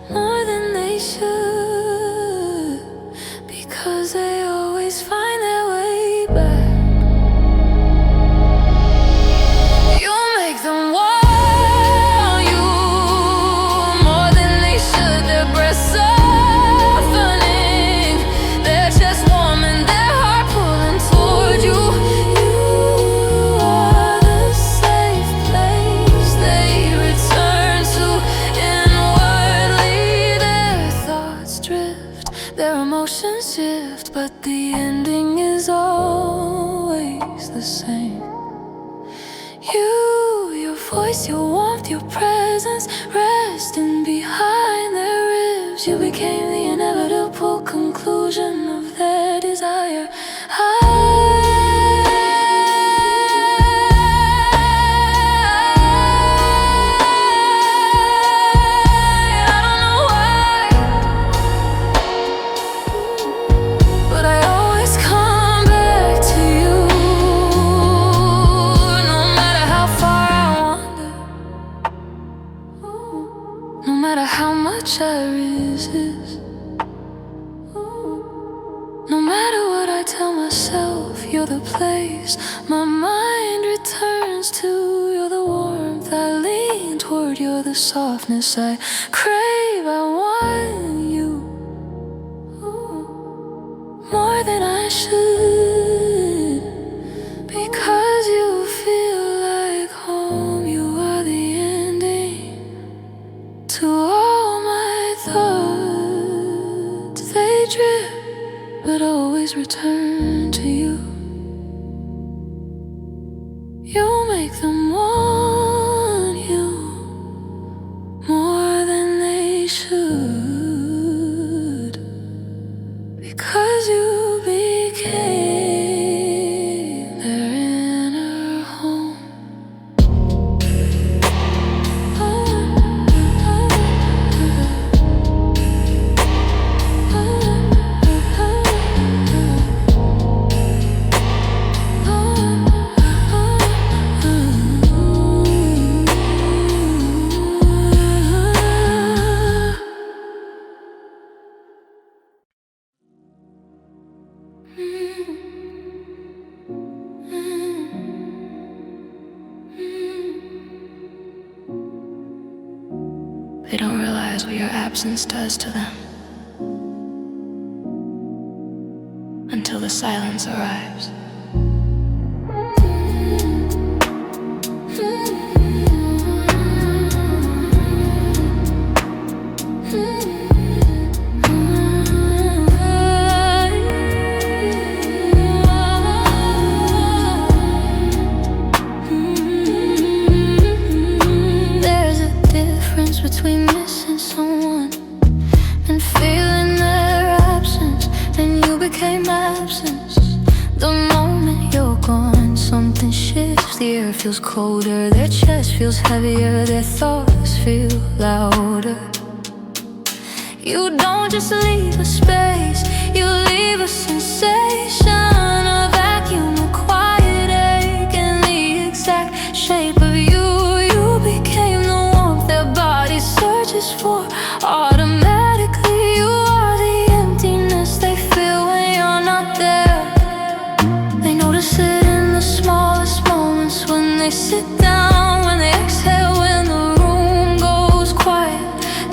Speaker 1: more than they should, because they always find their way back. You make them want you more than they should. Their breath softening, their chest warm and their heart pulling toward you. You are the safe place they return to inwardly. Their thoughts drift, their emotions shift, but the ending is always the same. You, your voice, your warmth, your presence, resting behind their ribs. You became the inevitable conclusion of their desire. I don't know why, but I always come back to you. No matter how far I wander, no matter how much I resist, other place. My mind returns to you're the warmth I lean toward, you're the softness I crave. I want you more than I should, because you feel like home. You are the ending to all my thoughts. They drift but always return to you. You make them want you more than they should, because you became their inner home.
Speaker 2: They don't realize what your absence does to them until the silence arrives.
Speaker 1: Between missing someone and feeling their absence, and you became absence. The moment you're gone, something shifts. The air feels colder, their chest feels heavier, their thoughts feel louder. You don't just leave a space, you leave a sensation, a vacuum, a quiet ache, and the exact shape of you. You became the warmth their body searches for. Automatically, you are the emptiness they feel when you're not there. They notice it in the smallest moments, when they sit down, when they exhale, when the room goes quiet.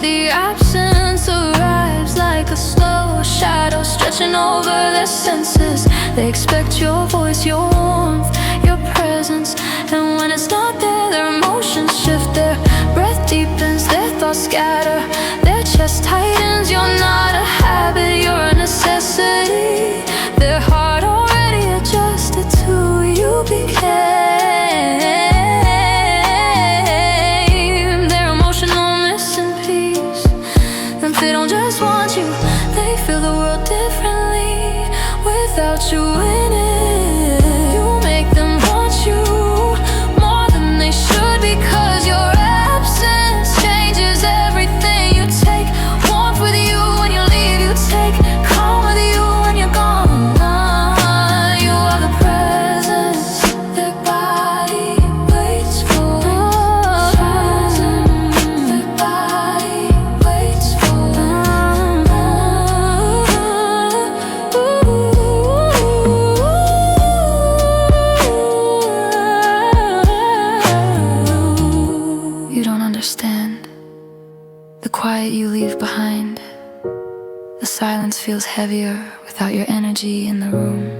Speaker 1: The absence arrives like a slow shadow stretching over their senses. They expect your voice, your warmth, your presence, and when it's not there, their emotions shift, their breath deepens, their thoughts scatter, their chest tightens. You're not a habit, you're a necessity. Their heart already adjusted to who you became. Their emotional missing piece, and they don't just want you, they feel the world differently without you in it. You make them want you more than they should, because your absence changes everything. You take warmth with you when you leave, you take calm with you when you're gone. You are the presence their body waits for. Their body waits for. You don't understand the quiet you leave behind. The silence feels heavier without your energy in the room.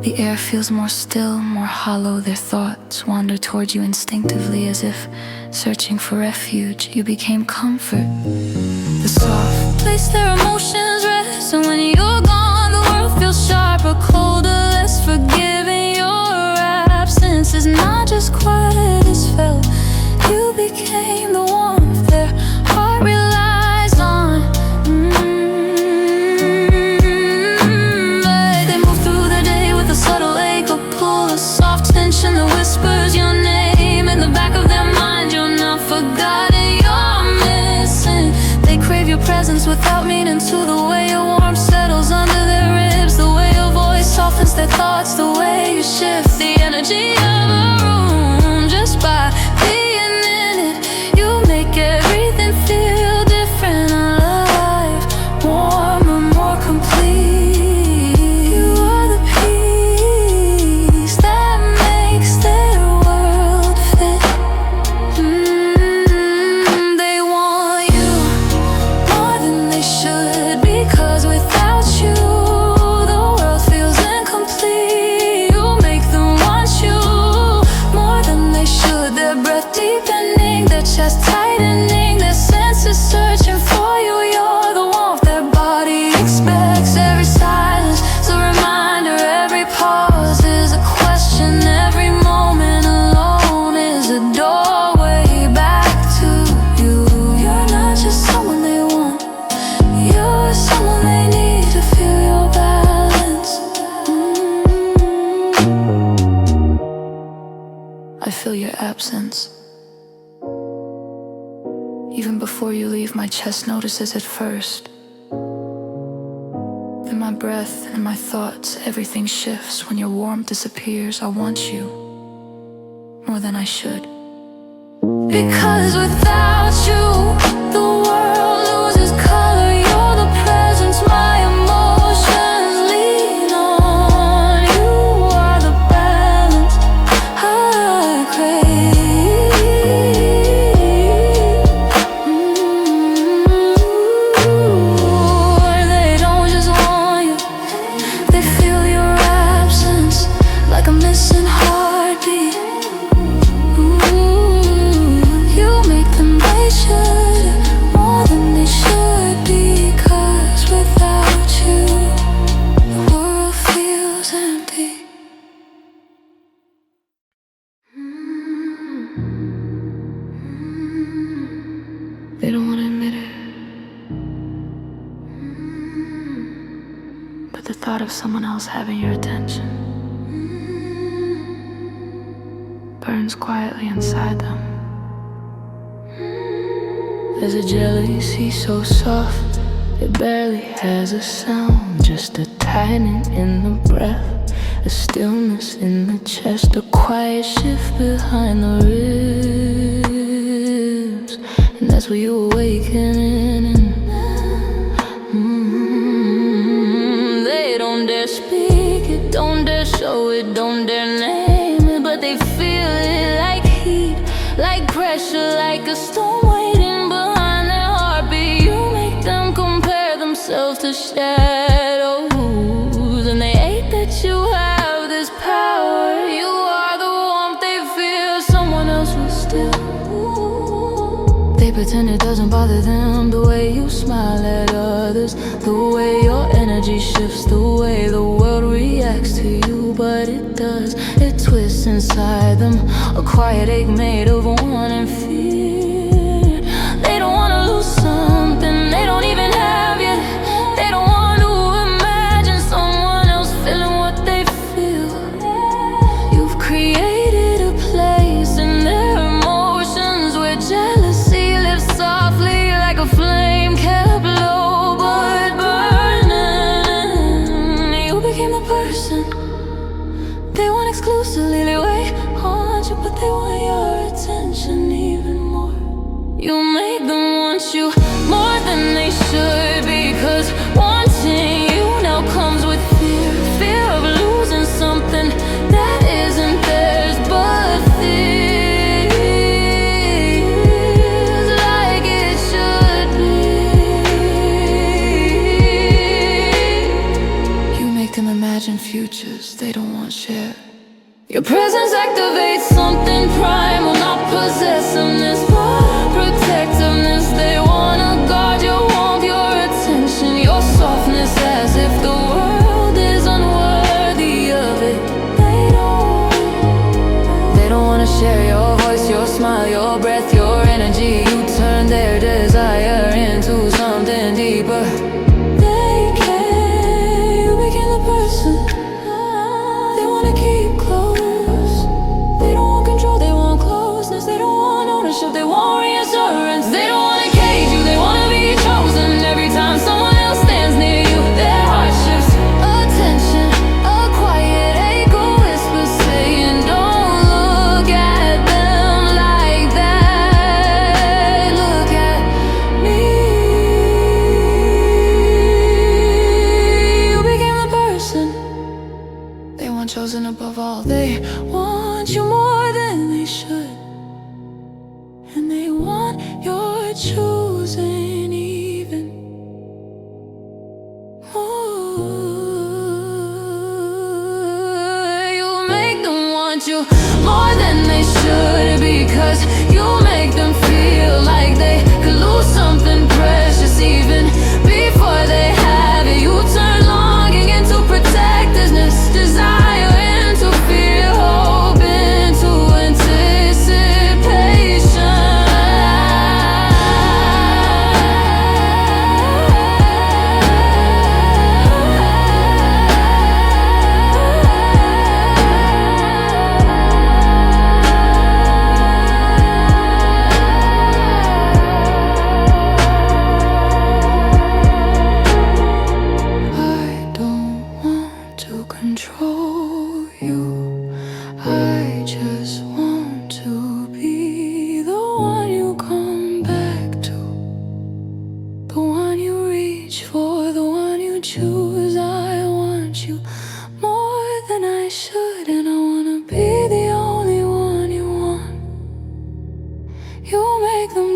Speaker 1: The air feels more still, more hollow. Their thoughts wander towards you instinctively, as if searching for refuge. You became comfort, the soft place their emotions rest. And when you're gone, the world feels sharper, colder, less forgiving. Your absence is not just quiet, it's felt. You became the warmth their heart relies on. They move through the day with a subtle ache, a pull, a soft tension that whispers your name. In the back of their mind, you're not forgotten, you're missing. They crave your presence without meaning to. The way your warmth settles under their ribs, the way your voice softens their thoughts, the way you shift the energy of a room just by being in it. You make everything feel different, alive, warmer, more complete. You are the peace deepening, their chest tightening, their senses searching for you. You're the warmth their body expects. Every silence is a reminder, every pause is a question, every moment alone is a doorway back to you. You're not just someone they want, you're someone they need to feel your balance. I feel your absence. Even before you leave, my chest notices it first. In my breath and my thoughts, everything shifts. When your warmth disappears, I want you more than I should. Because without you, the world loses color. You're the presence my emotions lean on. You are the balance I crave. They don't just want you, they feel your absence like a missing heartbeat. You make them they should, more than they should be. 'Cause without you, the world feels empty. They don't want to admit it, but the thought of someone else having your attention burns quietly inside them. There's a jealousy so soft, it barely has a sound. Just a tightening in the breath, a stillness in the chest, a quiet shift behind the ribs. And that's where you awaken. They don't dare speak it, don't dare show it, don't dare name it, but they feel it like heat, like pressure, like a storm waiting behind their heartbeat. You make them compare themselves to shadows, and they hate that you have this power. You are the warmth they feel, someone else will still. They pretend it doesn't bother them, the way you smile at others, the way your energy shifts, the way the world reacts to you. But it does, it twists inside them, a quiet ache made of want and fear. They don't want to lose something they don't even have yet. They don't want to imagine someone else feeling what they feel. You've created a place in their emotions where jealousy lives softly like a flame kept low but burning. You became the person they want exclusively. They wait on you, but they want your attention even more. You make them want you more than they should, because wanting you now comes with fear. Fear of losing something that isn't theirs, but feels like it should be. You make them imagine futures they don't want shared. Your presence activates something primal, not possessiveness, but protectiveness. They wanna guard your warmth, your attention, your softness, as if the world is unworthy of it. They don't wanna share your voice, your smile, your breath, your energy. You turn their desire into something deeper. They care, you became the person they wanna keep close. They don't want control, they want closeness. They don't want ownership, they want reassurance. They don't wanna cage you, they wanna be chosen. Every time someone else stands near you, their heart shifts. Attention, a quiet echo whisper saying, don't look at them like that. Look at me. You became the person they want chosen above all. They want you more than they should, and they want your choosing even more. You make them want you more than they should, because you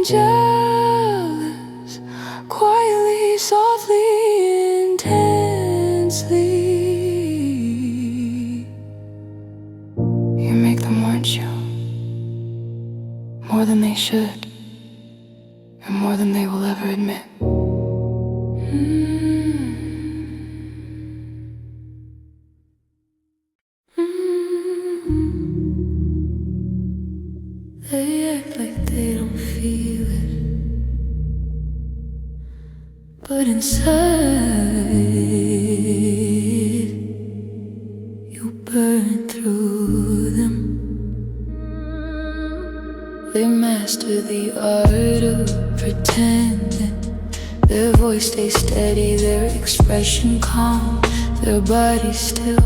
Speaker 1: jealous, quietly, softly, intensely. You make them want you more than they should, and more than they will ever admit. They act like they don't feel it, but inside you burn through them. They master the art of pretending. Their voice stays steady, their expression calm, their body still.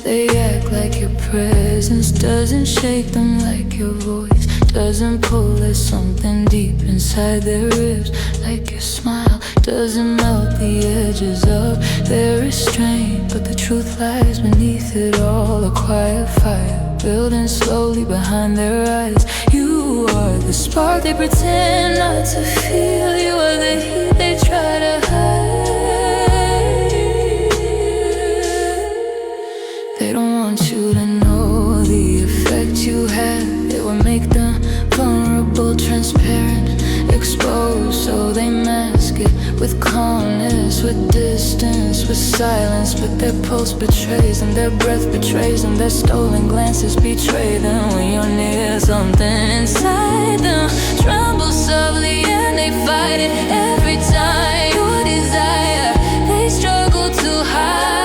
Speaker 1: They act like your presence doesn't shake them, like your voice doesn't pull. There's something deep inside their ribs, like your smile doesn't melt the edges of their restraint. But the truth lies beneath it all, a quiet fire building slowly behind their eyes. You are the spark they pretend not to feel. You are the heat they try to hide. They don't want you to know the effect you have. It would make them vulnerable, transparent, exposed. So they mask it with calmness, with distance, with silence. But their pulse betrays them, their breath betrays them, their stolen glances betray them. When you're near, something inside them trembles softly, and they fight it every time. Your desire, they struggle to hide.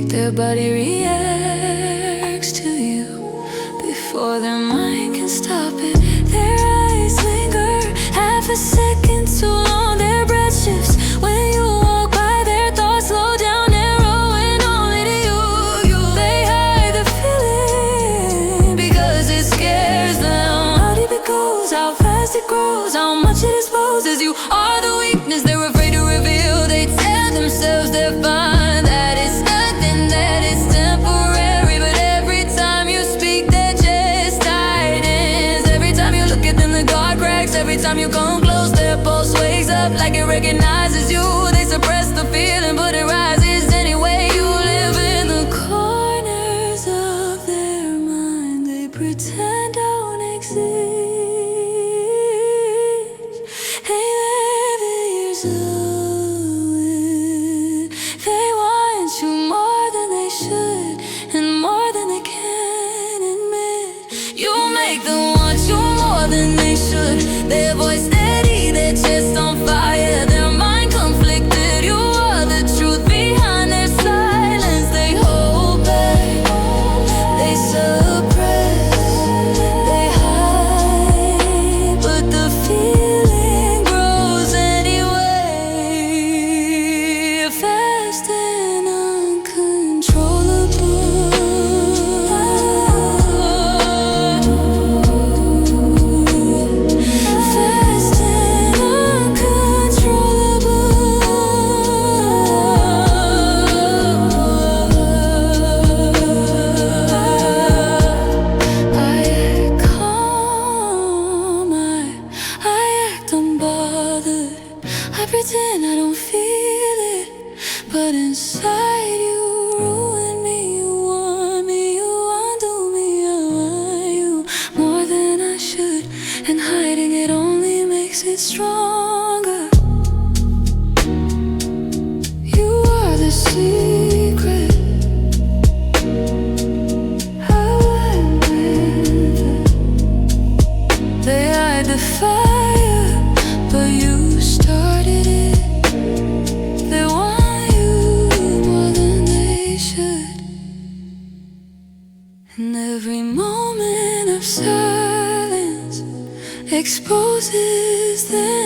Speaker 1: Their body reacts to you before their mind can stop it. Their eyes linger half a second too long. Their breath shifts when you walk by. Their thoughts slow down, narrowing only to you. They hide the feeling because it scares them. How deep it goes, how fast it grows, how much it exposes. You are the weakness they're afraid to reveal. They tell themselves they're fine, every time you come close. Their pulse wakes up like it recognizes you. They suppress the feeling, but it rises anyway. You live in the corners of their mind. They pretend don't exist. They live in your zone. They want you more than they should, and more than they can admit. You make them want you more than they should. Their voice steady, their chest on fire, their mind conflicted. You are the truth behind their silence. They hold back, they suppress, they hide, but the feeling grows anyway, fast and uncontrollable. I pretend I don't feel it, but inside you ruin me. You want me, you undo me. I want you more than I should, and hiding it only makes it stronger. You are the secret I went with. They hide the fire, but you started it. They want you more than they should, and every moment of silence exposes them.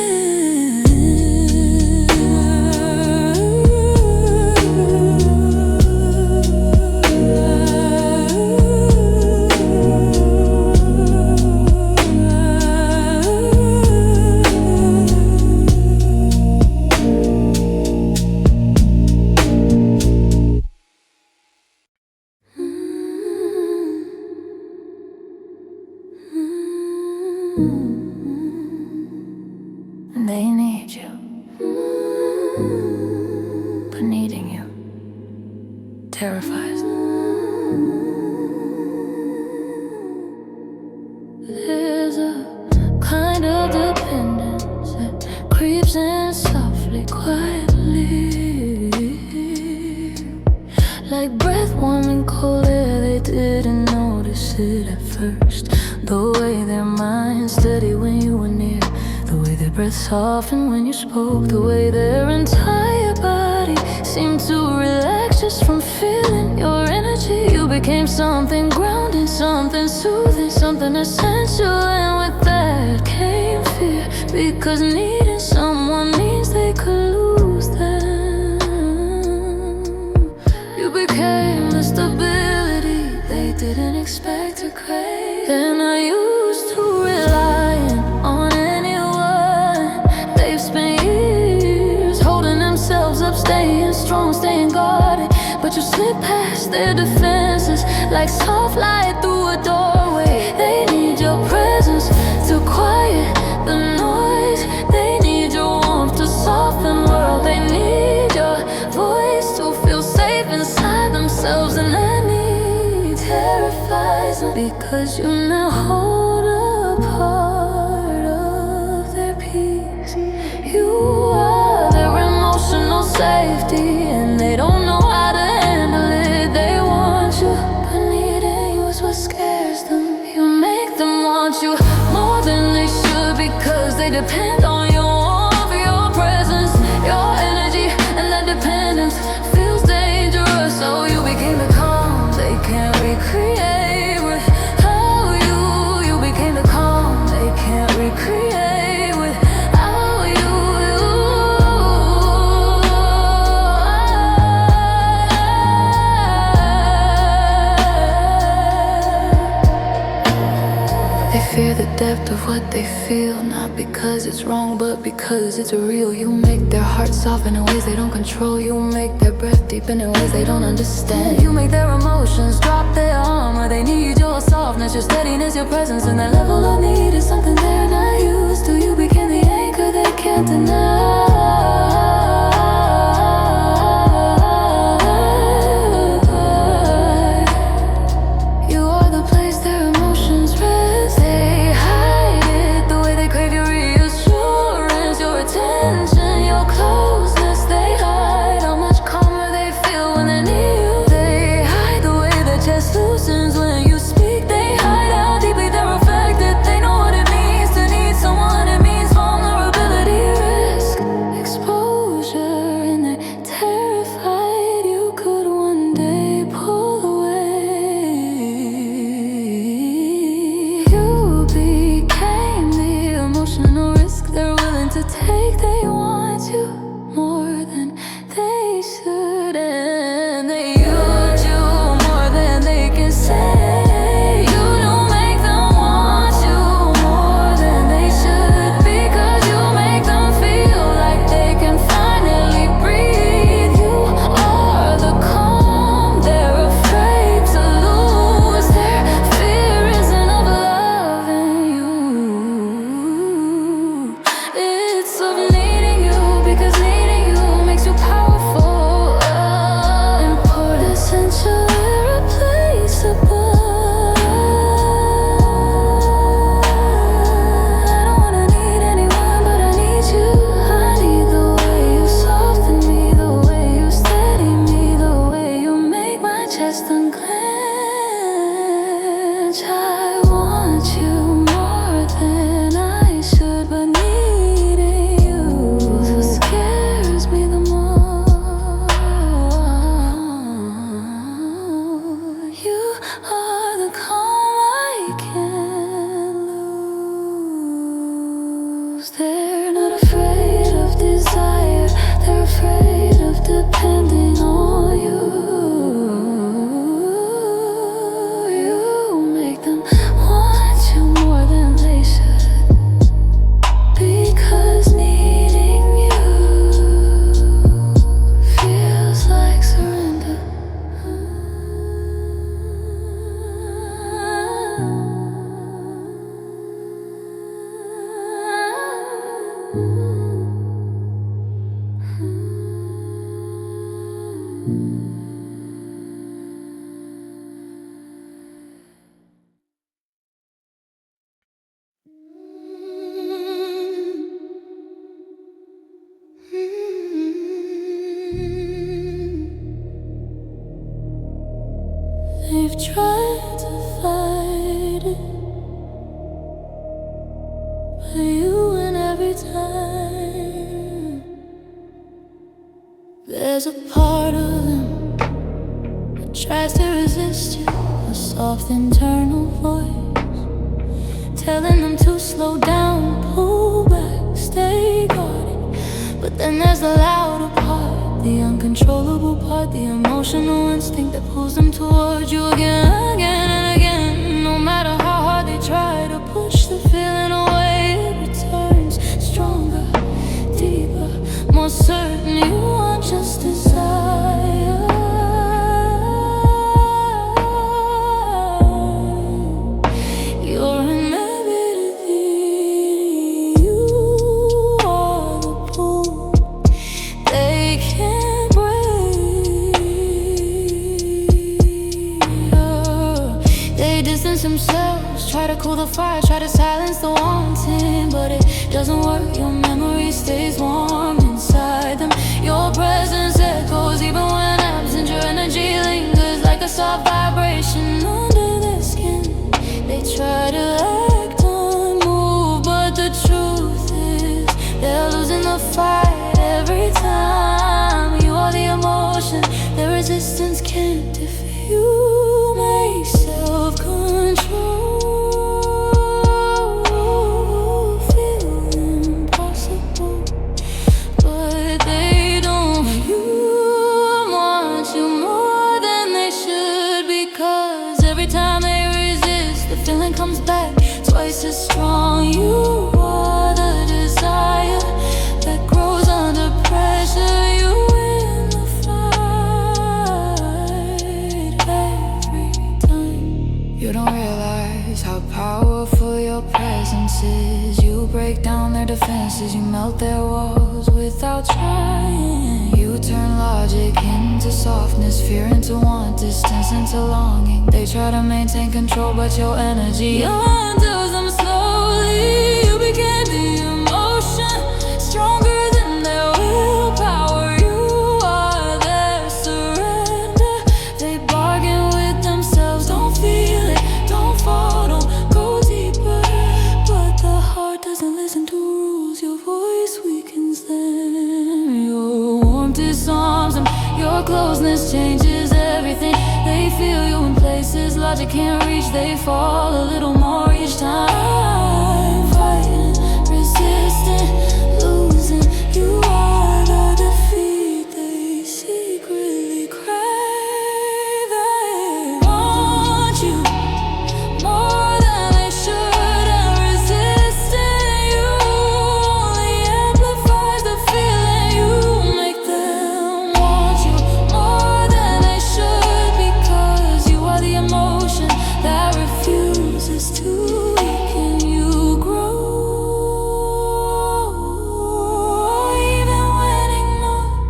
Speaker 1: terrifies them. There's a kind of dependence that creeps in softly, quietly, like breath warm and cold air. They didn't notice it at first. The way their minds steady when you were near, the way their breath softened when you spoke, the way their entire body seemed to relax just from feeling your energy. You became something grounding, something soothing, something essential. And with that came fear, because needing someone means they could lose them. You became the stability they didn't expect to crave. Then I used to rely on anyone. They've spent years holding themselves up, staying strong, staying guarded. But you slip past their defenses like soft light through a doorway. They need your presence to quiet the noise. They need your warmth to soften the world. They need your voice to feel safe inside themselves. And that need terrifies them, because you now hold a part of their peace. You are their emotional safety, and they don't know how to handle it. They want you, but needing you is what scares them. You make them want you more than they should, because they depend on your warmth, your presence, your energy. And that dependence feels dangerous. So you became the calm they can't recreate. Without you became the calm they can't recreate. Without you. They fear the depth of what they feel, not because it's wrong, but because it's real. You make their hearts soften in ways they don't control. You make their breath deepen in ways they don't understand. You make their emotions drop their armor. They need your softness, your steadiness, your presence. And that level of need is something they're not used to. You became the anchor they can't deny. You are the place their emotions rest. They hide it the way they crave your reassurance, your attention, your closeness. They hide how much calmer they feel when they're near you. They hide the way their chest loosens when you speak. They hide how deeply they're affected. They know what it means to need someone. It means vulnerability, risk, exposure. And they're terrified you could one day pull away. You became the emotional risk they're willing to take. They want you more than they should, and they use you more than they can say. You don't make them want you more than they should, because you make them feel like they can finally breathe. You are the calm they're afraid to lose. Their fear isn't of loving you, it's of needing you, because needing you makes you powerful, important, essential, irreplaceable. I don't wanna need anyone, but I need you. I need the way you soften me, the way you steady me, the way you make my chest unclench. I want you more than I should, but needing you is what scares me the more. You are the calm I can't lose. They're not afraid of desire, they're afraid of depending on you. You make them want you more than they should, because needing you feels like surrender. They've tried to fight it, but you win every time. There's a part of them that tries to resist you, a soft internal voice telling them to slow down, pull back, stay guarded. But then there's the louder part, the uncontrollable part, the emotional instinct that pulls them towards you again, again and again. No matter how hard they try to push the feeling away, it returns stronger, deeper, more certain. You want just desire. You're inevitable. You are the pull they can't break. They distance themselves, try to cool the fire, try to silence the wanting, but it doesn't work. Your memory stays warm inside them. Your presence echoes even when absent. Your energy lingers like a soft vibration under their skin. They try to act unmoved, but the truth is they're losing the fight every time. You are the emotion their resistance can't defeat. You make self-control feel impossible, but they don't. You want you more than they should, because every time they resist, the feeling comes back twice as strong. You are the desire that grows under pressure. You win the fight every time. You don't realize how powerful your presence is. You break down their defenses, you melt their walls without trying. You turn logic into softness, fear into want, distance into longing. They try to maintain control, but your energy undoes them slowly. You became the emotion, stronger than their willpower. You are their surrender. They bargain with themselves, don't feel it, don't fall, don't go deeper. But the heart doesn't listen to rules, your voice weakens them. Your warmth disarms them, your closeness changes everything. They feel you in places logic can't reach. They fall a little more each time. Fighting, resisting, losing. You are the defeat they secretly crave. They want you more than they should, and resisting you only amplifies the feeling. You make them want you more than they should, because you are the emotion that refuses to weaken. You grow even when ignored.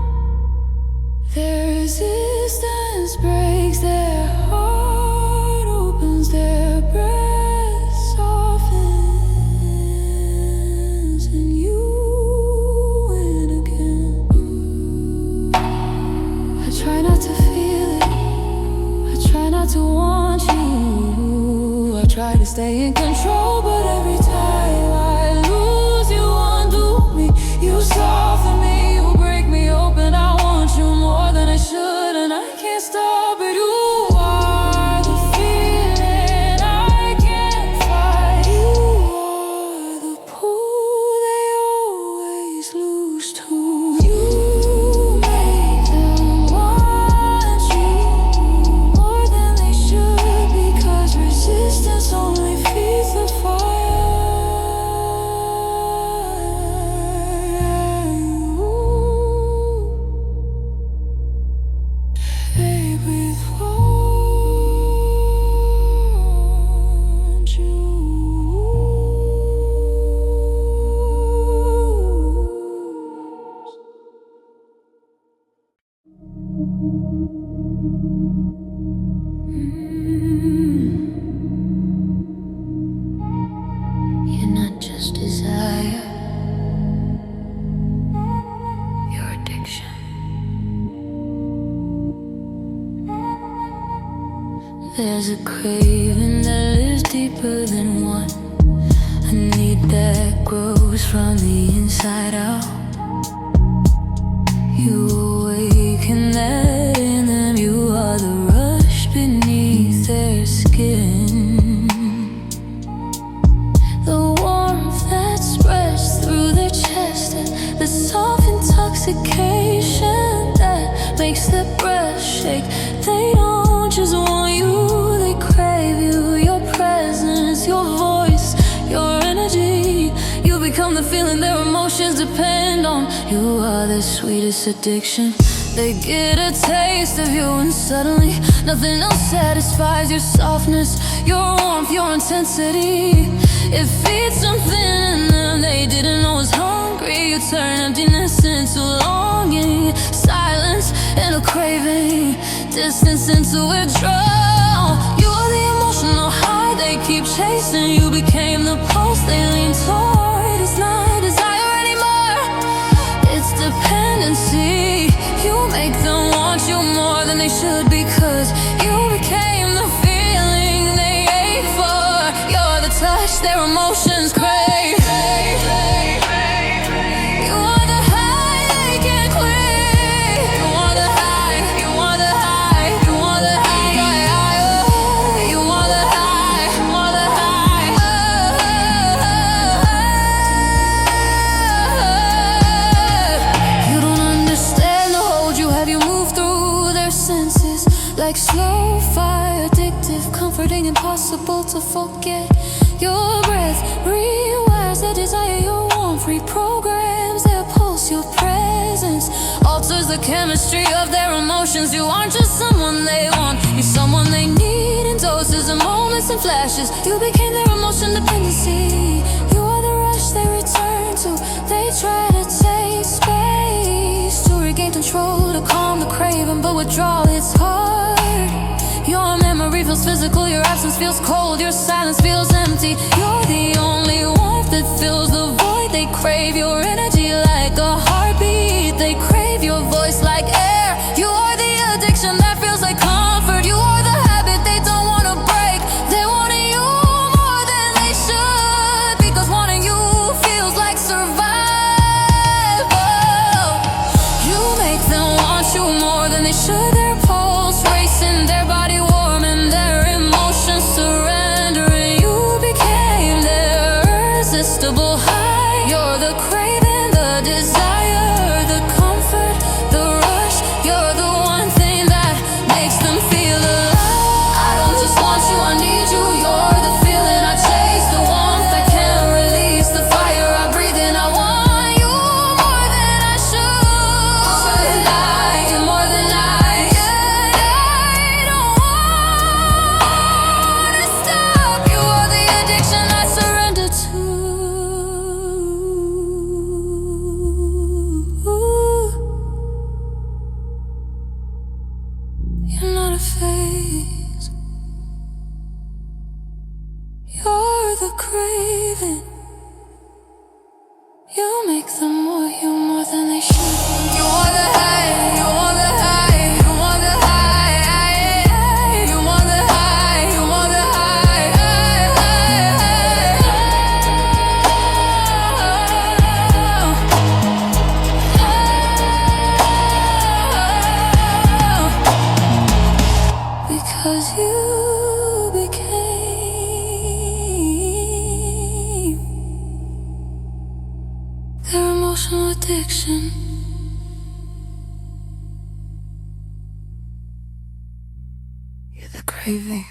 Speaker 1: Their resistance breaks their heart, opens their breast, softens, and you win again. I try not to feel it, I try not to want you. I try to stay in control, but every time I lose, you undo me. You soften me, you break me open. I want you more than I should, and I can't stop it. You are the feeling I can't fight. You are the pull they always lose to. You make them want you more than they should, because resistance only feeds There's a craving that lives deeper than one, a need that grows from the inside out. You awaken that in them, you are the rush beneath their skin, the warmth that spreads through their chest, and the soft intoxication that makes their breath shake. They don't just want you, they crave you, your presence, your voice, your energy. You become the feeling their emotions depend on. You are their sweetest addiction. They get a taste of you and suddenly nothing else satisfies. Your softness, your warmth, your intensity. It feeds something in them they didn't know was hungry. You turn emptiness into longing, silence into craving, distance into withdrawal. You are the emotional high they keep chasing. You became the pulse they lean toward. It's not desire anymore, it's dependency. You make them want you more than they should, because you became the feeling they ache for. You're the touch their emotions crave. You are the high they can't quit. You are the high, you are the high, you are the high, you are the high, you are the high. You don't understand the hold you have. You move through their senses like slow fire, addictive, comforting, impossible to forget. Your breath rewires their desire, your warmth reprograms their pulse. Your presence alters the chemistry of their emotions. You aren't just someone they want, you're someone they need in doses and moments and flashes. You became their emotion dependency. You are the rush they return to. They try to take space to regain control, to calm the craving, but withdrawal hits hard. Your memory feels physical, your absence feels cold, your silence feels empty. You're the only warmth that fills the void. They crave your energy like a heartbeat. They crave your voice like air. You are the addiction that feels like comfort. You are the habit they don't want to break. They wanted you more than they should, because wanting you feels like survival. You make them want you more than they should. Their pulse racing, their body warm, and their emotions surrendering. You became their irresistible high. You're the craving, the desire, the comfort, the rush. You're the one thing that makes them feel alive. I don't just want you, I need you. You're the feeling I chase, the warmth I can't release, the fire I breathe in. I want you more than I should. You're more than I, yeah, I don't wanna stop. You are the addiction I surrender to. You're not a phase, you're the craving. You make them want you more than they should. You are the high, you are the high, you are the high, you are the high, you are the high. Because you became their emotional addiction. You're the craving.